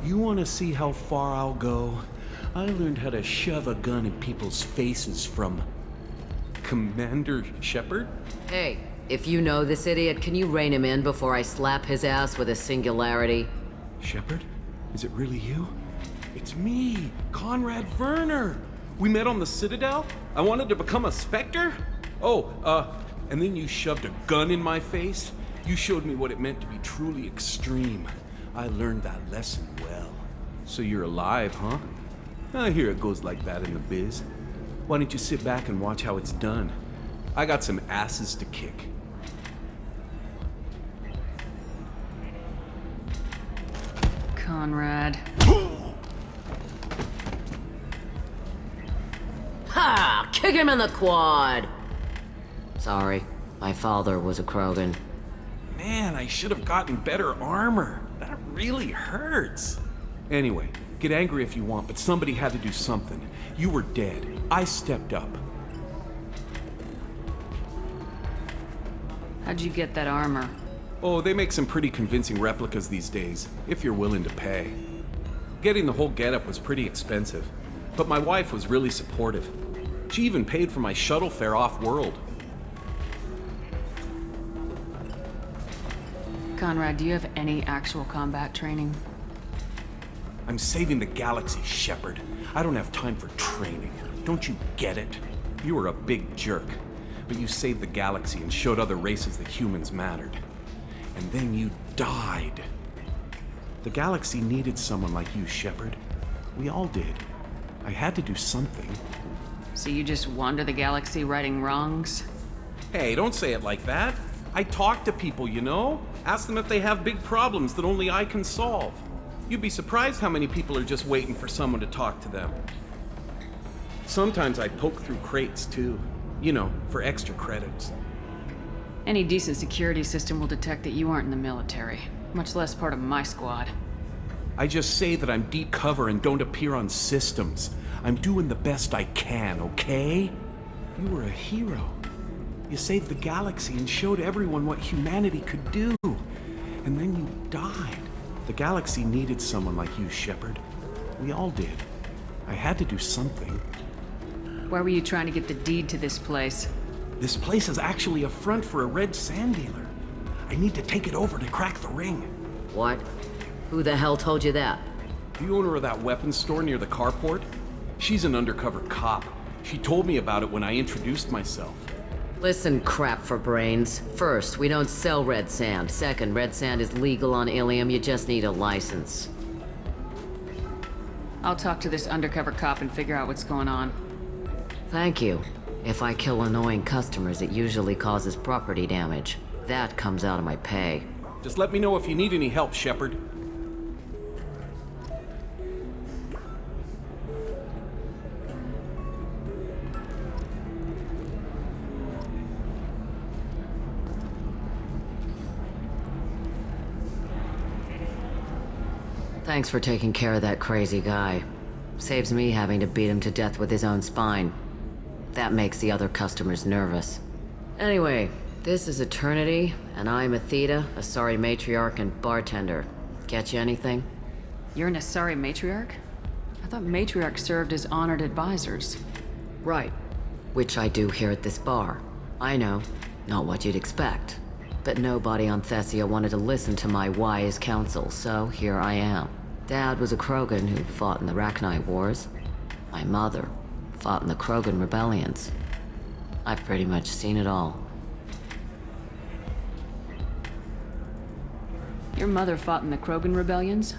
You want to see how far I'll go? I learned how to shove a gun in people's faces from Commander Shepard? Hey, if you know this idiot, can you rein him in before I slap his ass with a singularity? Shepard? Is it really you? It's me, Conrad Verner. We met on the Citadel? I wanted to become a Spectre? And then you shoved a gun in my face? You showed me what it meant to be truly extreme. I learned that lesson well. So you're alive, huh? I hear it goes like that in the biz. Why don't you sit back and watch how it's done? I got some asses to kick. Conrad. Ha! Kick him in the quad! Sorry, my father was a Krogan. Man, I should have gotten better armor. That really hurts. Anyway, get angry if you want, but somebody had to do something. You were dead. I stepped up. How'd you get that armor? Oh, they make some pretty convincing replicas these days, if you're willing to pay. Getting the whole getup was pretty expensive, but my wife was really supportive. She even paid for my shuttle fare off-world. Conrad, do you have any actual combat training? I'm saving the galaxy, Shepard. I don't have time for training. Don't you get it? You were a big jerk, but you saved the galaxy and showed other races that humans mattered. And then you died. The galaxy needed someone like you, Shepard. We all did. I had to do something. So you just wander the galaxy righting wrongs? Hey, don't say it like that. I talk to people, you know? Ask them if they have big problems that only I can solve. You'd be surprised how many people are just waiting for someone to talk to them. Sometimes I poke through crates, too. You know, for extra credits. Any decent security system will detect that you aren't in the military, much less part of my squad. I just say that I'm deep cover and don't appear on systems. I'm doing the best I can, okay? You were a hero. You saved the galaxy and showed everyone what humanity could do. And then you died. The galaxy needed someone like you, Shepard. We all did. I had to do something. Why were you trying to get the deed to this place? This place is actually a front for a red sand dealer. I need to take it over to crack the ring. What? Who the hell told you that? The owner of that weapons store near the carport. She's an undercover cop. She told me about it when I introduced myself. Listen, crap for brains. First, we don't sell red sand. Second, red sand is legal on Illium. You just need a license. I'll talk to this undercover cop and figure out what's going on. Thank you. If I kill annoying customers, it usually causes property damage. That comes out of my pay. Just let me know if you need any help, Shepard. Thanks for taking care of that crazy guy. Saves me having to beat him to death with his own spine. That makes the other customers nervous. Anyway, this is Eternity, and I'm Aethyta, a sorry matriarch and bartender. Get you anything? You're an Asari matriarch? I thought matriarchs served as honored advisors. Right. Which I do here at this bar. I know, not what you'd expect. But nobody on Thessia wanted to listen to my wise counsel, so here I am. Dad was a Krogan who fought in the Rachni Wars. My mother fought in the Krogan rebellions. I've pretty much seen it all. Your mother fought in the Krogan rebellions?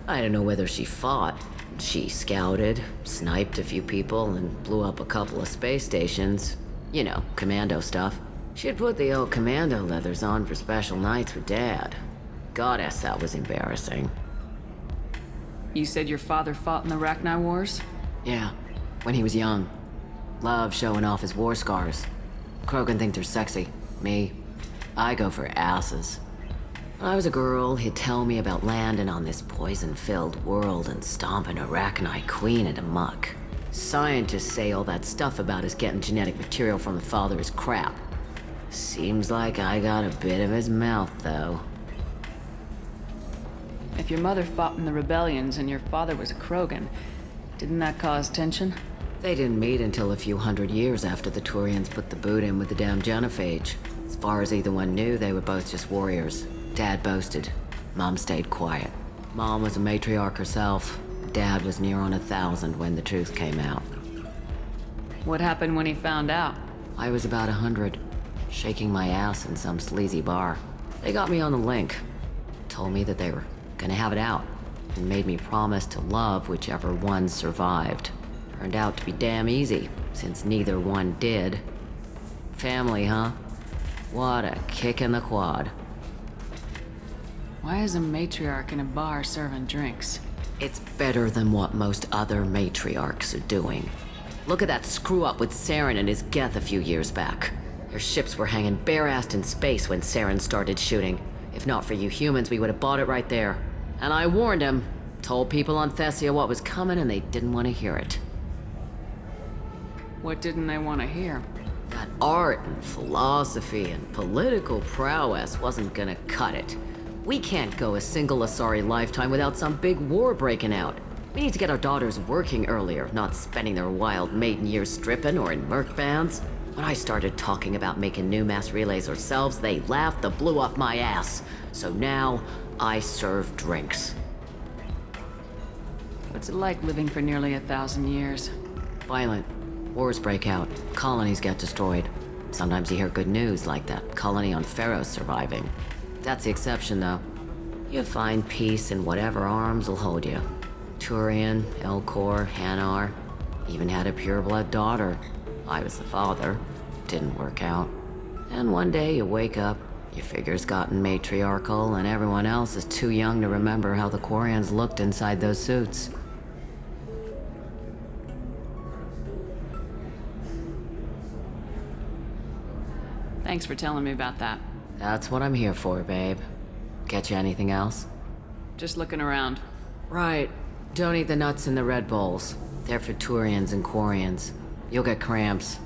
I don't know whether she fought. She scouted, sniped a few people, and blew up a couple of space stations. You know, commando stuff. She'd put the old commando leathers on for special nights with Dad. Goddess, that was embarrassing. You said your father fought in the Rachni Wars? Yeah, when he was young. Loved showing off his war scars. Krogan think they're sexy. Me, I go for asses. When I was a girl, he'd tell me about landing on this poison-filled world and stomping a Rachni queen into muck. Scientists say all that stuff about us getting genetic material from the father is crap. Seems like I got a bit of his mouth, though. If your mother fought in the rebellions and your father was a Krogan, Didn't that cause tension? They didn't meet until a few hundred years after the Turians put the boot in with the damn genophage. As far as either one knew, they were both just warriors. Dad boasted. Mom stayed quiet. Mom was a matriarch herself. Dad was near on 1,000 when the truth came out. What happened when he found out? I was about 100, shaking my ass in some sleazy bar. They got me on the link. Told me that they were gonna have it out, and made me promise to love whichever one survived. Turned out to be damn easy, since neither one did. Family, huh? What a kick in the quad. Why is a matriarch in a bar serving drinks? It's better than what most other matriarchs are doing. Look at that screw-up with Saren and his Geth a few years back. Their ships were hanging bare-assed in space when Saren started shooting. If not for you humans, we would have bought it right there. And I warned him. Told people on Thessia what was coming, and they didn't want to hear it. What didn't they want to hear? That art and philosophy and political prowess wasn't gonna cut it. We can't go a single Asari lifetime without some big war breaking out. We need to get our daughters working earlier, not spending their wild maiden years stripping or in merc bands. When I started talking about making new mass relays ourselves, they laughed the blue off my ass. So now, I serve drinks. What's it like living for nearly 1,000 years? Violent. Wars break out. Colonies get destroyed. Sometimes you hear good news, like that colony on Pharaoh surviving. That's the exception, though. You find peace in whatever arms will hold you. Turian, Elcor, Hanar. Even had a pureblood daughter. I was the father. Didn't work out. And one day you wake up, your figure's gotten matriarchal, and everyone else is too young to remember how the Quarians looked inside those suits. Thanks for telling me about that. That's what I'm here for, babe. Get you anything else? Just looking around. Right. Don't eat the nuts in the Red Bowls. They're for Turians and Quarians. You'll get cramps.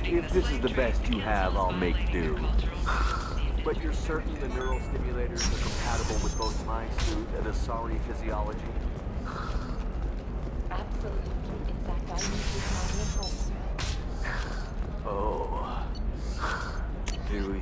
If this is the best you have, I'll make do. But you're certain the neural stimulators are compatible with both my suit and Asari physiology? Absolutely. In fact, I use this on Oh. Do you?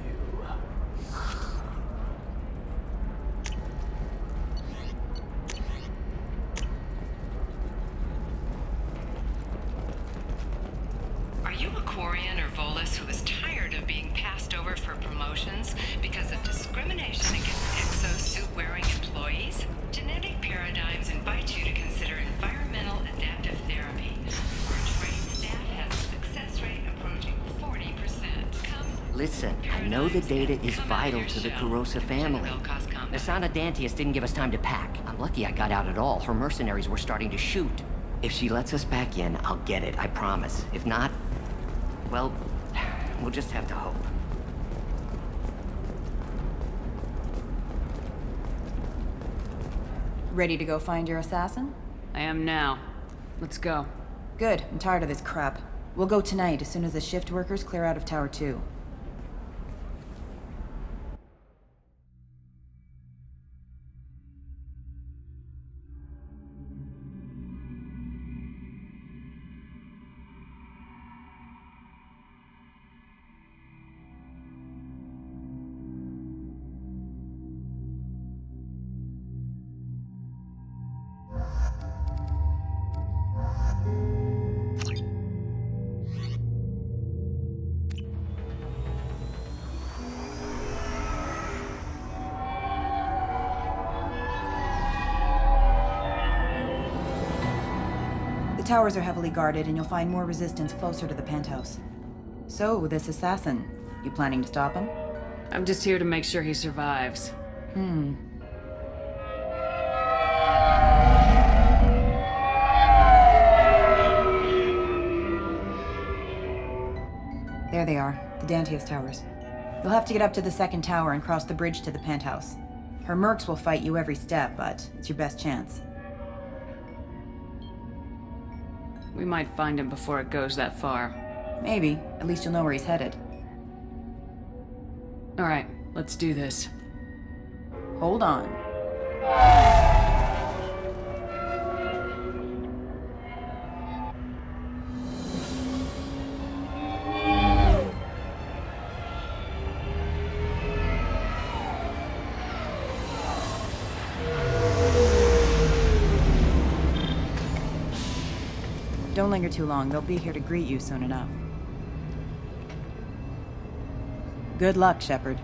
Are you a Quarian or Volus who is tired of being passed over for promotions because of discrimination against exosuit-wearing employees? Genetic paradigms invite you to consider environmental adaptive therapy. Our trained staff has a success rate approaching 40%. Listen, I know the data is vital to the Kurosa family. Nassana Dantius didn't give us time to pack. I'm lucky I got out at all. Her mercenaries were starting to shoot. If she lets us back in, I'll get it, I promise. If not, well, we'll just have to hope. Ready to go find your assassin? I am now. Let's go. Good. I'm tired of this crap. We'll go tonight as soon as the shift workers clear out of Tower 2. The towers are heavily guarded, and you'll find more resistance closer to the penthouse. So, this assassin, you planning to stop him? I'm just here to make sure he survives. There they are, the Dantius towers. You'll have to get up to the second tower and cross the bridge to the penthouse. Her mercs will fight you every step, but it's your best chance. We might find him before it goes that far. Maybe. At least you'll know where he's headed. Alright, let's do this. Hold on. Don't linger too long. They'll be here to greet you soon enough. Good luck, Shepard.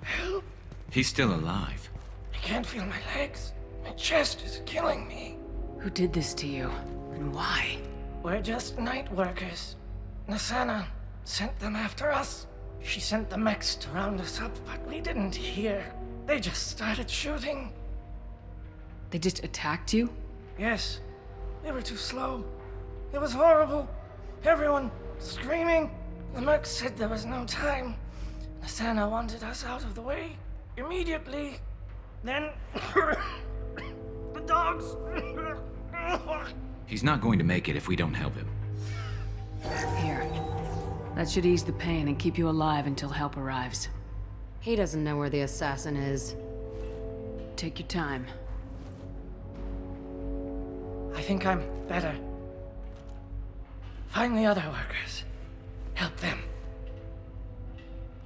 Help! He's still alive. I can't feel my legs. My chest is killing me. Who did this to you? And why? We're just night workers. Nassana sent them after us. She sent the mechs to round us up, but we didn't hear. They just started shooting. They just attacked you? Yes. They were too slow. It was horrible. Everyone screaming. The mechs said there was no time. Nassana wanted us out of the way immediately. Then the dogs. He's not going to make it if we don't help him. Here. That should ease the pain and keep you alive until help arrives. He doesn't know where the assassin is. Take your time. I think I'm better. Find the other workers. Help them.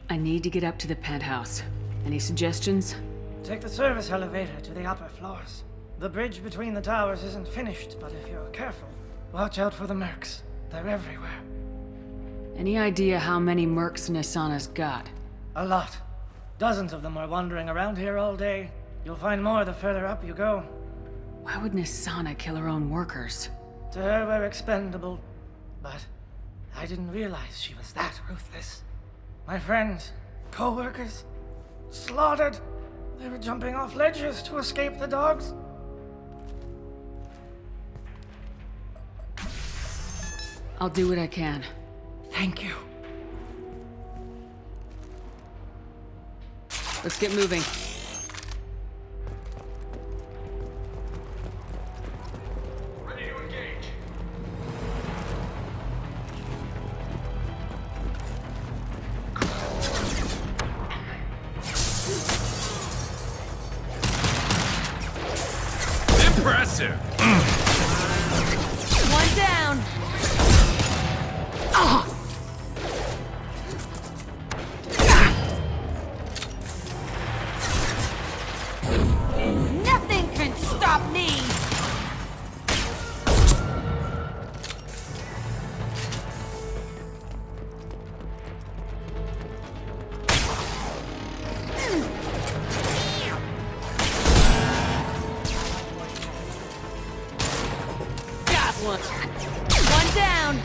I need to get up to the penthouse. Any suggestions? Take the service elevator to the upper floors. The bridge between the towers isn't finished, but if you're careful, watch out for the mercs. They're everywhere. Any idea how many mercs Nassana's got? A lot. Dozens of them are wandering around here all day. You'll find more the further up you go. Why would Nassana kill her own workers? To her, we're expendable. But I didn't realize she was that ruthless. My friends, co-workers, slaughtered. They were jumping off ledges to escape the dogs. I'll do what I can. Thank you. Let's get moving. Vasir! One down! Nothing can stop me! One down!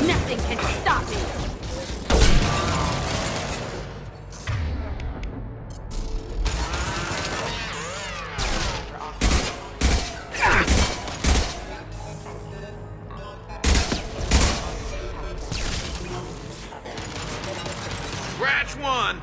Nothing can stop me! Scratch one!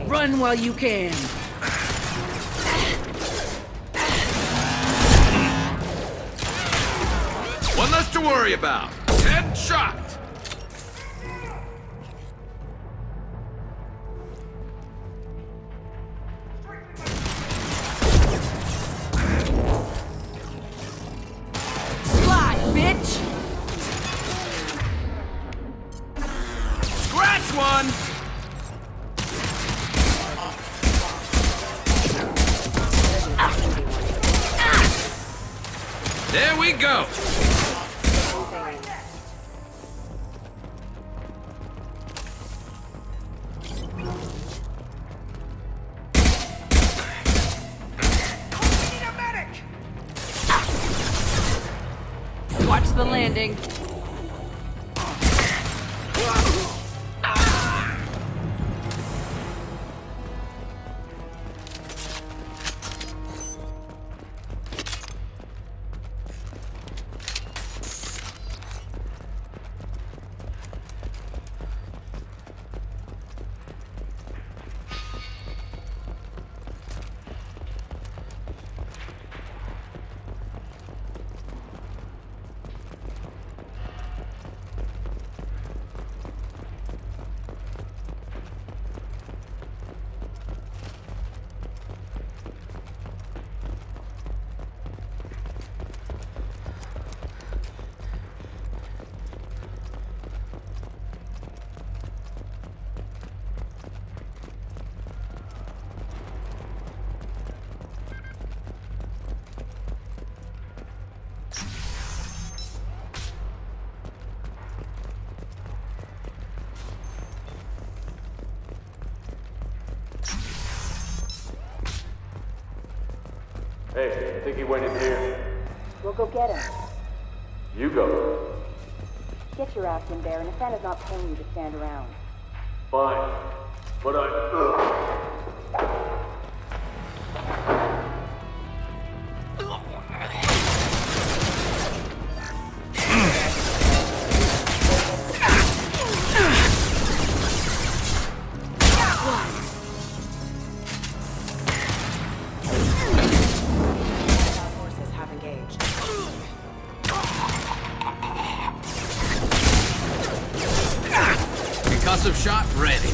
Run while you can! One less to worry about. Headshot! Fly, bitch! Scratch one! There we go! Watch the landing. Hey, I think he went in here. We'll go get him. You go. Get your ass in there, and Nassana's not paying you to stand around. Fine. But Forces have engaged. Concussive shot ready.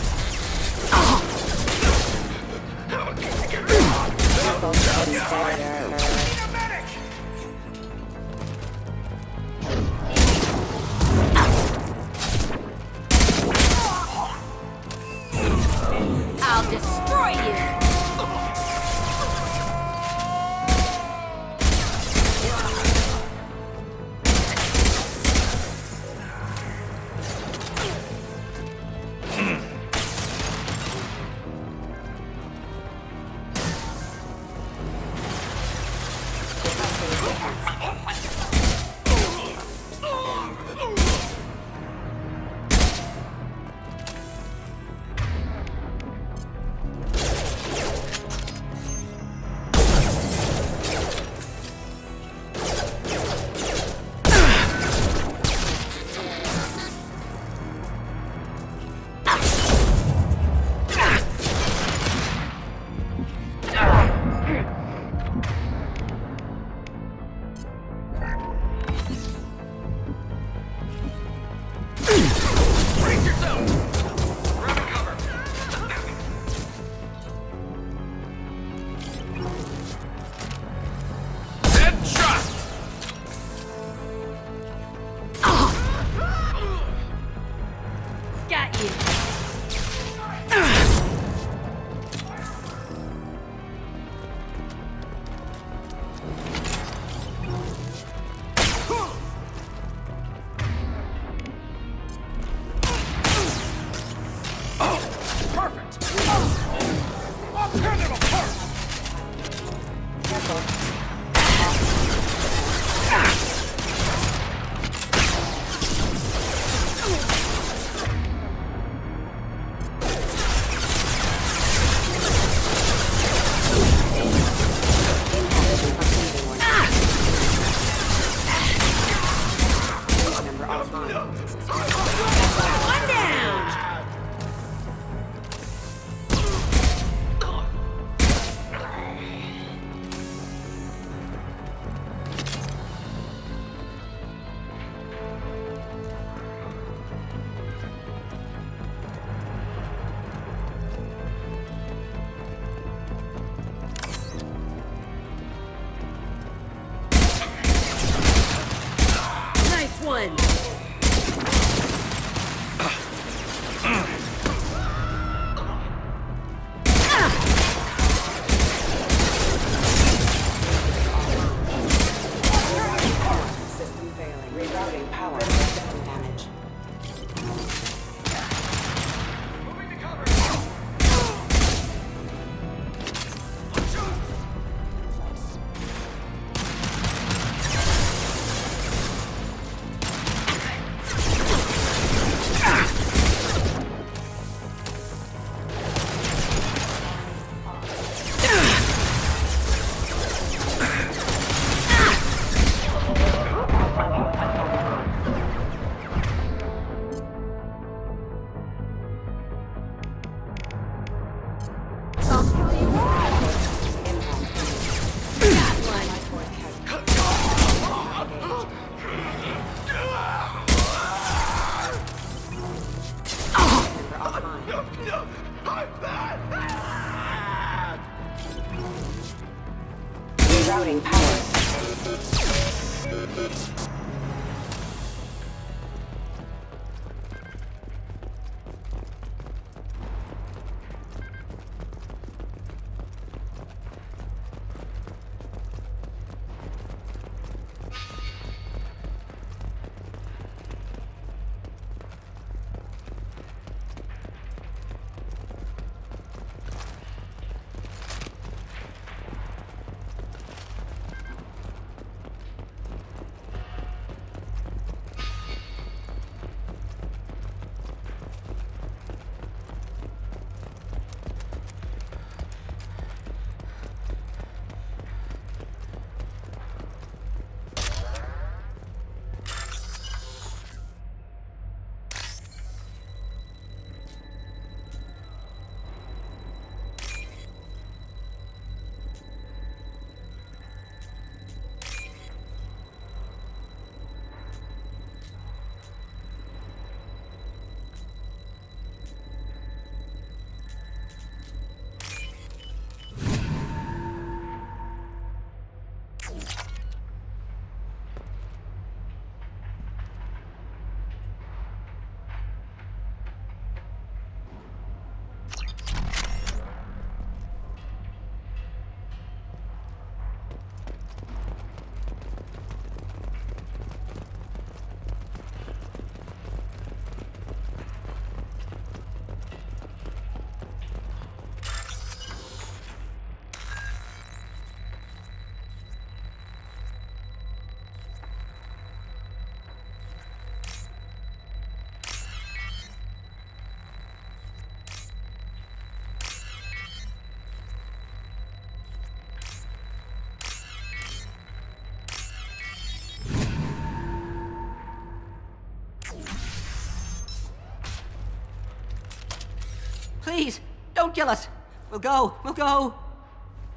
Please, don't kill us. We'll go.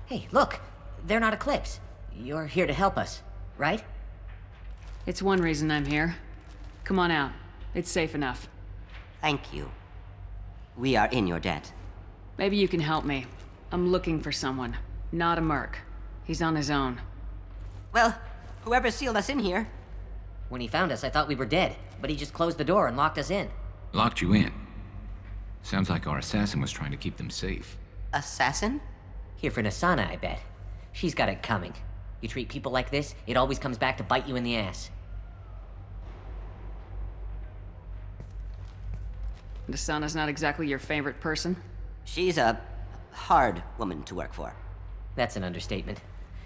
Hey, look. They're not Eclipse. You're here to help us, right? It's one reason I'm here. Come on out. It's safe enough. Thank you. We are in your debt. Maybe you can help me. I'm looking for someone. Not a merc. He's on his own. Well, whoever sealed us in here. When he found us, I thought we were dead, but he just closed the door and locked us in. Locked you in? Sounds like our assassin was trying to keep them safe. Assassin? Here for Nassana, I bet. She's got it coming. You treat people like this, it always comes back to bite you in the ass. Nassana's not exactly your favorite person? She's a hard woman to work for. That's an understatement.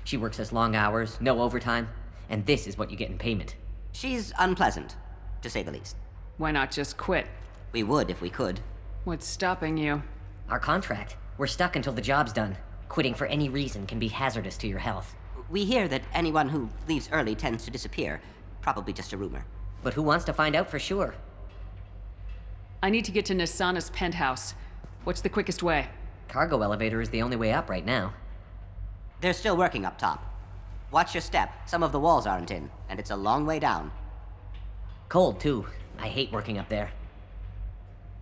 She works us long hours, no overtime, and this is what you get in payment. She's unpleasant, to say the least. Why not just quit? We would if we could. What's stopping you? Our contract. We're stuck until the job's done. Quitting for any reason can be hazardous to your health. We hear that anyone who leaves early tends to disappear. Probably just a rumor. But who wants to find out for sure? I need to get to Nassana's penthouse. What's the quickest way? Cargo elevator is the only way up right now. They're still working up top. Watch your step. Some of the walls aren't in, and it's a long way down. Cold, too. I hate working up there.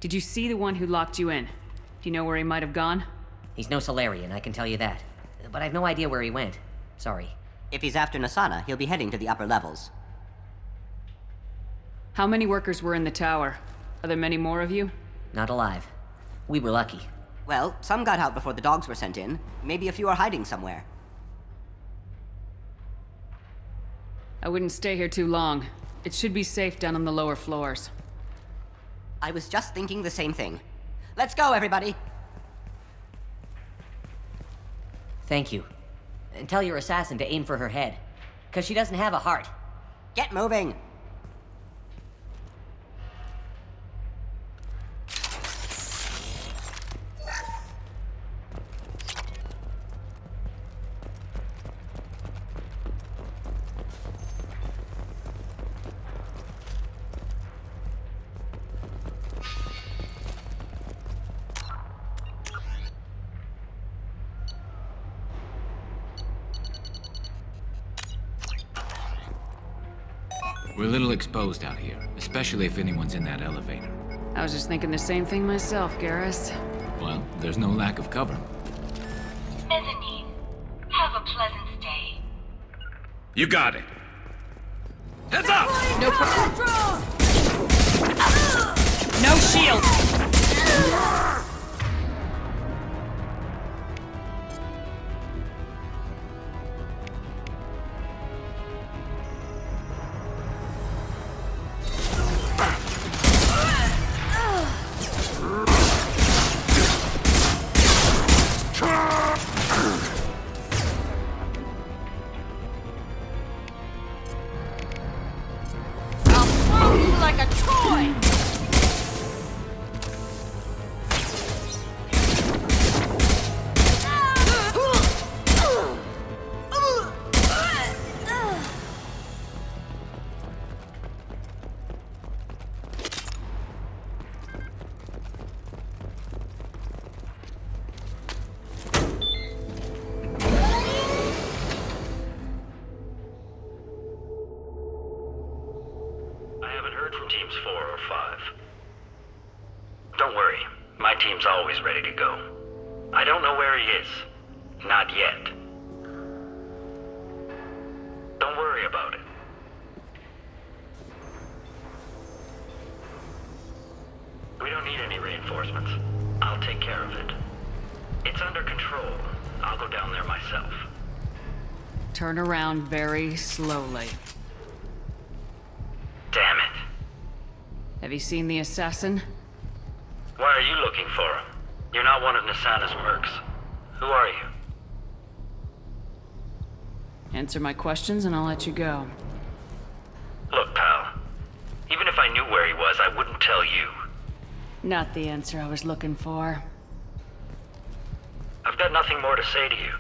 Did you see the one who locked you in? Do you know where he might have gone? He's no Solarian, I can tell you that. But I've no idea where he went. Sorry. If he's after Nassana, he'll be heading to the upper levels. How many workers were in the tower? Are there many more of you? Not alive. We were lucky. Well, some got out before the dogs were sent in. Maybe a few are hiding somewhere. I wouldn't stay here too long. It should be safe down on the lower floors. I was just thinking the same thing. Let's go, everybody! Thank you. And tell your assassin to aim for her head. 'Cause she doesn't have a heart. Get moving! We're a little exposed out here, especially if anyone's in that elevator. I was just thinking the same thing myself, Garrus. Well, there's no lack of cover. Mezzanine. Have a pleasant stay. You got it. Heads up! No problem. No shield! Like a toy! I haven't heard from teams 4 or 5. Don't worry, my team's always ready to go. I don't know where he is. Not yet. Don't worry about it. We don't need any reinforcements. I'll take care of it. It's under control. I'll go down there myself. Turn around very slowly. Damn it. Have you seen the assassin? Why are you looking for him? You're not one of Nassana's mercs. Who are you? Answer my questions and I'll let you go. Look, pal. Even if I knew where he was, I wouldn't tell you. Not the answer I was looking for. I've got nothing more to say to you.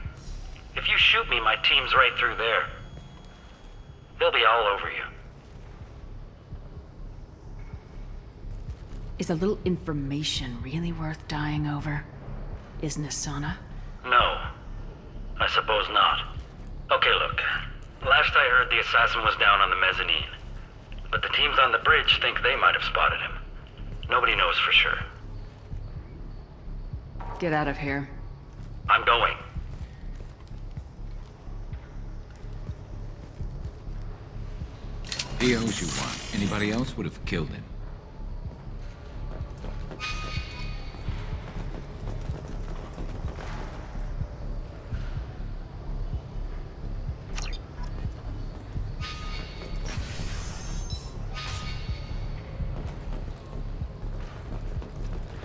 If you shoot me, my team's right through there. They'll be all over you. Is a little information really worth dying over? Is Nassana? No. I suppose not. Okay, look. Last I heard, the assassin was down on the mezzanine. But the teams on the bridge think they might have spotted him. Nobody knows for sure. Get out of here. I'm going. He owes you one. Anybody else would have killed him.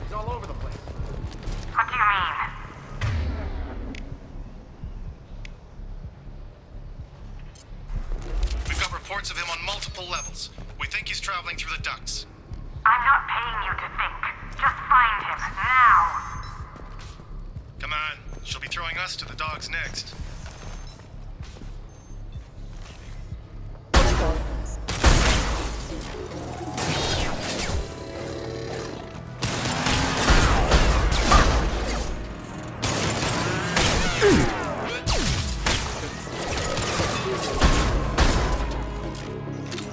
He's all over the place. What do you mean? We've got reports of him on multiple levels. We think he's traveling through the ducts. I'm not paying you to think. Just find him, now! Come on, she'll be throwing us to the dogs next.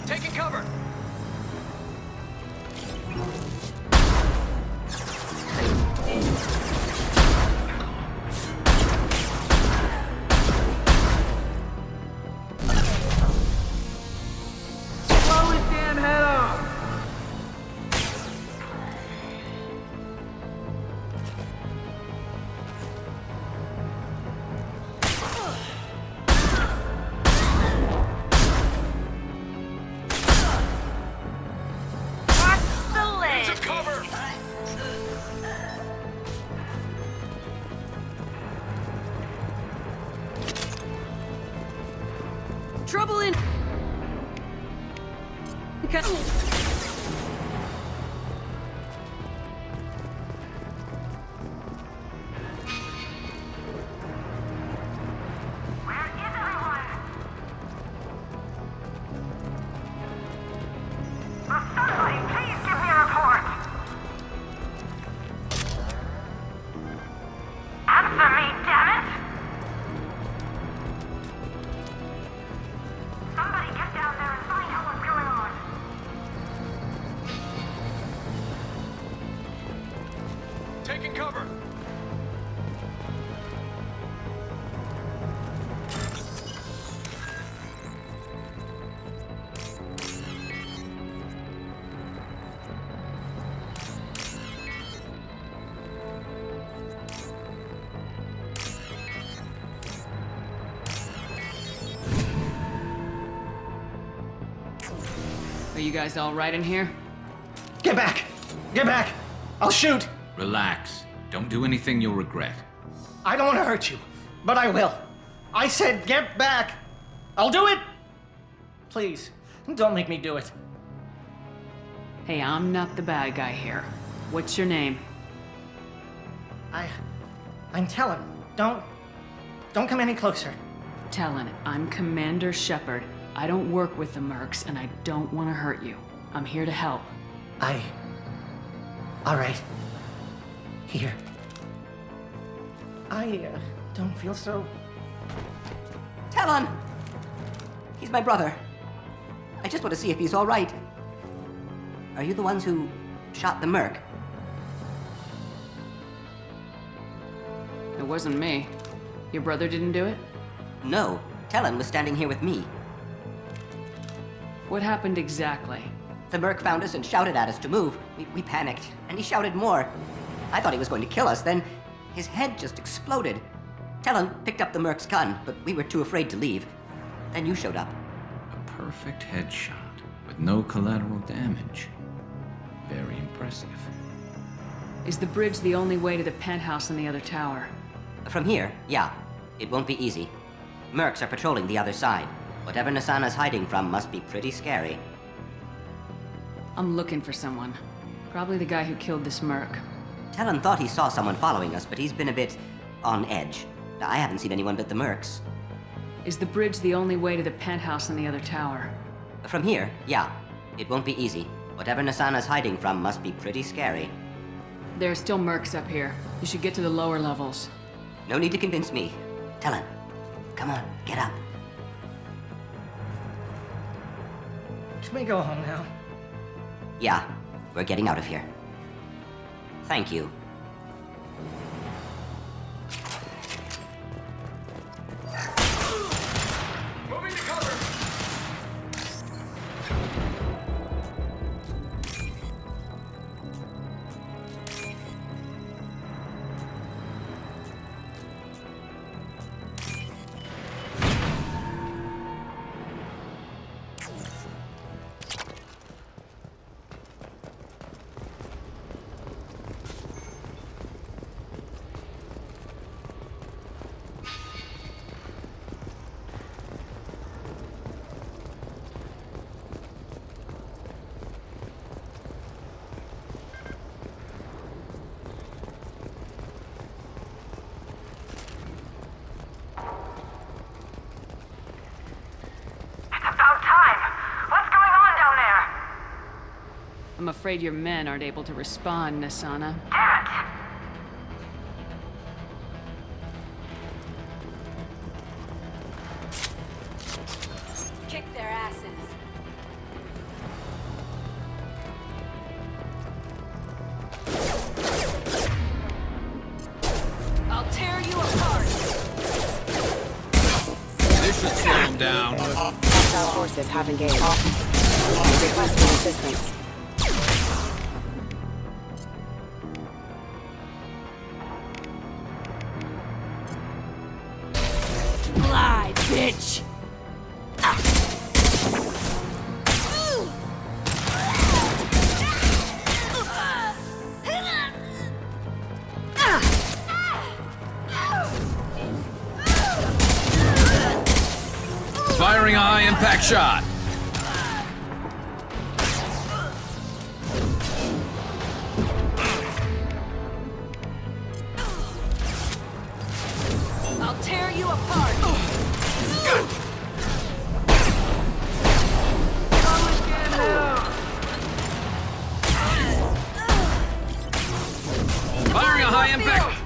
Taking cover! Blow his damn head off! Watch the leg! Into cover! Trouble in... Where is everyone? Will somebody please give me a report? Answer me, damn it! Somebody get down there and find out what's going on. Are you guys all right in here? Get back! Get back! I'll shoot! Relax. Don't do anything you'll regret. I don't want to hurt you, but I will. I said get back! I'll do it! Please, don't make me do it. Hey, I'm not the bad guy here. What's your name? I'm Telen. Don't come any closer. Telen, I'm Commander Shepard. I don't work with the Mercs, and I don't want to hurt you. I'm here to help. All right. Here. I don't feel so... Talon! He's my brother. I just want to see if he's all right. Are you the ones who shot the Merc? It wasn't me. Your brother didn't do it? No. Talon was standing here with me. What happened exactly? The Merc found us and shouted at us to move. We panicked, and he shouted more. I thought he was going to kill us, then his head just exploded. Talon picked up the Merc's gun, but we were too afraid to leave. Then you showed up. A perfect headshot with no collateral damage. Very impressive. Is the bridge the only way to the penthouse in the other tower? From here, yeah. It won't be easy. Mercs are patrolling the other side. Whatever Nassana's hiding from must be pretty scary. I'm looking for someone. Probably the guy who killed this Merc. Talon thought he saw someone following us, but he's been a bit on edge. I haven't seen anyone but the Mercs. Is the bridge the only way to the penthouse in the other tower? From here, yeah. It won't be easy. Whatever Nassana's hiding from must be pretty scary. There are still Mercs up here. You should get to the lower levels. No need to convince me. Talon, come on, get up. Can we go home now? Yeah, we're getting out of here. Thank you. Moving to cover! I'm afraid your men aren't able to respond, Nassana. Damn it! Kick their asses. I'll tear you apart. This should slow him down. Hostile forces have engaged. Requesting assistance. Fly, bitch! Firing a high-impact shot. I'll tear you apart! Firing a high-impact...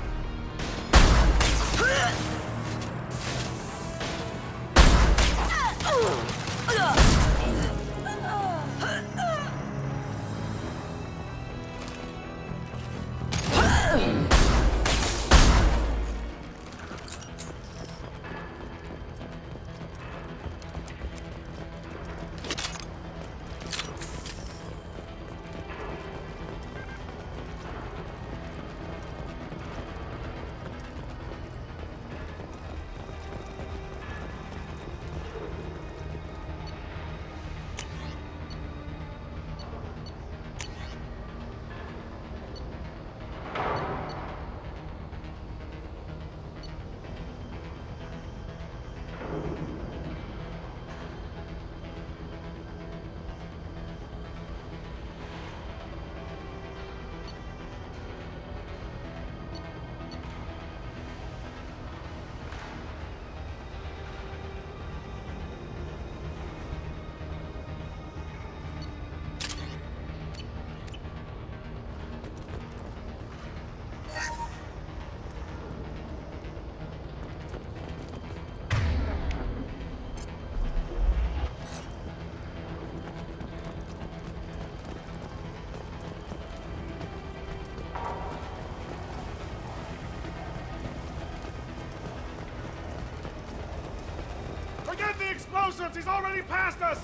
close! He's already past us!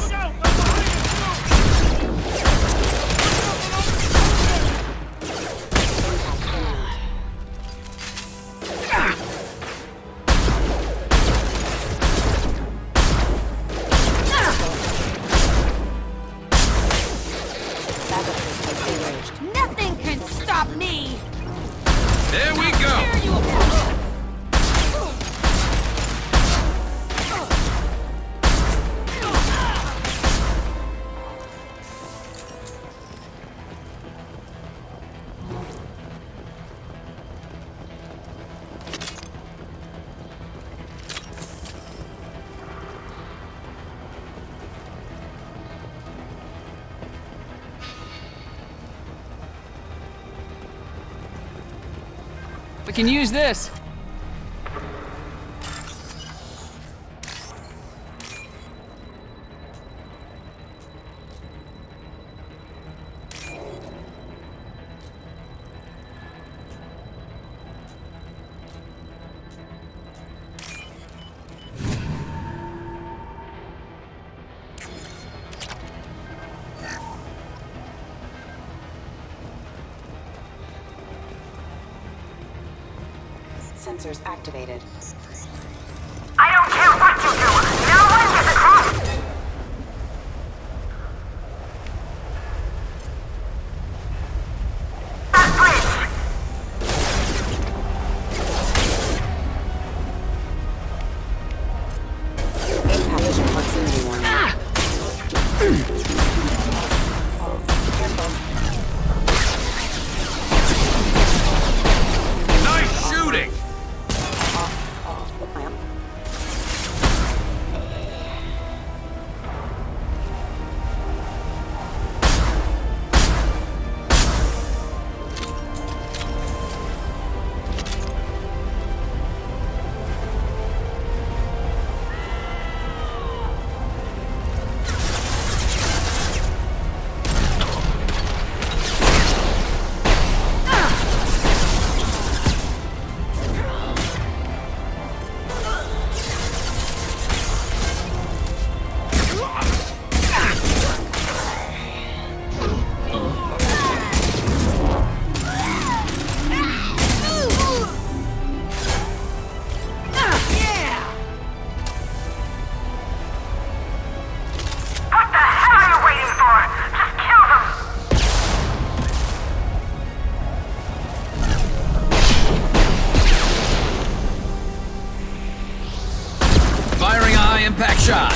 Look out! They're behind Nothing can stop me! There we go! We can use this. Sensors activated. I don't care what you do! No one gets across! That bridge! Impact vision proximity warning. Nice shooting! Impact shot!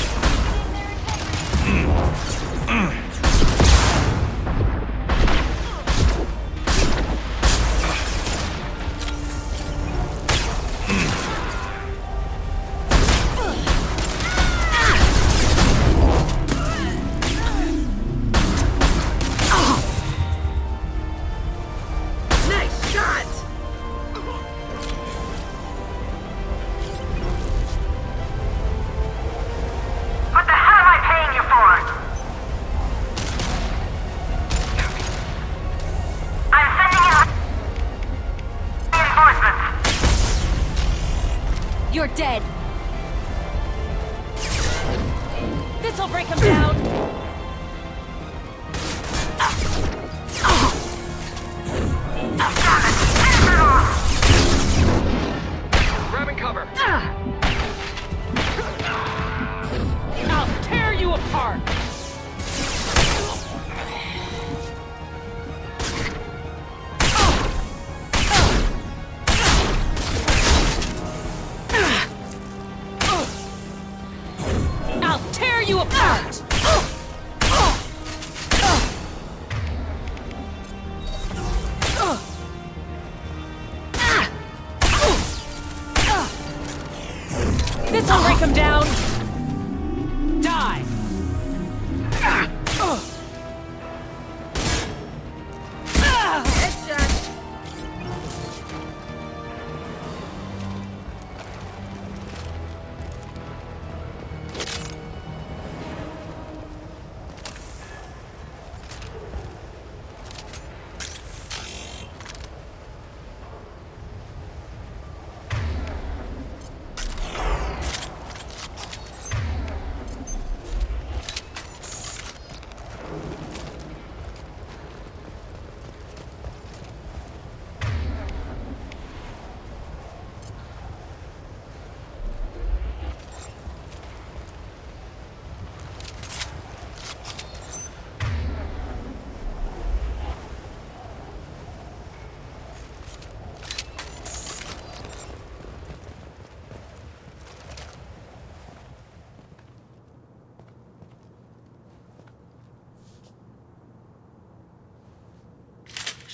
Nice shot! What the hell am I paying you for? I'm sending in reinforcements. You're dead. This'll break him down. Grabbing cover. I'll tear you apart! I'll tear you apart!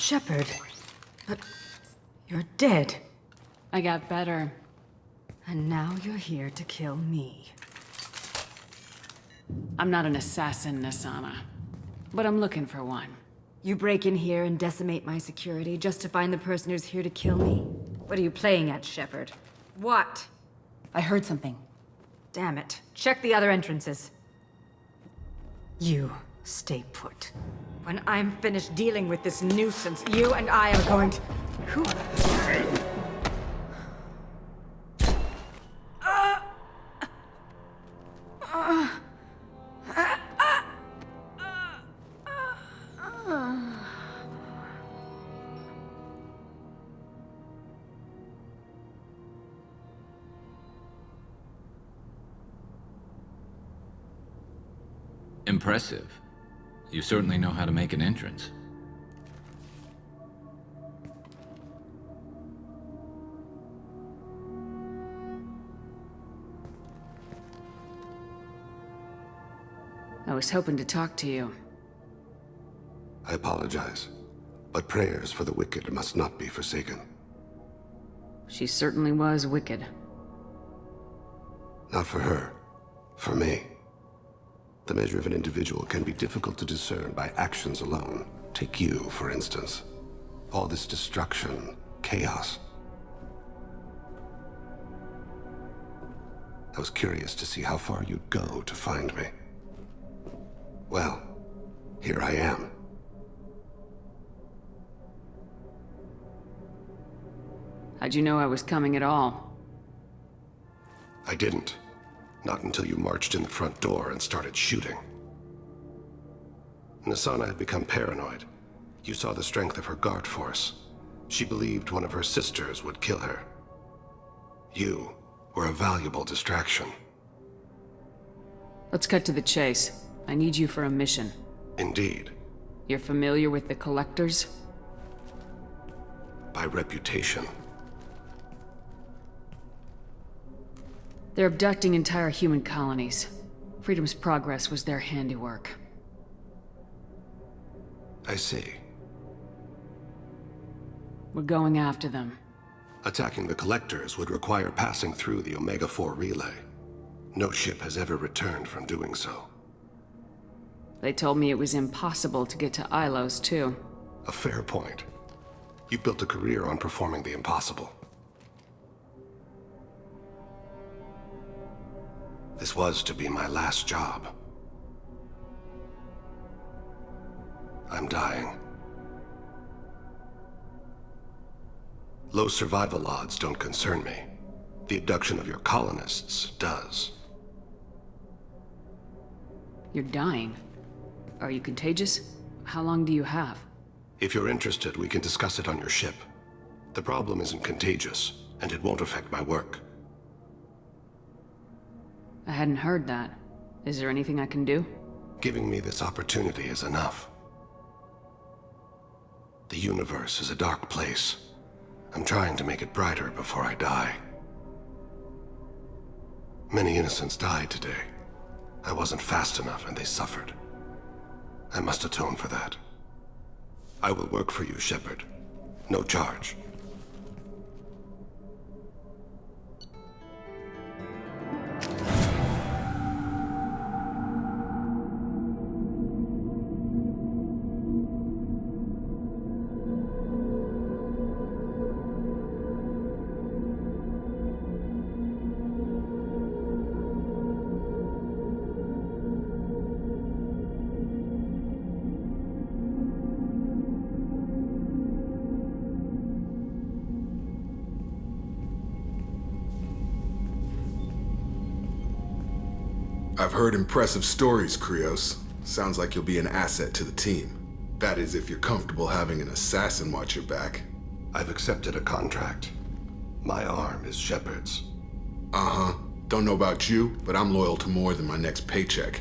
Shepard. But you're dead. I got better. And now you're here to kill me. I'm not an assassin, Nassana. But I'm looking for one. You break in here and decimate my security just to find the person who's here to kill me? What are you playing at, Shepard? What? I heard something. Damn it. Check the other entrances. You stay put. When I'm finished dealing with this nuisance, you and I are going to... Who? Impressive. You certainly know how to make an entrance. I was hoping to talk to you. I apologize, but prayers for the wicked must not be forsaken. She certainly was wicked. Not for her, for me. The measure of an individual can be difficult to discern by actions alone. Take you, for instance. All this destruction, chaos. I was curious to see how far you'd go to find me. Well, here I am. How'd you know I was coming at all? I didn't. Not until you marched in the front door and started shooting. Nassana had become paranoid. You saw the strength of her guard force. She believed one of her sisters would kill her. You were a valuable distraction. Let's cut to the chase. I need you for a mission. Indeed. You're familiar with the Collectors? By reputation. They're abducting entire human colonies. Freedom's Progress was their handiwork. I see. We're going after them. Attacking the Collectors would require passing through the Omega-4 relay. No ship has ever returned from doing so. They told me it was impossible to get to Ilos, too. A fair point. You built a career on performing the impossible. This was to be my last job. I'm dying. Low survival odds don't concern me. The abduction of your colonists does. You're dying. Are you contagious? How long do you have? If you're interested, we can discuss it on your ship. The problem isn't contagious, and it won't affect my work. I hadn't heard that. Is there anything I can do? Giving me this opportunity is enough. The universe is a dark place. I'm trying to make it brighter before I die. Many innocents died today. I wasn't fast enough and they suffered. I must atone for that. I will work for you, Shepard. No charge. I've heard impressive stories, Krios. Sounds like you'll be an asset to the team. That is, if you're comfortable having an assassin watch your back. I've accepted a contract. My arm is Shepard's. Uh-huh. Don't know about you, but I'm loyal to more than my next paycheck.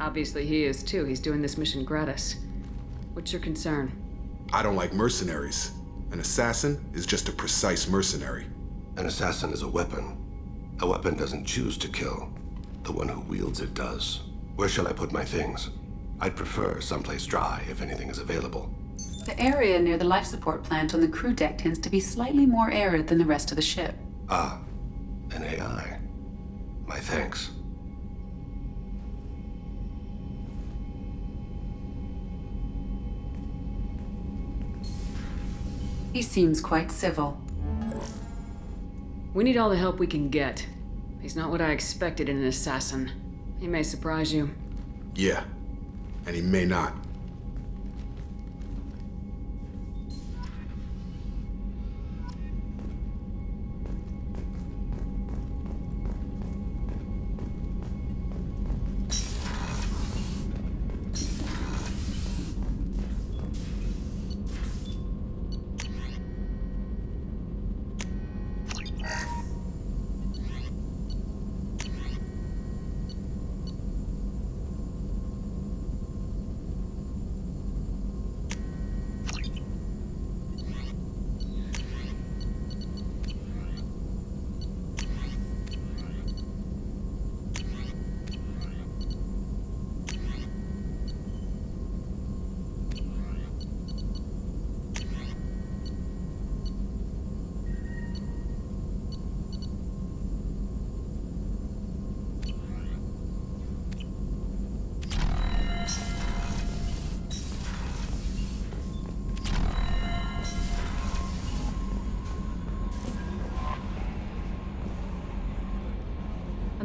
Obviously he is too. He's doing this mission gratis. What's your concern? I don't like mercenaries. An assassin is just a precise mercenary. An assassin is a weapon. A weapon doesn't choose to kill. The one who wields it does. Where shall I put my things? I'd prefer someplace dry if anything is available. The area near the life support plant on the crew deck tends to be slightly more arid than the rest of the ship. Ah, an AI. My thanks. He seems quite civil. We need all the help we can get. He's not what I expected in an assassin. He may surprise you. Yeah, and he may not.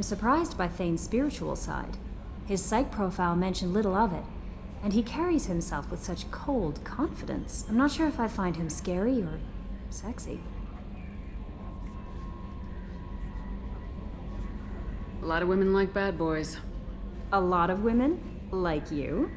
I'm surprised by Thane's spiritual side. His psych profile mentioned little of it, and he carries himself with such cold confidence. I'm not sure if I find him scary or sexy. A lot of women like bad boys. A lot of women? Like you?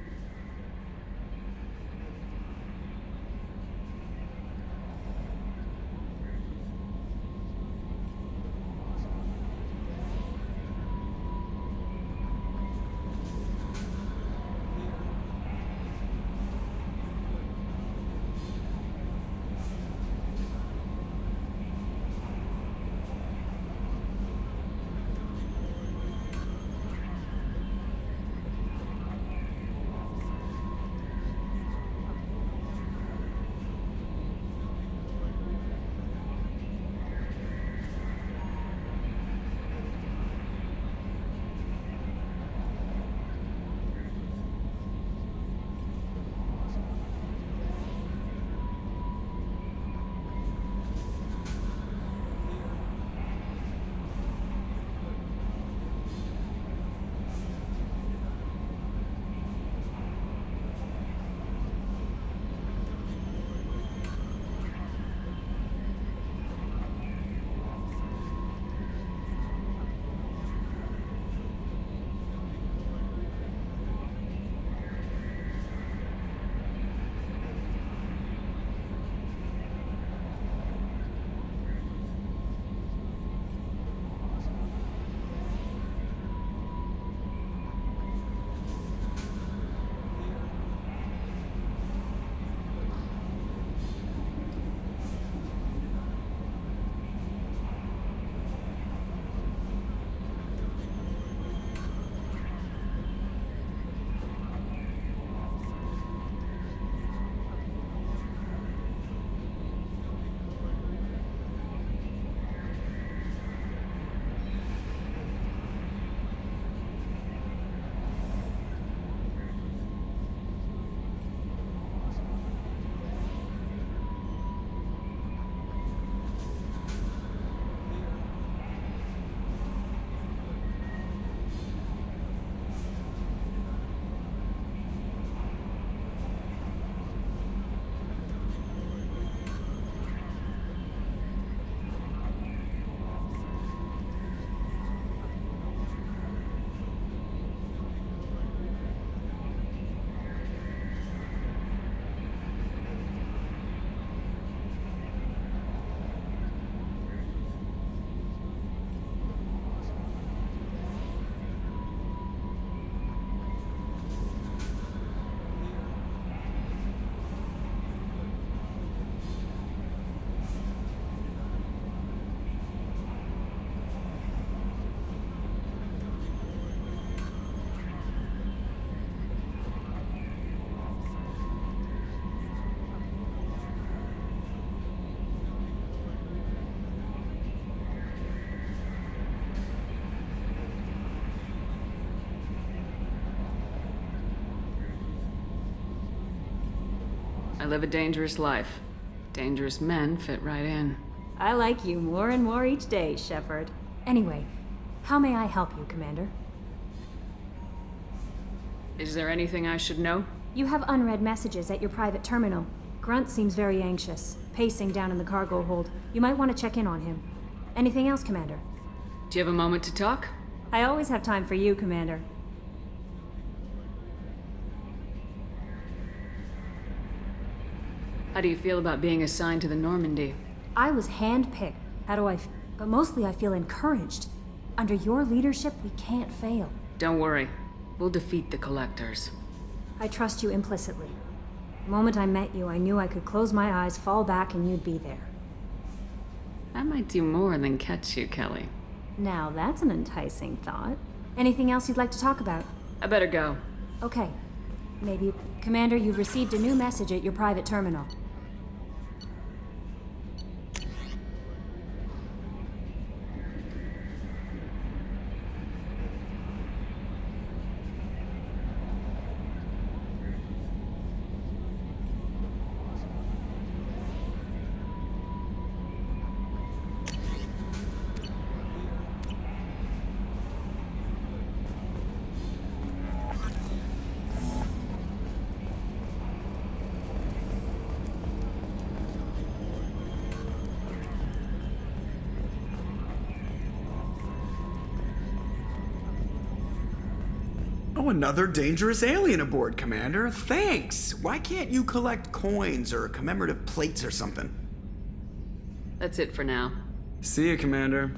I live a dangerous life. Dangerous men fit right in. I like you more and more each day, Shepard. Anyway, how may I help you, Commander? Is there anything I should know? You have unread messages at your private terminal. Grunt seems very anxious, pacing down in the cargo hold. You might want to check in on him. Anything else, Commander? Do you have a moment to talk? I always have time for you, Commander. How do you feel about being assigned to the Normandy? I was handpicked. How do I but mostly I feel encouraged. Under your leadership, we can't fail. Don't worry. We'll defeat the Collectors. I trust you implicitly. The moment I met you, I knew I could close my eyes, fall back, and you'd be there. That might do more than catch you, Kelly. Now that's an enticing thought. Anything else you'd like to talk about? I better go. Okay. Maybe... Commander, you've received a new message at your private terminal. Oh, another dangerous alien aboard, Commander. Thanks. Why can't you collect coins or commemorative plates or something? That's it for now. See you, Commander.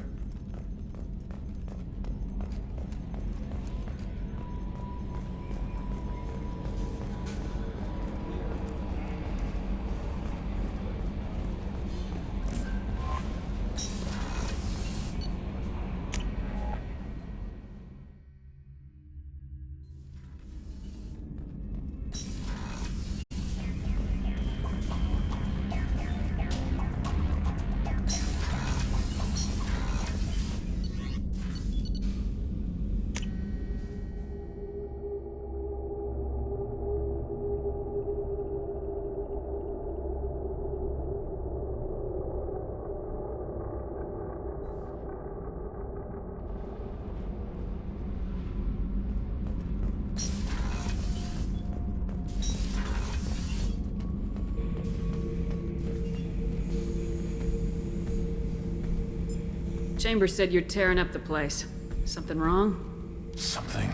Chambers said you're tearing up the place. Something wrong? Something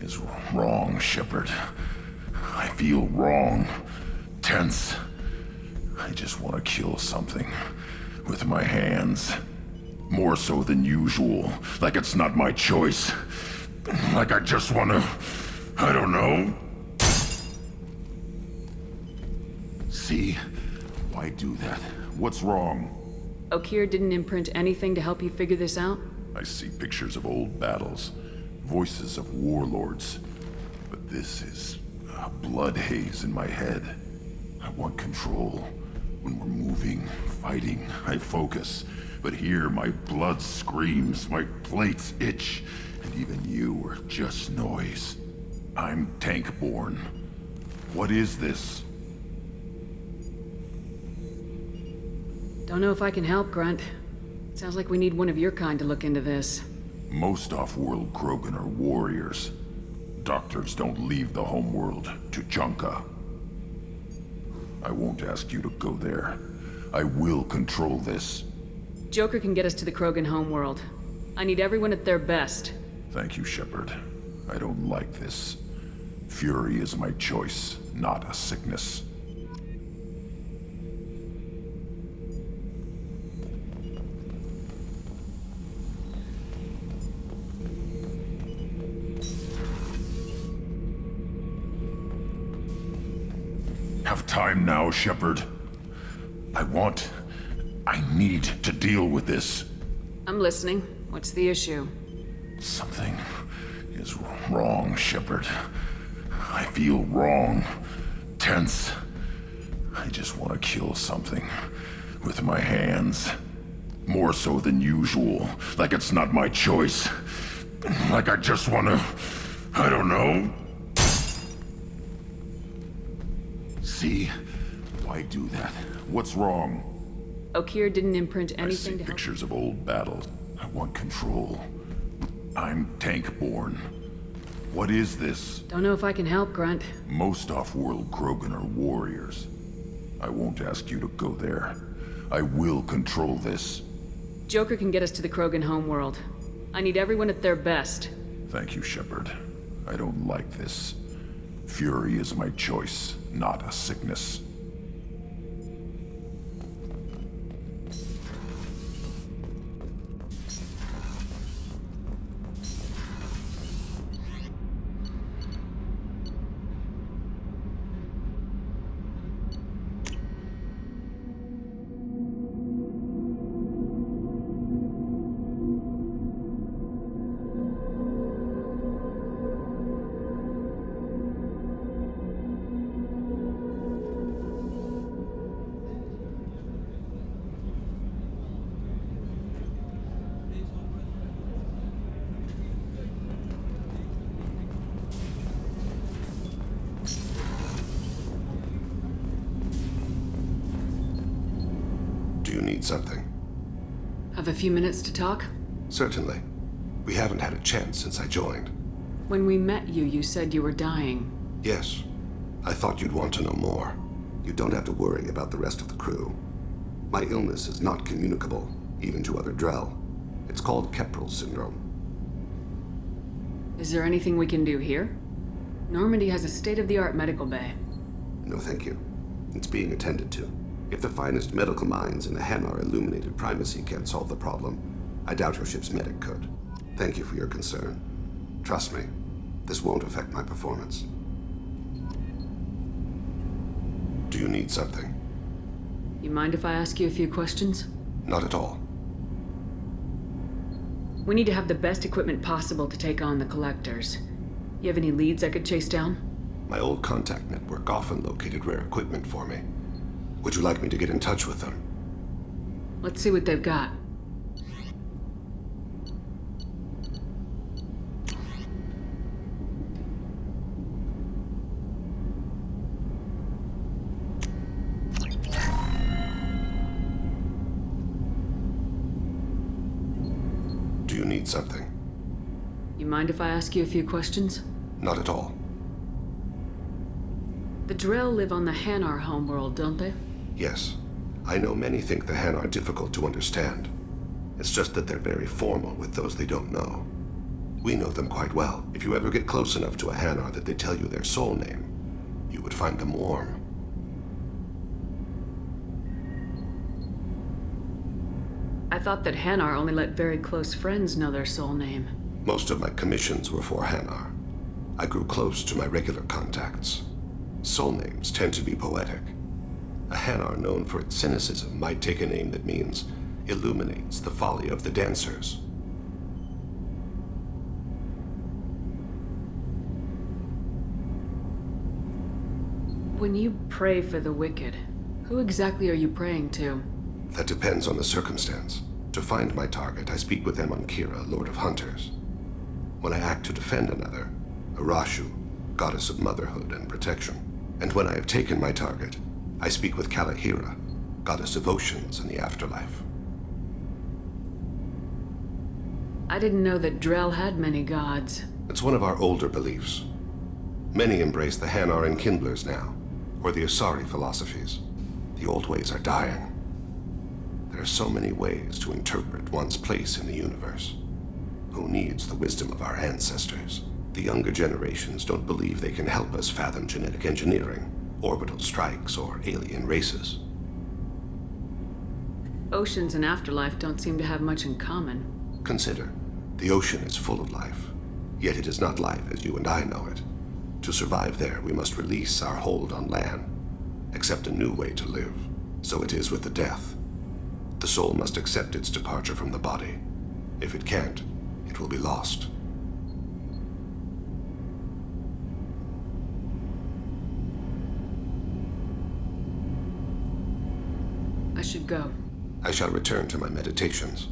is wrong, Shepard. I feel wrong. Tense. I just want to kill something. With my hands. More so than usual. Like it's not my choice. Like I just want to... I don't know. See? Why do that? What's wrong? Okeer didn't imprint anything to help you figure this out? I see pictures of old battles, voices of warlords. But this is a blood haze in my head. I want control. When we're moving, fighting, I focus. But here my blood screams, my plates itch, and even you are just noise. I'm tank-born. What is this? Don't know if I can help, Grunt. Sounds like we need one of your kind to look into this. Most off-world Krogan are warriors. Doctors don't leave the homeworld, Tuchanka. I won't ask you to go there. I will control this. Joker can get us to the Krogan homeworld. I need everyone at their best. Thank you, Shepard. I don't like this. Fury is my choice, not a sickness. Have time now, Shepard. I need to deal with this. I'm listening. What's the issue? Something is wrong, Shepard. I feel wrong. Tense. I just want to kill something. With my hands. More so than usual. Like it's not my choice. Like I just want to... I don't know. See? Why do that? What's wrong? Okier didn't imprint anything I see to help. pictures of old battles. I want control. I'm tank-born. What is this? Don't know if I can help, Grunt. Most off-world Krogan are warriors. I won't ask you to go there. I will control this. Joker can get us to the Krogan homeworld. I need everyone at their best. Thank you, Shepard. I don't like this. Fury is my choice, not a sickness. Do you need something? Have a few minutes to talk? Certainly. We haven't had a chance since I joined. When we met you, you said you were dying. Yes. I thought you'd want to know more. You don't have to worry about the rest of the crew. My illness is not communicable, even to other Drell. It's called Keprel syndrome. Is there anything we can do here? Normandy has a state-of-the-art medical bay. No, thank you. It's being attended to. If the finest medical minds in the Hanar illuminated primacy can't solve the problem, I doubt your ship's medic could. Thank you for your concern. Trust me, this won't affect my performance. Do you need something? You mind if I ask you a few questions? Not at all. We need to have the best equipment possible to take on the Collectors. You have any leads I could chase down? My old contact network often located rare equipment for me. Would you like me to get in touch with them? Let's see what they've got. Do you need something? You mind if I ask you a few questions? Not at all. The Drell live on the Hanar homeworld, don't they? Yes. I know many think the Han are difficult to understand. It's just that they're very formal with those they don't know. We know them quite well. If you ever get close enough to a Hanar that they tell you their soul name, you would find them warm. I thought that Hanar only let very close friends know their soul name. Most of my commissions were for Hanar. I grew close to my regular contacts. Soul names tend to be poetic. A Hanar known for its cynicism might take a name that means illuminates the folly of the dancers. When you pray for the wicked, who exactly are you praying to? That depends on the circumstance. To find my target, I speak with Emon Kira, Lord of Hunters. When I act to defend another, Arashu, goddess of motherhood and protection. And when I have taken my target, I speak with Kalahira, goddess of oceans and the afterlife. I didn't know that Drell had many gods. It's one of our older beliefs. Many embrace the Hanar and Kindlers now, or the Asari philosophies. The old ways are dying. There are so many ways to interpret one's place in the universe. Who needs the wisdom of our ancestors? The younger generations don't believe they can help us fathom genetic engineering, orbital strikes, or alien races. Oceans and afterlife don't seem to have much in common. Consider, the ocean is full of life, yet it is not life as you and I know it. To survive there, we must release our hold on land, accept a new way to live. So it is with the death. The soul must accept its departure from the body. If it can't, it will be lost. I should go. I shall return to my meditations.